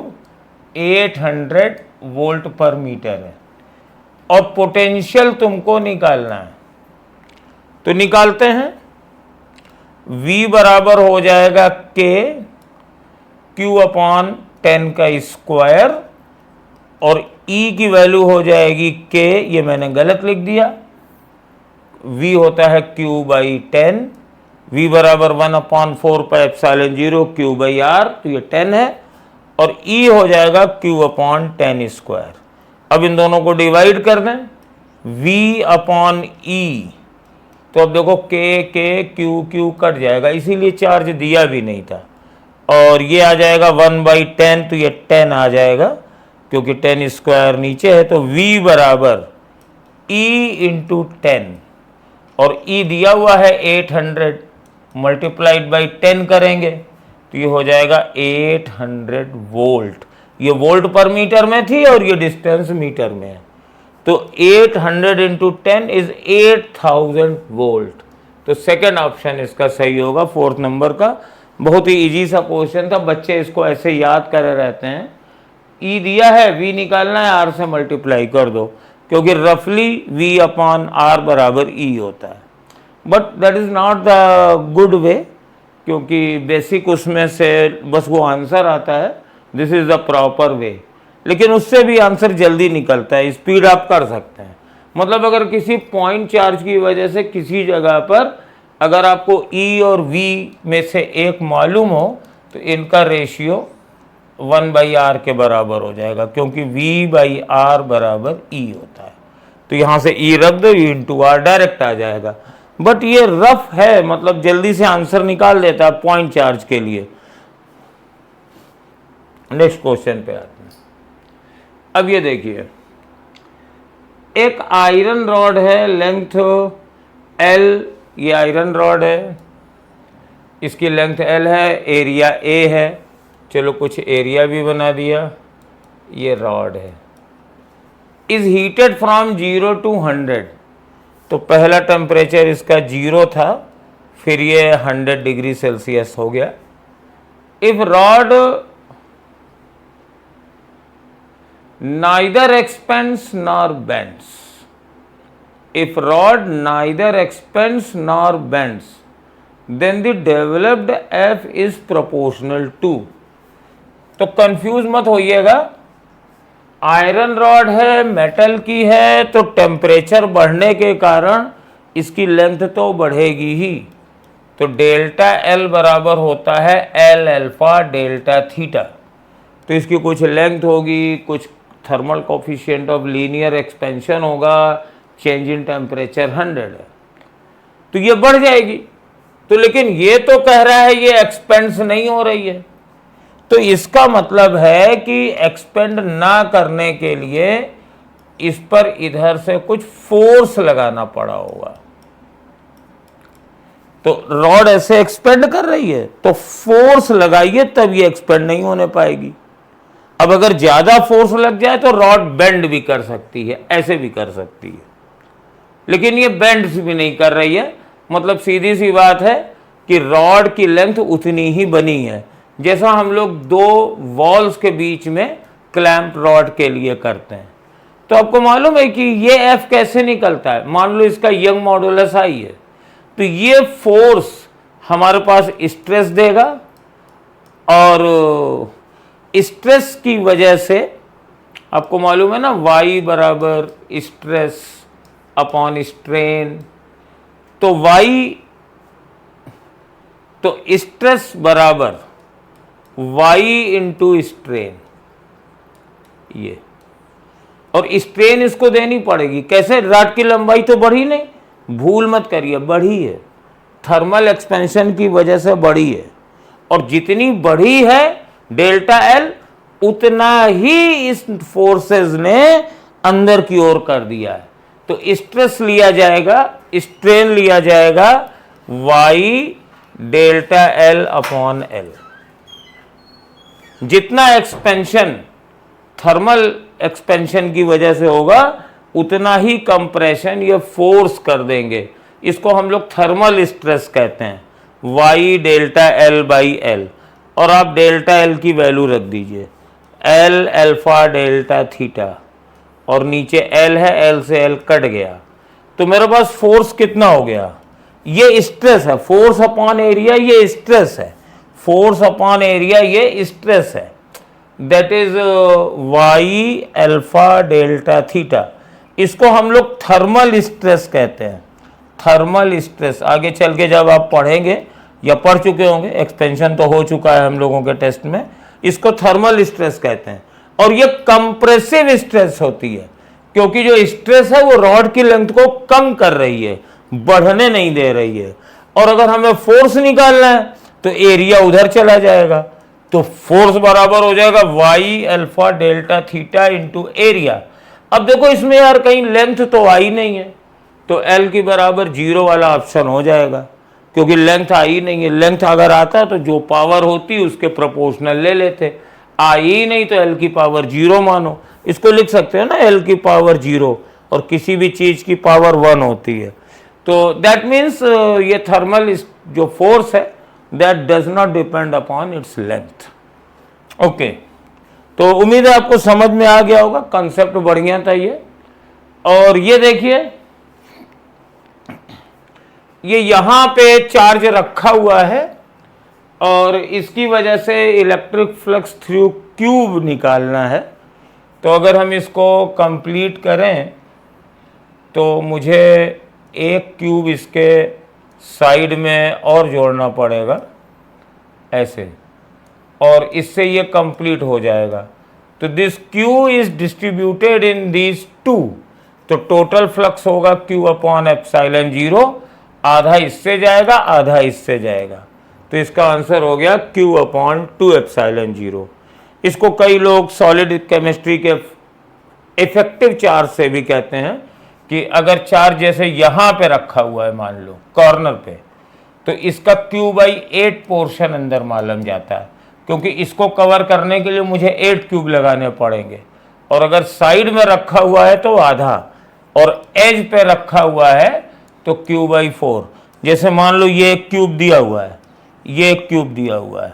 800 वोल्ट पर मीटर है, और पोटेंशियल तुमको निकालना है। तो निकालते हैं। V बराबर हो जाएगा K Q अपॉन 10 का स्क्वायर, और E की वैल्यू हो जाएगी K, ये मैंने गलत लिख दिया, V होता है Q बाई 10, V बराबर 1 upon 4 pi epsilon 0 Q by R, तो ये 10 है, और E हो जाएगा Q अपॉन 10 स्क्वायर। अब इन दोनों को डिवाइड कर दें, V अपॉन E, तो अब देखो K K Q Q cut जाएगा, इसीलिए चार्ज दिया भी नहीं था, और ये आ जाएगा 1/10, तो ये 10 आ जाएगा, क्योंकि 10 स्क्वायर नीचे है, तो V बराबर E इंटू 10, और E दिया हुआ है 800, मल्टीप्लाइड बाई 10 करेंगे तो ये हो जाएगा 800 वोल्ट। ये वोल्ट पर मीटर में थी और ये डिस्टेंस मीटर में है, तो 800 इंटू 10 इज 8000 वोल्ट। तो सेकेंड ऑप्शन इसका सही होगा, फोर्थ नंबर का। बहुत ही इजी सा क्वेश्चन था, बच्चे इसको ऐसे याद करे रहते हैं। ई दिया है, वी निकालना है, आर से मल्टीप्लाई कर दो, क्योंकि रफली वी अपॉन आर बराबर ई होता है। But that is not the good way, क्योंकि बेसिक उसमें से बस वो आंसर आता है, this is the proper way. लेकिन उससे भी आंसर जल्दी निकलता है, स्पीड आप कर सकते हैं। मतलब अगर किसी पॉइंट चार्ज की वजह से किसी जगह पर अगर आपको E और V में से एक मालूम हो, तो इनका रेशियो 1/r के बराबर हो जाएगा, क्योंकि V/r बराबर E होता है। तो यहाँ से E रख दो, E इंटू आर डायरेक्ट आ जाएगा। बट ये रफ है, मतलब जल्दी से आंसर निकाल देता है पॉइंट चार्ज के लिए। नेक्स्ट क्वेश्चन पे आते हैं। अब ये देखिए, एक आयरन रॉड है, लेंथ L, ये आयरन रॉड है, इसकी लेंथ L है, एरिया A है, चलो कुछ एरिया भी बना दिया, ये रॉड है, इज हीटेड फ्रॉम 0 to 100। तो पहला टेम्परेचर इसका 0 था, फिर ये 100 डिग्री सेल्सियस हो गया। If rod neither expands nor bends, if rod neither expands nor bends, then the developed F is proportional to। तो कंफ्यूज मत होइएगा, आयरन रॉड है, मेटल की है, तो टेम्परेचर बढ़ने के कारण इसकी लेंथ तो बढ़ेगी ही। तो डेल्टा L बराबर होता है L अल्फा डेल्टा थीटा। तो इसकी कुछ लेंथ होगी, कुछ thermal coefficient of linear expansion होगा, चेंज इन टेम्परेचर 100 है, तो ये बढ़ जाएगी। तो लेकिन ये तो कह रहा है ये एक्सपेंड नहीं हो रही है, तो इसका मतलब है कि एक्सपेंड ना करने के लिए इस पर इधर से कुछ फोर्स लगाना पड़ा होगा। तो रॉड ऐसे एक्सपेंड कर रही है, तो फोर्स लगाइए तब ये एक्सपेंड नहीं होने पाएगी। अब अगर ज्यादा फोर्स लग जाए तो रॉड बेंड भी कर सकती है, ऐसे भी कर सकती है, लेकिन ये बेंड भी नहीं कर रही है। मतलब सीधी सी बात है कि रॉड की लेंथ उतनी ही बनी है जैसा हम लोग दो वॉल्स के बीच में क्लैंप रॉड के लिए करते हैं। तो आपको मालूम है कि ये एफ कैसे निकलता है, मान लो इसका यंग मॉडुलस आई है, तो ये फोर्स हमारे पास स्ट्रेस देगा, और स्ट्रेस की वजह से आपको मालूम है ना, y बराबर स्ट्रेस अपॉन स्ट्रेन। तो तो स्ट्रेस बराबर y इंटू स्ट्रेन, ये, और स्ट्रेन इसको देनी पड़ेगी। कैसे? रॉड की लंबाई तो बढ़ी नहीं, भूल मत करिए, बढ़ी है, थर्मल एक्सपेंशन की वजह से बढ़ी है, और जितनी बढ़ी है डेल्टा एल उतना ही इस फोर्सेस ने अंदर की ओर कर दिया है। तो स्ट्रेस लिया जाएगा, स्ट्रेन लिया जाएगा y delta L upon L. जितना एक्सपेंशन थर्मल एक्सपेंशन की वजह से होगा उतना ही कंप्रेशन ये फोर्स कर देंगे। इसको हम लोग थर्मल स्ट्रेस कहते हैं, y delta L by L. और आप डेल्टा एल की वैल्यू रख दीजिए, एल अल्फा डेल्टा थीटा, और नीचे एल है, एल से एल कट गया, तो मेरे पास फोर्स कितना हो गया? ये स्ट्रेस है, फोर्स अपॉन एरिया ये स्ट्रेस है, फोर्स अपॉन एरिया ये स्ट्रेस है, that is y alpha delta theta. इसको हम लोग थर्मल स्ट्रेस कहते हैं, थर्मल स्ट्रेस। आगे चल के जब आप पढ़ेंगे या पढ़ चुके होंगे, एक्सपेंशन तो हो चुका है हम लोगों के टेस्ट में, इसको थर्मल स्ट्रेस कहते हैं। और ये कंप्रेसिव स्ट्रेस होती है, क्योंकि जो स्ट्रेस है वो रॉड की लेंथ को कम कर रही है, बढ़ने नहीं दे रही है। और अगर हमें फोर्स निकालना है तो एरिया उधर चला जाएगा, तो फोर्स बराबर हो जाएगा y alpha delta theta into area. अब देखो इसमें यार कहीं लेंथ तो आई नहीं है, तो L की बराबर 0 वाला ऑप्शन हो जाएगा, क्योंकि लेंथ आई नहीं है। लेंथ अगर आता तो जो पावर होती उसके प्रोपोर्शनल ले लेते, आई ही नहीं तो L की पावर 0 मानो। इसको लिख सकते हैं ना, L की पावर 0, और किसी भी चीज की पावर 1 होती है। तो दैट मीन्स ये थर्मल जो फोर्स है that does not depend upon its length. Okay, तो उम्मीद है आपको समझ में आ गया होगा, कंसेप्ट बढ़िया था ये। और ये देखिए, ये यहां पे चार्ज रखा हुआ है और इसकी वजह से इलेक्ट्रिक फ्लक्स थ्रू क्यूब निकालना है। तो अगर हम इसको कंप्लीट करें तो मुझे एक क्यूब इसके साइड में और जोड़ना पड़ेगा ऐसे, और इससे ये कंप्लीट हो जाएगा। तो this Q is distributed in this two, तो टोटल फ्लक्स होगा क्यू अपॉन एप्सिलॉन 0, आधा इससे जाएगा आधा इससे जाएगा, तो इसका आंसर हो गया क्यू अपॉन 2 एप्सिलॉन 0। इसको कई लोग सॉलिड केमिस्ट्री के इफेक्टिव चार्ज से भी कहते हैं कि अगर चार्ज जैसे यहाँ पे रखा हुआ है मान लो कॉर्नर पे, तो इसका Q/8 पोर्शन अंदर मालूम जाता है, क्योंकि इसको कवर करने के लिए मुझे 8 क्यूब लगाने पड़ेंगे। और अगर साइड में रखा हुआ है तो आधा, और एज पे रखा हुआ है तो Q/4। जैसे मान लो ये एक क्यूब दिया हुआ है, ये एक क्यूब दिया हुआ है,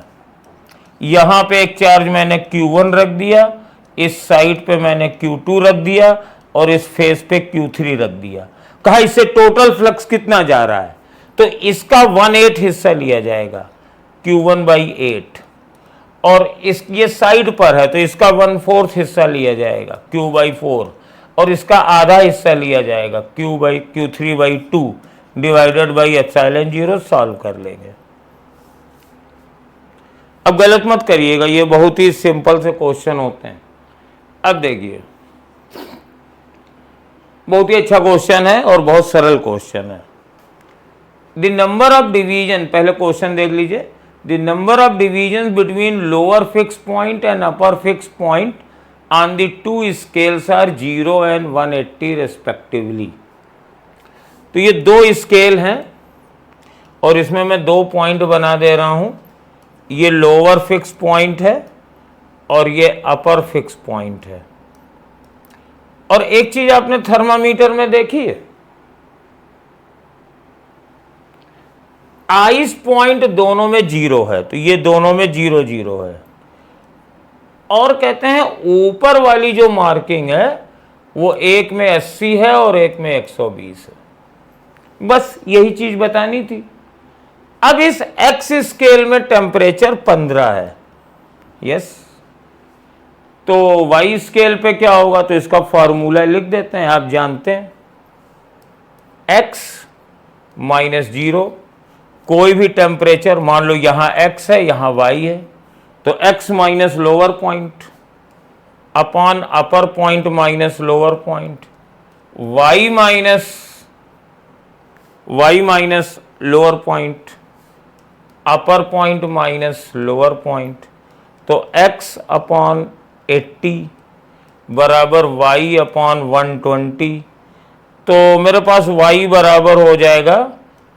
यहाँ पे एक चार्ज मैंने Q1 रख दिया, इस साइड पे मैंने Q2 रख दिया, और इस फेस पे Q3 रख दिया। कहा इससे टोटल फ्लक्स कितना जा रहा है, तो इसका 1/8 हिस्सा लिया जाएगा Q1/8, और इस ये साइड पर है तो इसका 1/4 हिस्सा लिया जाएगा Q/4, और इसका आधा हिस्सा लिया जाएगा Q3/2 divided by epsilon 0। Solve कर लेंगे। अब गलत मत करिएगा, ये बहुत ही सिंपल से क्वेश्चन होते हैं। अब देखिए, बहुत ही अच्छा क्वेश्चन है और बहुत सरल क्वेश्चन है। द नंबर ऑफ डिवीजन, पहले क्वेश्चन देख लीजिए। The number of division between lower fix point and upper fix point on the two scales are 0 and 180 respectively. तो ये दो स्केल हैं और इसमें मैं 2 पॉइंट बना दे रहा हूं। ये लोअर फिक्स पॉइंट है और ये अपर फिक्स पॉइंट है। और एक चीज आपने थर्मामीटर में देखी है, आइस पॉइंट दोनों में 0 है, तो ये दोनों में 0 0 है। और कहते हैं ऊपर वाली जो मार्किंग है वो एक में 80 है और एक में 120 है। बस यही चीज बतानी थी। अब इस एक्स स्केल में टेम्परेचर 15 है, यस, तो वाई स्केल पे क्या होगा, तो इसका फॉर्मूला लिख देते हैं, आप जानते हैं x माइनस 0, कोई भी टेम्परेचर, मान लो यहाँ x है यहाँ y है, तो x minus lower point upon upper point minus lower point, y minus lower point upper point minus lower point, तो x अपॉन 80 बराबर y अपॉन 120, तो मेरे पास y बराबर हो जाएगा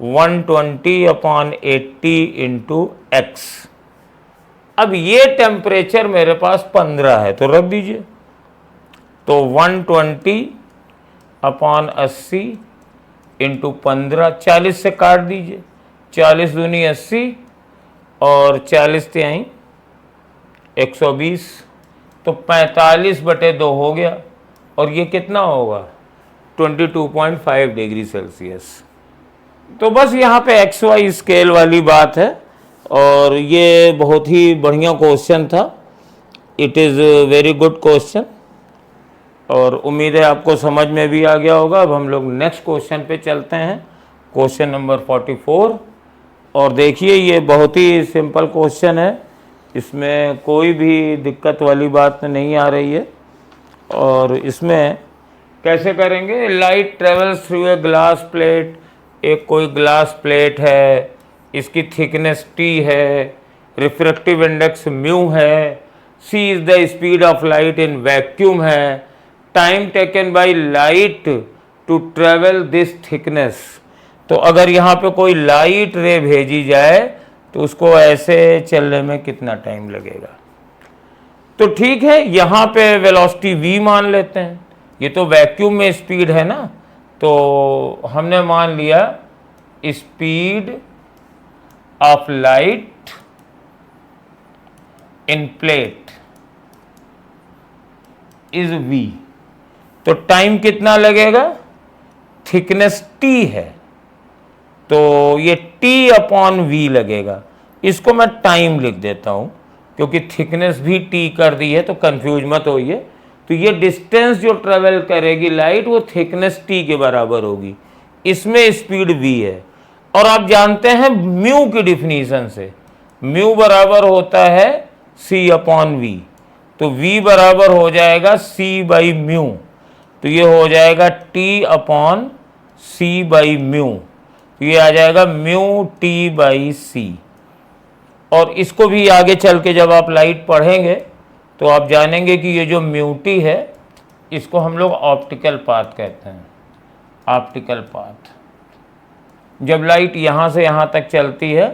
120 अपॉन 80 इंटू एक्स। अब ये टेम्परेचर मेरे पास 15 है तो रख दीजिए, तो 120 अपॉन 80 इंटू 15, 40 से काट दीजिए, 40 दूनी 80 और 40 तिहाई 120, तो 45/2 हो गया, और ये कितना होगा 22.5 डिग्री सेल्सियस। तो बस यहाँ पे एक्स वाई स्केल वाली बात है, और ये बहुत ही बढ़िया क्वेश्चन था। It is very good question, और उम्मीद है आपको समझ में भी आ गया होगा। अब हम लोग नेक्स्ट क्वेश्चन पे चलते हैं, क्वेश्चन नंबर 44। और देखिए ये बहुत ही सिंपल क्वेश्चन है, इसमें कोई भी दिक्कत वाली बात नहीं आ रही है। और इसमें कैसे करेंगे, light travels through a glass plate, एक कोई ग्लास प्लेट है, इसकी थिकनेस t है, रिफ्रैक्टिव इंडेक्स म्यू है, c is the speed of light in vacuum है, time taken by light to travel this thickness. तो अगर यहाँ पे कोई लाइट रे भेजी जाए तो उसको ऐसे चलने में कितना टाइम लगेगा। तो ठीक है, यहाँ पे वेलोसिटी v मान लेते हैं, ये तो वैक्यूम में स्पीड है ना, तो हमने मान लिया speed of light in plate is v। तो टाइम कितना लगेगा, थिकनेस t है तो ये t अपॉन v लगेगा। इसको मैं टाइम लिख देता हूं क्योंकि थिकनेस भी t कर दी है, तो कंफ्यूज मत होइए। तो ये डिस्टेंस जो ट्रेवल करेगी लाइट वो थिकनेस t के बराबर होगी, इसमें स्पीड v है। और आप जानते हैं म्यू की डिफिनीशन से, म्यू बराबर होता है c अपॉन v, तो v बराबर हो जाएगा c बाई म्यू, तो ये हो जाएगा t upon c by mu, तो ये आ जाएगा म्यू t बाई c। और इसको भी आगे चल के जब आप लाइट पढ़ेंगे तो आप जानेंगे कि ये जो म्यू t है इसको हम लोग ऑप्टिकल पाथ कहते हैं। ऑप्टिकल पाथ, जब लाइट यहाँ से यहाँ तक चलती है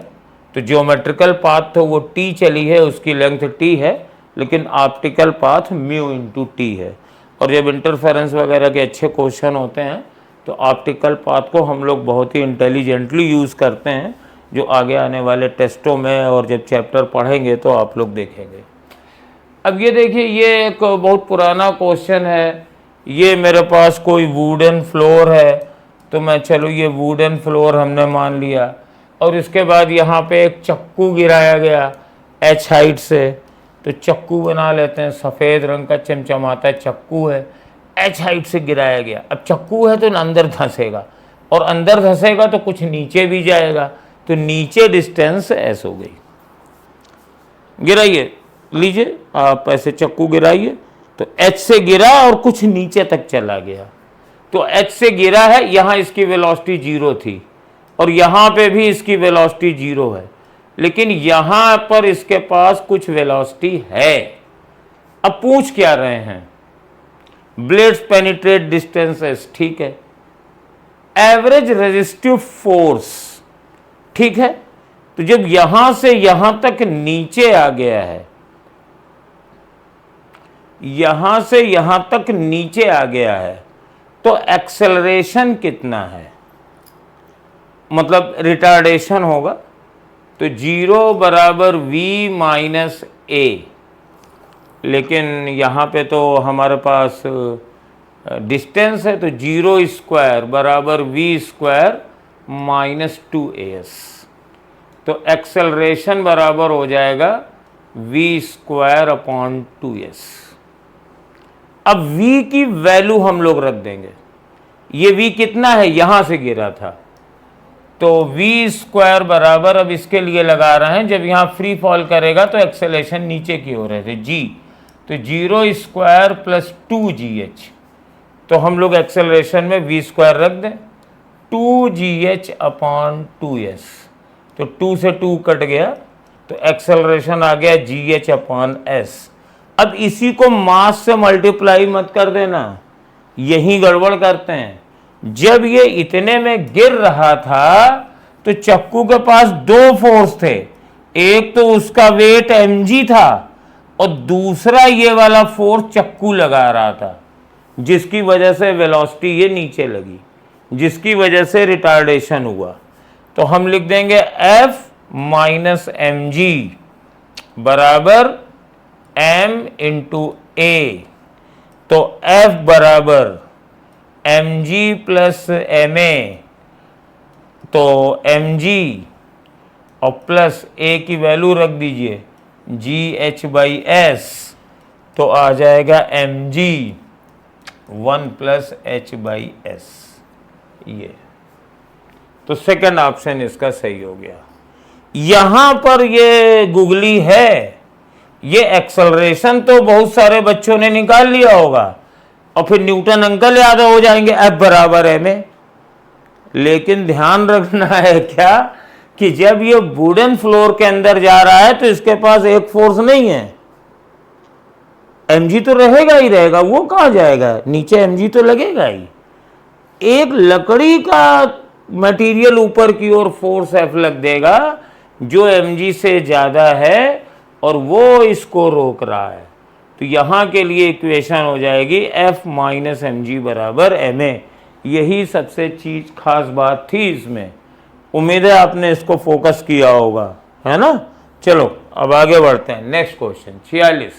तो ज्योमेट्रिकल पाथ तो वो t चली है, उसकी लेंथ t है, लेकिन optical path mu into t है। और जब इंटरफेरेंस वगैरह के अच्छे क्वेश्चन होते हैं तो ऑप्टिकल पाथ को हम लोग बहुत ही इंटेलिजेंटली यूज़ करते हैं, जो आगे आने वाले टेस्टों में और जब चैप्टर पढ़ेंगे तो आप लोग देखेंगे। अब ये देखिए, ये एक बहुत पुराना क्वेश्चन है। ये मेरे पास कोई वुडन फ्लोर है, तो मैं चलो ये वुडन फ्लोर हमने मान लिया, और इसके बाद यहाँ पे एक चक्कू गिराया गया h हाइट से, तो चक्कू बना लेते हैं, सफ़ेद रंग का चमचमाता चक्कू है, h हाइट से गिराया गया। अब चक्कू है तो अंदर धंसेगा, और अंदर धंसेगा तो कुछ नीचे भी जाएगा, तो नीचे डिस्टेंस s हो गई। गिराइए, लीजिए आप ऐसे चक्कू गिराइए, तो h से गिरा और कुछ नीचे तक चला गया, तो h से गिरा है, यहाँ इसकी वेलोसिटी 0 थी और यहाँ पे भी इसकी वेलोसिटी 0 है, लेकिन यहाँ पर इसके पास कुछ वेलोसिटी है। अब पूछ क्या रहे हैं, ब्लेड्स पेनिट्रेट डिस्टेंस s, ठीक है, एवरेज रेजिस्टिव फोर्स, ठीक है। तो जब यहां से यहां तक नीचे आ गया है, यहां से यहां तक नीचे आ गया है, तो एक्सेलरेशन कितना है, मतलब रिटार्डेशन होगा, तो 0 बराबर v माइनस a। लेकिन यहाँ पे तो हमारे पास डिस्टेंस है, तो 0 स्क्वायर बराबर v स्क्वायर माइनस 2as, तो एक्सेलरेशन बराबर हो जाएगा v स्क्वायर अपॉन 2s। अब V की वैल्यू हम लोग रख देंगे। ये V कितना है, यहां से गिरा था, तो V स्क्वायर बराबर, अब इसके लिए लगा रहे हैं, जब यहां फ्री फॉल करेगा तो एक्सेलेरेशन नीचे की ओर है, तो G, तो 0 स्क्वायर प्लस 2GH, तो हम लोग एक्सेलरेशन में V स्क्वायर रख दें, 2GH अपॉन 2S, तो 2 से 2 कट गया, तो एक्सेलरेशन आ गया GH अपॉन S। अब इसी को मास से मल्टीप्लाई मत कर देना, यही गड़बड़ करते हैं। जब ये इतने में गिर रहा था तो चक्कू के पास दो फोर्स थे, एक तो उसका वेट mg था और दूसरा ये वाला फोर्स चक्कू लगा रहा था, जिसकी वजह से वेलोसिटी ये नीचे लगी, जिसकी वजह से रिटार्डेशन हुआ। तो हम लिख देंगे F माइनस mg बराबर m इंटू a, तो F बराबर mg प्लस ma, तो mg और प्लस a की वैल्यू रख दीजिए GH/S, तो आ जाएगा mg 1 प्लस h/s। ये तो सेकंड ऑप्शन इसका सही हो गया। यहां पर ये गुगली है, ये एक्सेलरेशन तो बहुत सारे बच्चों ने निकाल लिया होगा और फिर न्यूटन अंकल याद हो जाएंगे, F बराबर m a। लेकिन ध्यान रखना है क्या कि जब ये वुडन फ्लोर के अंदर जा रहा है तो इसके पास एक फोर्स नहीं है, mg तो रहेगा ही रहेगा, वो कहां जाएगा, नीचे mg तो लगेगा ही। एक लकड़ी का मटेरियल ऊपर की ओर फोर्स F लग देगा जो mg से ज्यादा है और वो इसको रोक रहा है, तो यहां के लिए इक्वेशन हो जाएगी F माइनस mg बराबर ma। यही सबसे चीज खास बात थी इसमें, उम्मीद है आपने इसको फोकस किया होगा, है ना। चलो अब आगे बढ़ते हैं, next question 46।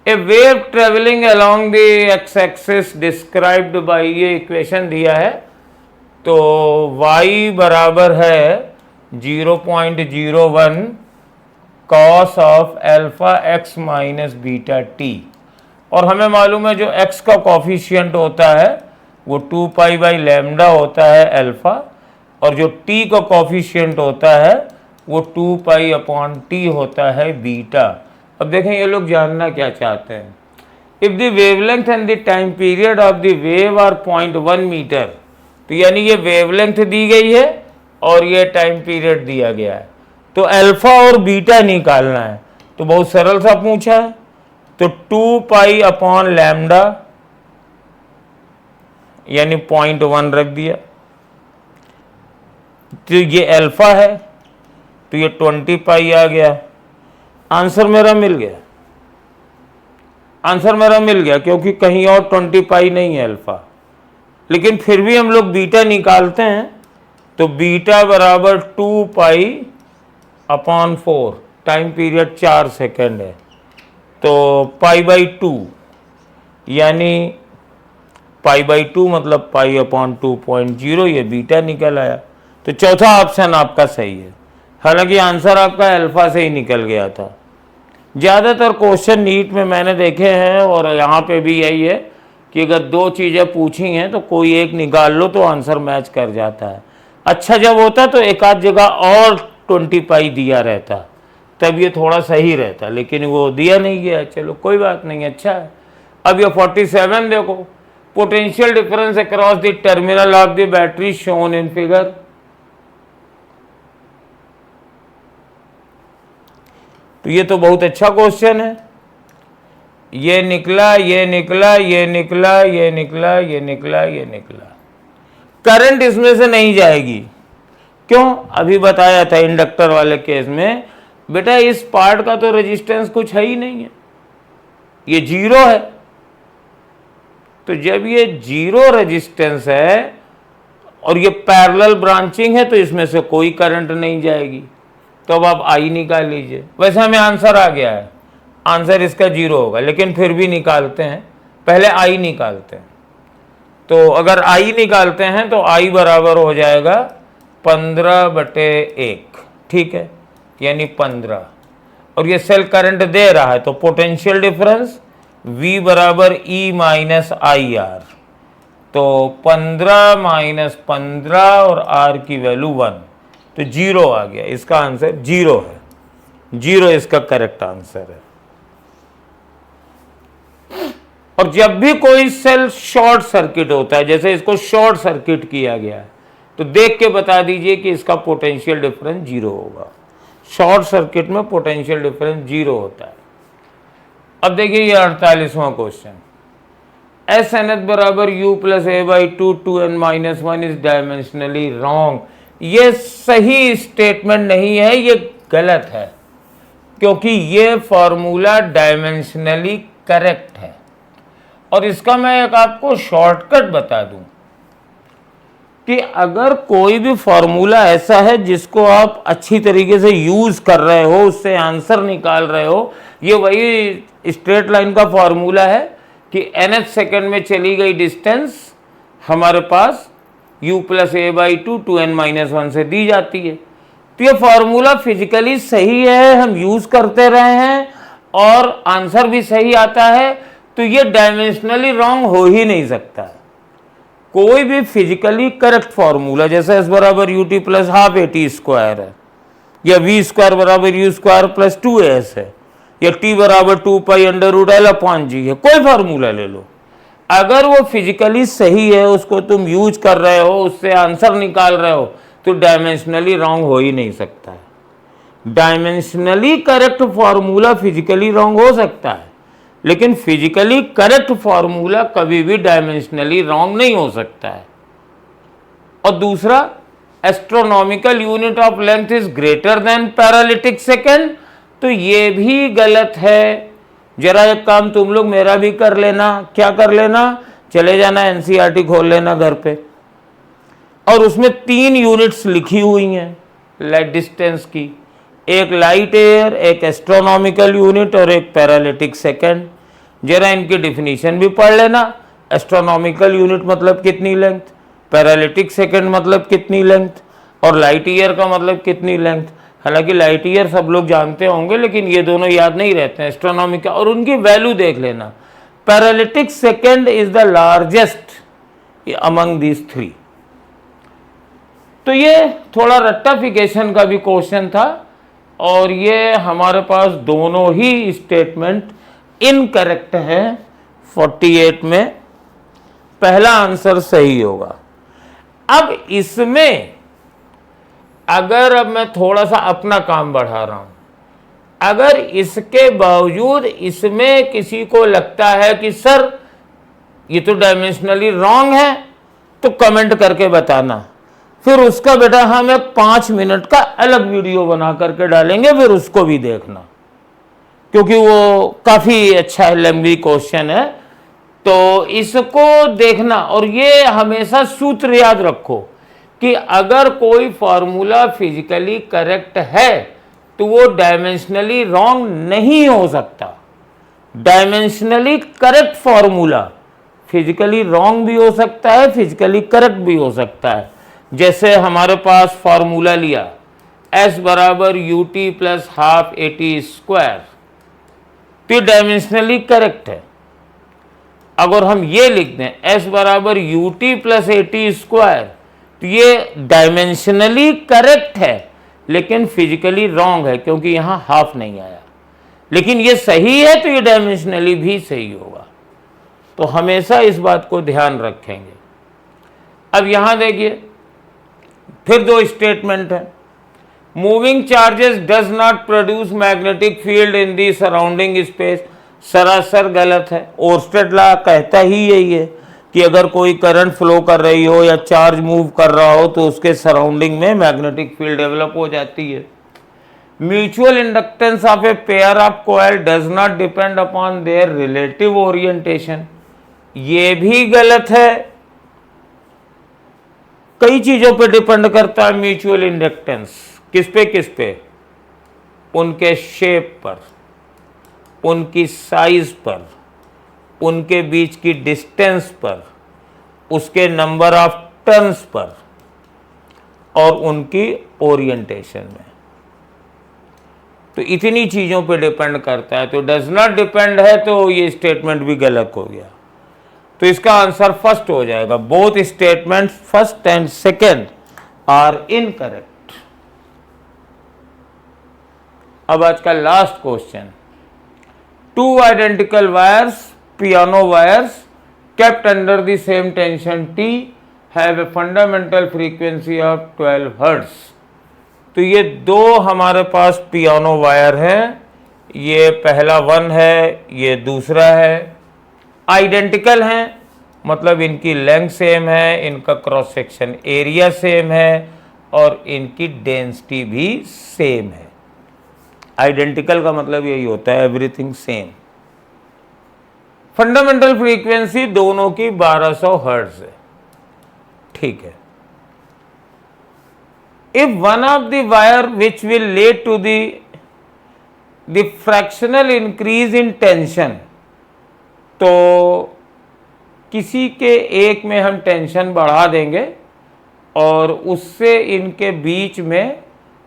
A wave travelling along the x axis described bye, ये इक्वेशन दिया है, तो y बराबर है 0.01 cos of alpha x minus beta t, और हमें मालूम है जो x का कॉफिशिएंट होता है वो 2 पाई बाई लैम्डा होता है अल्फा, और जो t का कॉफिशिएंट होता है वो 2 पाई अपॉन t होता है बीटा। अब देखें ये लोग जानना क्या चाहते हैं, if the wavelength and the time period of the wave are 0.1 metre, तो यानी ये वेवलेंथ दी गई है और ये टाइम पीरियड दिया गया है, तो अल्फा और बीटा निकालना है। तो बहुत सरल सा पूछा है, तो 2 पाई अपॉन लैम्डा यानी 0.1 रख दिया, तो ये अल्फा है तो ये 20 पाई आ गया। आंसर मेरा मिल गया, आंसर मेरा मिल गया, क्योंकि कहीं और 20 पाई नहीं है अल्फा। लेकिन फिर भी हम लोग बीटा निकालते हैं, तो बीटा बराबर 2 pi upon 4, time period 4 second है, तो पाई बाई 2 यानी पाई बाई 2 मतलब पाई अपॉन 2.0, ये बीटा निकल आया। तो चौथा ऑप्शन आपका सही है, हालांकि आंसर आपका अल्फा से ही निकल गया था। ज़्यादातर क्वेश्चन नीट में मैंने देखे हैं और यहाँ पे भी यही है कि अगर दो चीज़ें पूछी हैं तो कोई एक निकाल लो तो आंसर मैच कर जाता है। अच्छा जब होता तो एक आध जगह और 20 पाई दिया रहता, तब ये थोड़ा सही रहता, लेकिन वो दिया नहीं गया। चलो कोई बात नहीं, अच्छा है। अब ये 47 देखो, potential difference across the terminal of the battery shown in figure. तो ये तो बहुत अच्छा क्वेश्चन है, ये निकला, ये निकला, ये निकला, ये निकला, ये निकला, ये निकला, करंट इसमें से नहीं जाएगी। क्यों? अभी बताया था इंडक्टर वाले केस में, बेटा इस पार्ट का तो रेजिस्टेंस कुछ है ही नहीं है, ये जीरो है। तो जब ये जीरो रेजिस्टेंस है और ये पैरेलल ब्रांचिंग है तो इसमें से कोई करंट नहीं जाएगी। तो अब आप आई निकाल लीजिए। वैसे हमें आंसर आ गया है, आंसर इसका जीरो होगा, लेकिन फिर भी निकालते हैं, पहले आई निकालते हैं। तो अगर आई निकालते हैं तो आई बराबर हो जाएगा 15/1, ठीक है, यानी 15, और ये सेल करंट दे रहा है तो पोटेंशियल डिफरेंस V बराबर E माइनस आई आर, तो 15 माइनस 15 और R की वैल्यू 1, तो 0 आ गया। इसका आंसर 0 है, 0 इसका करेक्ट आंसर है। और जब भी कोई सेल शॉर्ट सर्किट होता है, जैसे इसको शॉर्ट सर्किट किया गया है, तो देख के बता दीजिए कि इसका पोटेंशियल डिफरेंस 0 होगा। शॉर्ट सर्किट में पोटेंशियल डिफरेंस 0 होता है। अब देखिए ये 48वां क्वेश्चन, एस एन एच बराबर u plus a by two two n minus one is dimensionally wrong. ये सही स्टेटमेंट नहीं है, ये गलत है, क्योंकि ये फॉर्मूला डायमेंशनली करेक्ट है। और इसका मैं एक आपको शॉर्टकट बता दूं कि अगर कोई भी फॉर्मूला ऐसा है जिसको आप अच्छी तरीके से यूज कर रहे हो, उससे आंसर निकाल रहे हो, ये वही स्ट्रेट लाइन का फॉर्मूला है कि nth सेकेंड में चली गई डिस्टेंस हमारे पास u plus a by two two n minus one से दी जाती है। तो ये फॉर्मूला फिजिकली सही है, हम यूज करते रहे हैं और आंसर भी सही आता है, तो ये डायमेंशनली रॉन्ग हो ही नहीं सकता। कोई भी फिजिकली करेक्ट फॉर्मूला, जैसे एस बराबर u t plus half a t square है, या वी स्क्वायर बराबर यू स्क्वायर प्लस 2as है, या टी बराबर 2 pi under root L upon g है, कोई फार्मूला ले लो, अगर वो फिजिकली सही है, उसको तुम यूज कर रहे हो, उससे आंसर निकाल रहे हो, तो डायमेंशनली रॉन्ग हो ही नहीं सकता है। Dimensionally correct formula physically wrong हो सकता है, लेकिन फिजिकली करेक्ट फॉर्मूला कभी भी डायमेंशनली रॉन्ग नहीं हो सकता है। और दूसरा, astronomical unit of length is greater than paralytic second, तो ये भी गलत है। जरा एक काम तुम लोग मेरा भी कर लेना, क्या कर लेना, चले जाना एनसीईआरटी खोल लेना घर पे, और उसमें 3 यूनिट्स लिखी हुई हैं लाइट डिस्टेंस की, एक लाइट ईयर, एक एस्ट्रोनॉमिकल यूनिट और एक पैरालिटिक सेकेंड। जरा इनकी डिफिनीशन भी पढ़ लेना। एस्ट्रोनॉमिकल यूनिट मतलब कितनी लेंथ, पैरालिटिक सेकेंड मतलब कितनी लेंथ, और लाइट ईयर का मतलब कितनी लेंथ। हालांकि लाइट ईयर सब लोग जानते होंगे, लेकिन ये दोनों याद नहीं रहते हैं, एस्ट्रोनॉमिकल, और उनकी वैल्यू देख लेना। Paralytic second is the largest among these 3। तो ये थोड़ा रट्टाफिकेशन का भी क्वेश्चन था, और ये हमारे पास दोनों ही स्टेटमेंट इनकरेक्ट है। 48 में पहला आंसर सही होगा। अब इसमें अगर अब मैं थोड़ा सा अपना काम बढ़ा रहा हूं, अगर इसके बावजूद इसमें किसी को लगता है कि सर ये तो डायमेंशनली रॉन्ग है, तो कमेंट करके बताना, फिर उसका बेटा हम एक 5 मिनट का अलग वीडियो बना करके डालेंगे, फिर उसको भी देखना, क्योंकि वो काफ़ी अच्छा लंबी क्वेश्चन है, तो इसको देखना। और ये हमेशा सूत्र याद रखो कि अगर कोई फॉर्मूला फिजिकली करेक्ट है तो वो डायमेंशनली रॉन्ग नहीं हो सकता। Dimensionally correct formula physically wrong भी हो सकता है, फिजिकली करेक्ट भी हो सकता है। जैसे हमारे पास फॉर्मूला लिया s बराबर u t plus half a t square, तो डायमेंशनली करेक्ट है। अगर हम ये लिख दें s बराबर यू टी प्लस ए टी स्क्वायर, तो ये डायमेंशनली करेक्ट है, लेकिन फिजिकली रॉन्ग है, क्योंकि यहां हाफ नहीं आया। लेकिन ये सही है तो ये डायमेंशनली भी सही होगा। तो हमेशा इस बात को ध्यान रखेंगे। अब यहां देखिए फिर 2 स्टेटमेंट है। Moving charges does not produce magnetic field in the surrounding space, सरासर गलत है। ओर्स्टेड लॉ कहता ही यही है कि अगर कोई करंट फ्लो कर रही हो या चार्ज मूव कर रहा हो तो उसके सराउंडिंग में मैग्नेटिक फील्ड डेवलप हो जाती है। Mutual inductance of a pair of coil does not depend upon their relative orientation, ये भी गलत है। कई चीजों पे डिपेंड करता है म्यूचुअल इंडक्टेंस, किस पे, उनके शेप पर, उनकी साइज पर, उनके बीच की डिस्टेंस पर, उसके नंबर ऑफ टर्न्स पर, और उनकी ओरिएंटेशन में। तो इतनी चीज़ों पे डिपेंड करता है, तो डज नॉट डिपेंड है तो ये स्टेटमेंट भी गलत हो गया। तो इसका आंसर फर्स्ट हो जाएगा, both statement first and second are incorrect. अब आज का last question, two identical wires, piano wires kept under the same tension T have a fundamental frequency of 12 Hz। तो ये दो हमारे पास पियानो वायर हैं, ये पहला 1 है, ये दूसरा है, आइडेंटिकल हैं, मतलब इनकी लेंथ सेम है, इनका क्रॉस सेक्शन एरिया सेम है और इनकी डेंसिटी भी सेम है। आइडेंटिकल का मतलब यही होता है एवरीथिंग सेम। फंडामेंटल फ्रीक्वेंसी दोनों की 1200 हर्ट्ज है, ठीक है। If one of the wire which will lead to the fractional increase in tension, तो किसी के एक में हम टेंशन बढ़ा देंगे और उससे इनके बीच में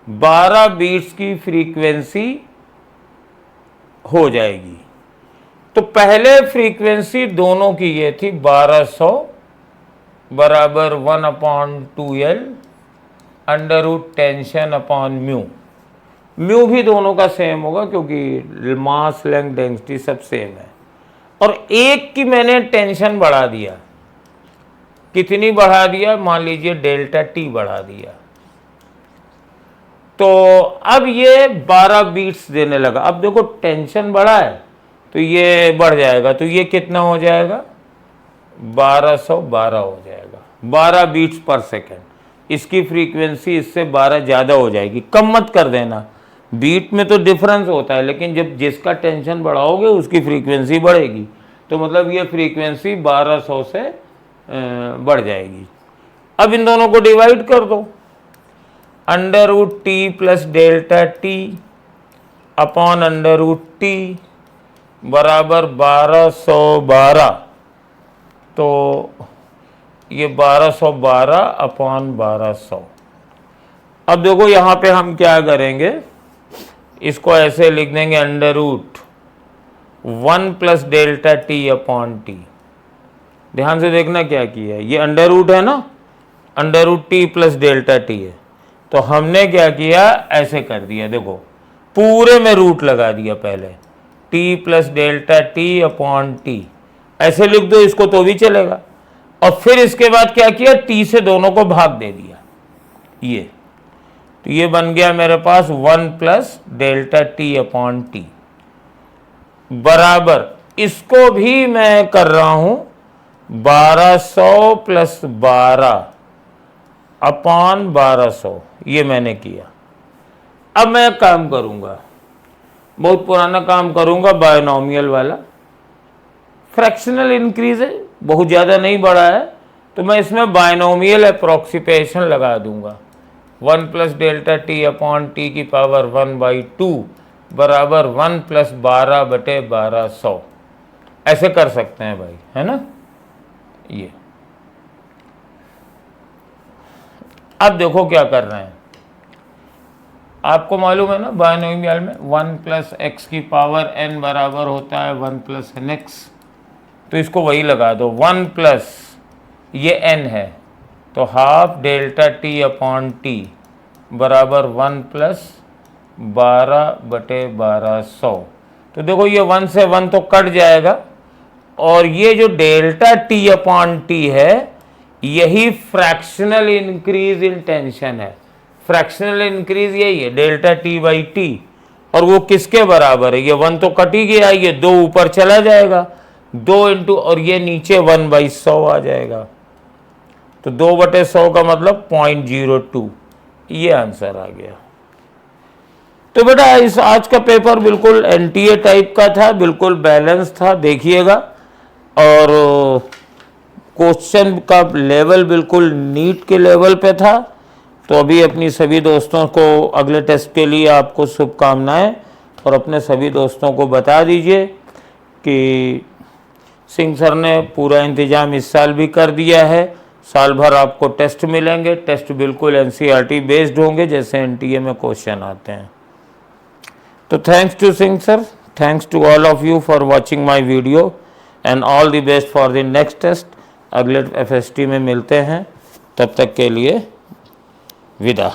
12 बीट्स की फ्रीक्वेंसी हो जाएगी। तो पहले फ्रीक्वेंसी दोनों की ये थी 1200 बराबर 1/2L under root tension upon mu. Mu भी दोनों का सेम होगा क्योंकि मास लेंथ डेंसिटी सब सेम है। और एक की मैंने टेंशन बढ़ा दिया, कितनी बढ़ा दिया, मान लीजिए डेल्टा टी बढ़ा दिया, तो अब ये 12 बीट्स देने लगा। अब देखो टेंशन बढ़ा है तो ये बढ़ जाएगा, तो ये कितना हो जाएगा, 1212 हो जाएगा, 12 बीट्स पर सेकेंड। इसकी फ्रीक्वेंसी इससे 12 ज़्यादा हो जाएगी। कम मत कर देना, बीट में तो डिफरेंस होता है, लेकिन जब जिसका टेंशन बढ़ाओगे उसकी फ्रीक्वेंसी बढ़ेगी, तो मतलब ये फ्रीक्वेंसी 1200 से बढ़ जाएगी। अब इन दोनों को डिवाइड कर दो, under root T plus delta T upon under root T बराबर 1212, तो ये 1212 अपॉन 1200। अब देखो यहाँ पे हम क्या करेंगे, इसको ऐसे लिख देंगे under root 1 plus delta T upon T. ध्यान से देखना क्या किया है, ये अंडर रूट है ना, under root T plus delta T है, तो हमने क्या किया, ऐसे कर दिया, देखो पूरे में रूट लगा दिया, पहले T plus delta T upon T ऐसे लिख दो इसको तो भी चलेगा। और फिर इसके बाद क्या किया, टी से दोनों को भाग दे दिया, ये तो ये बन गया मेरे पास 1 plus delta T upon T बराबर, इसको भी मैं कर रहा हूं 1200 प्लस 12 अपॉन 1200, ये मैंने किया। अब मैं काम करूंगा, बहुत पुराना काम करूंगा, बायनोमियल वाला। फ्रैक्शनल इंक्रीज है, बहुत ज़्यादा नहीं बढ़ा है, तो मैं इसमें बायनोमियल अप्रोक्सीमेशन लगा दूंगा। 1 plus delta T upon T की पावर 1/2 बराबर 1 प्लस 12/1200, ऐसे कर सकते हैं भाई, है ना। ये अब देखो क्या कर रहे हैं, आपको मालूम है ना बायनोमियल में 1 प्लस एक्स की पावर n बराबर होता है 1 प्लस एन एक्स, तो इसको वही लगा दो, 1 प्लस ये n है तो half delta T upon T बराबर 1 प्लस 12/1200। तो देखो ये 1 से 1 तो कट जाएगा, और ये जो डेल्टा टी अपॉन टी है यही फ्रैक्शनल इंक्रीज इन टेंशन है। फ्रैक्शनल इंक्रीज यही है, डेल्टा टी बाई टी, और वो किसके बराबर है, ये 1 तो कट ही गया, ये 2 ऊपर चला जाएगा, 2 इंटू और ये नीचे 1/100 आ जाएगा, तो 2/100 का मतलब 0.02, ये आंसर आ गया। तो बेटा इस आज का पेपर बिल्कुल एनटीए टाइप का था, बिल्कुल बैलेंस था, देखिएगा, और क्वेश्चन का लेवल बिल्कुल नीट के लेवल पे था। तो अभी अपनी सभी दोस्तों को अगले टेस्ट के लिए आपको शुभकामनाएं, और अपने सभी दोस्तों को बता दीजिए कि सिंह सर ने पूरा इंतज़ाम इस साल भी कर दिया है। साल भर आपको टेस्ट मिलेंगे, टेस्ट बिल्कुल एनसीईआरटी बेस्ड होंगे जैसे एनटीए में क्वेश्चन आते हैं। तो thanks to Singh sir, thanks to all of you for watching my video and all the best for the next test. अगले FST में मिलते हैं, तब तक के लिए विदा।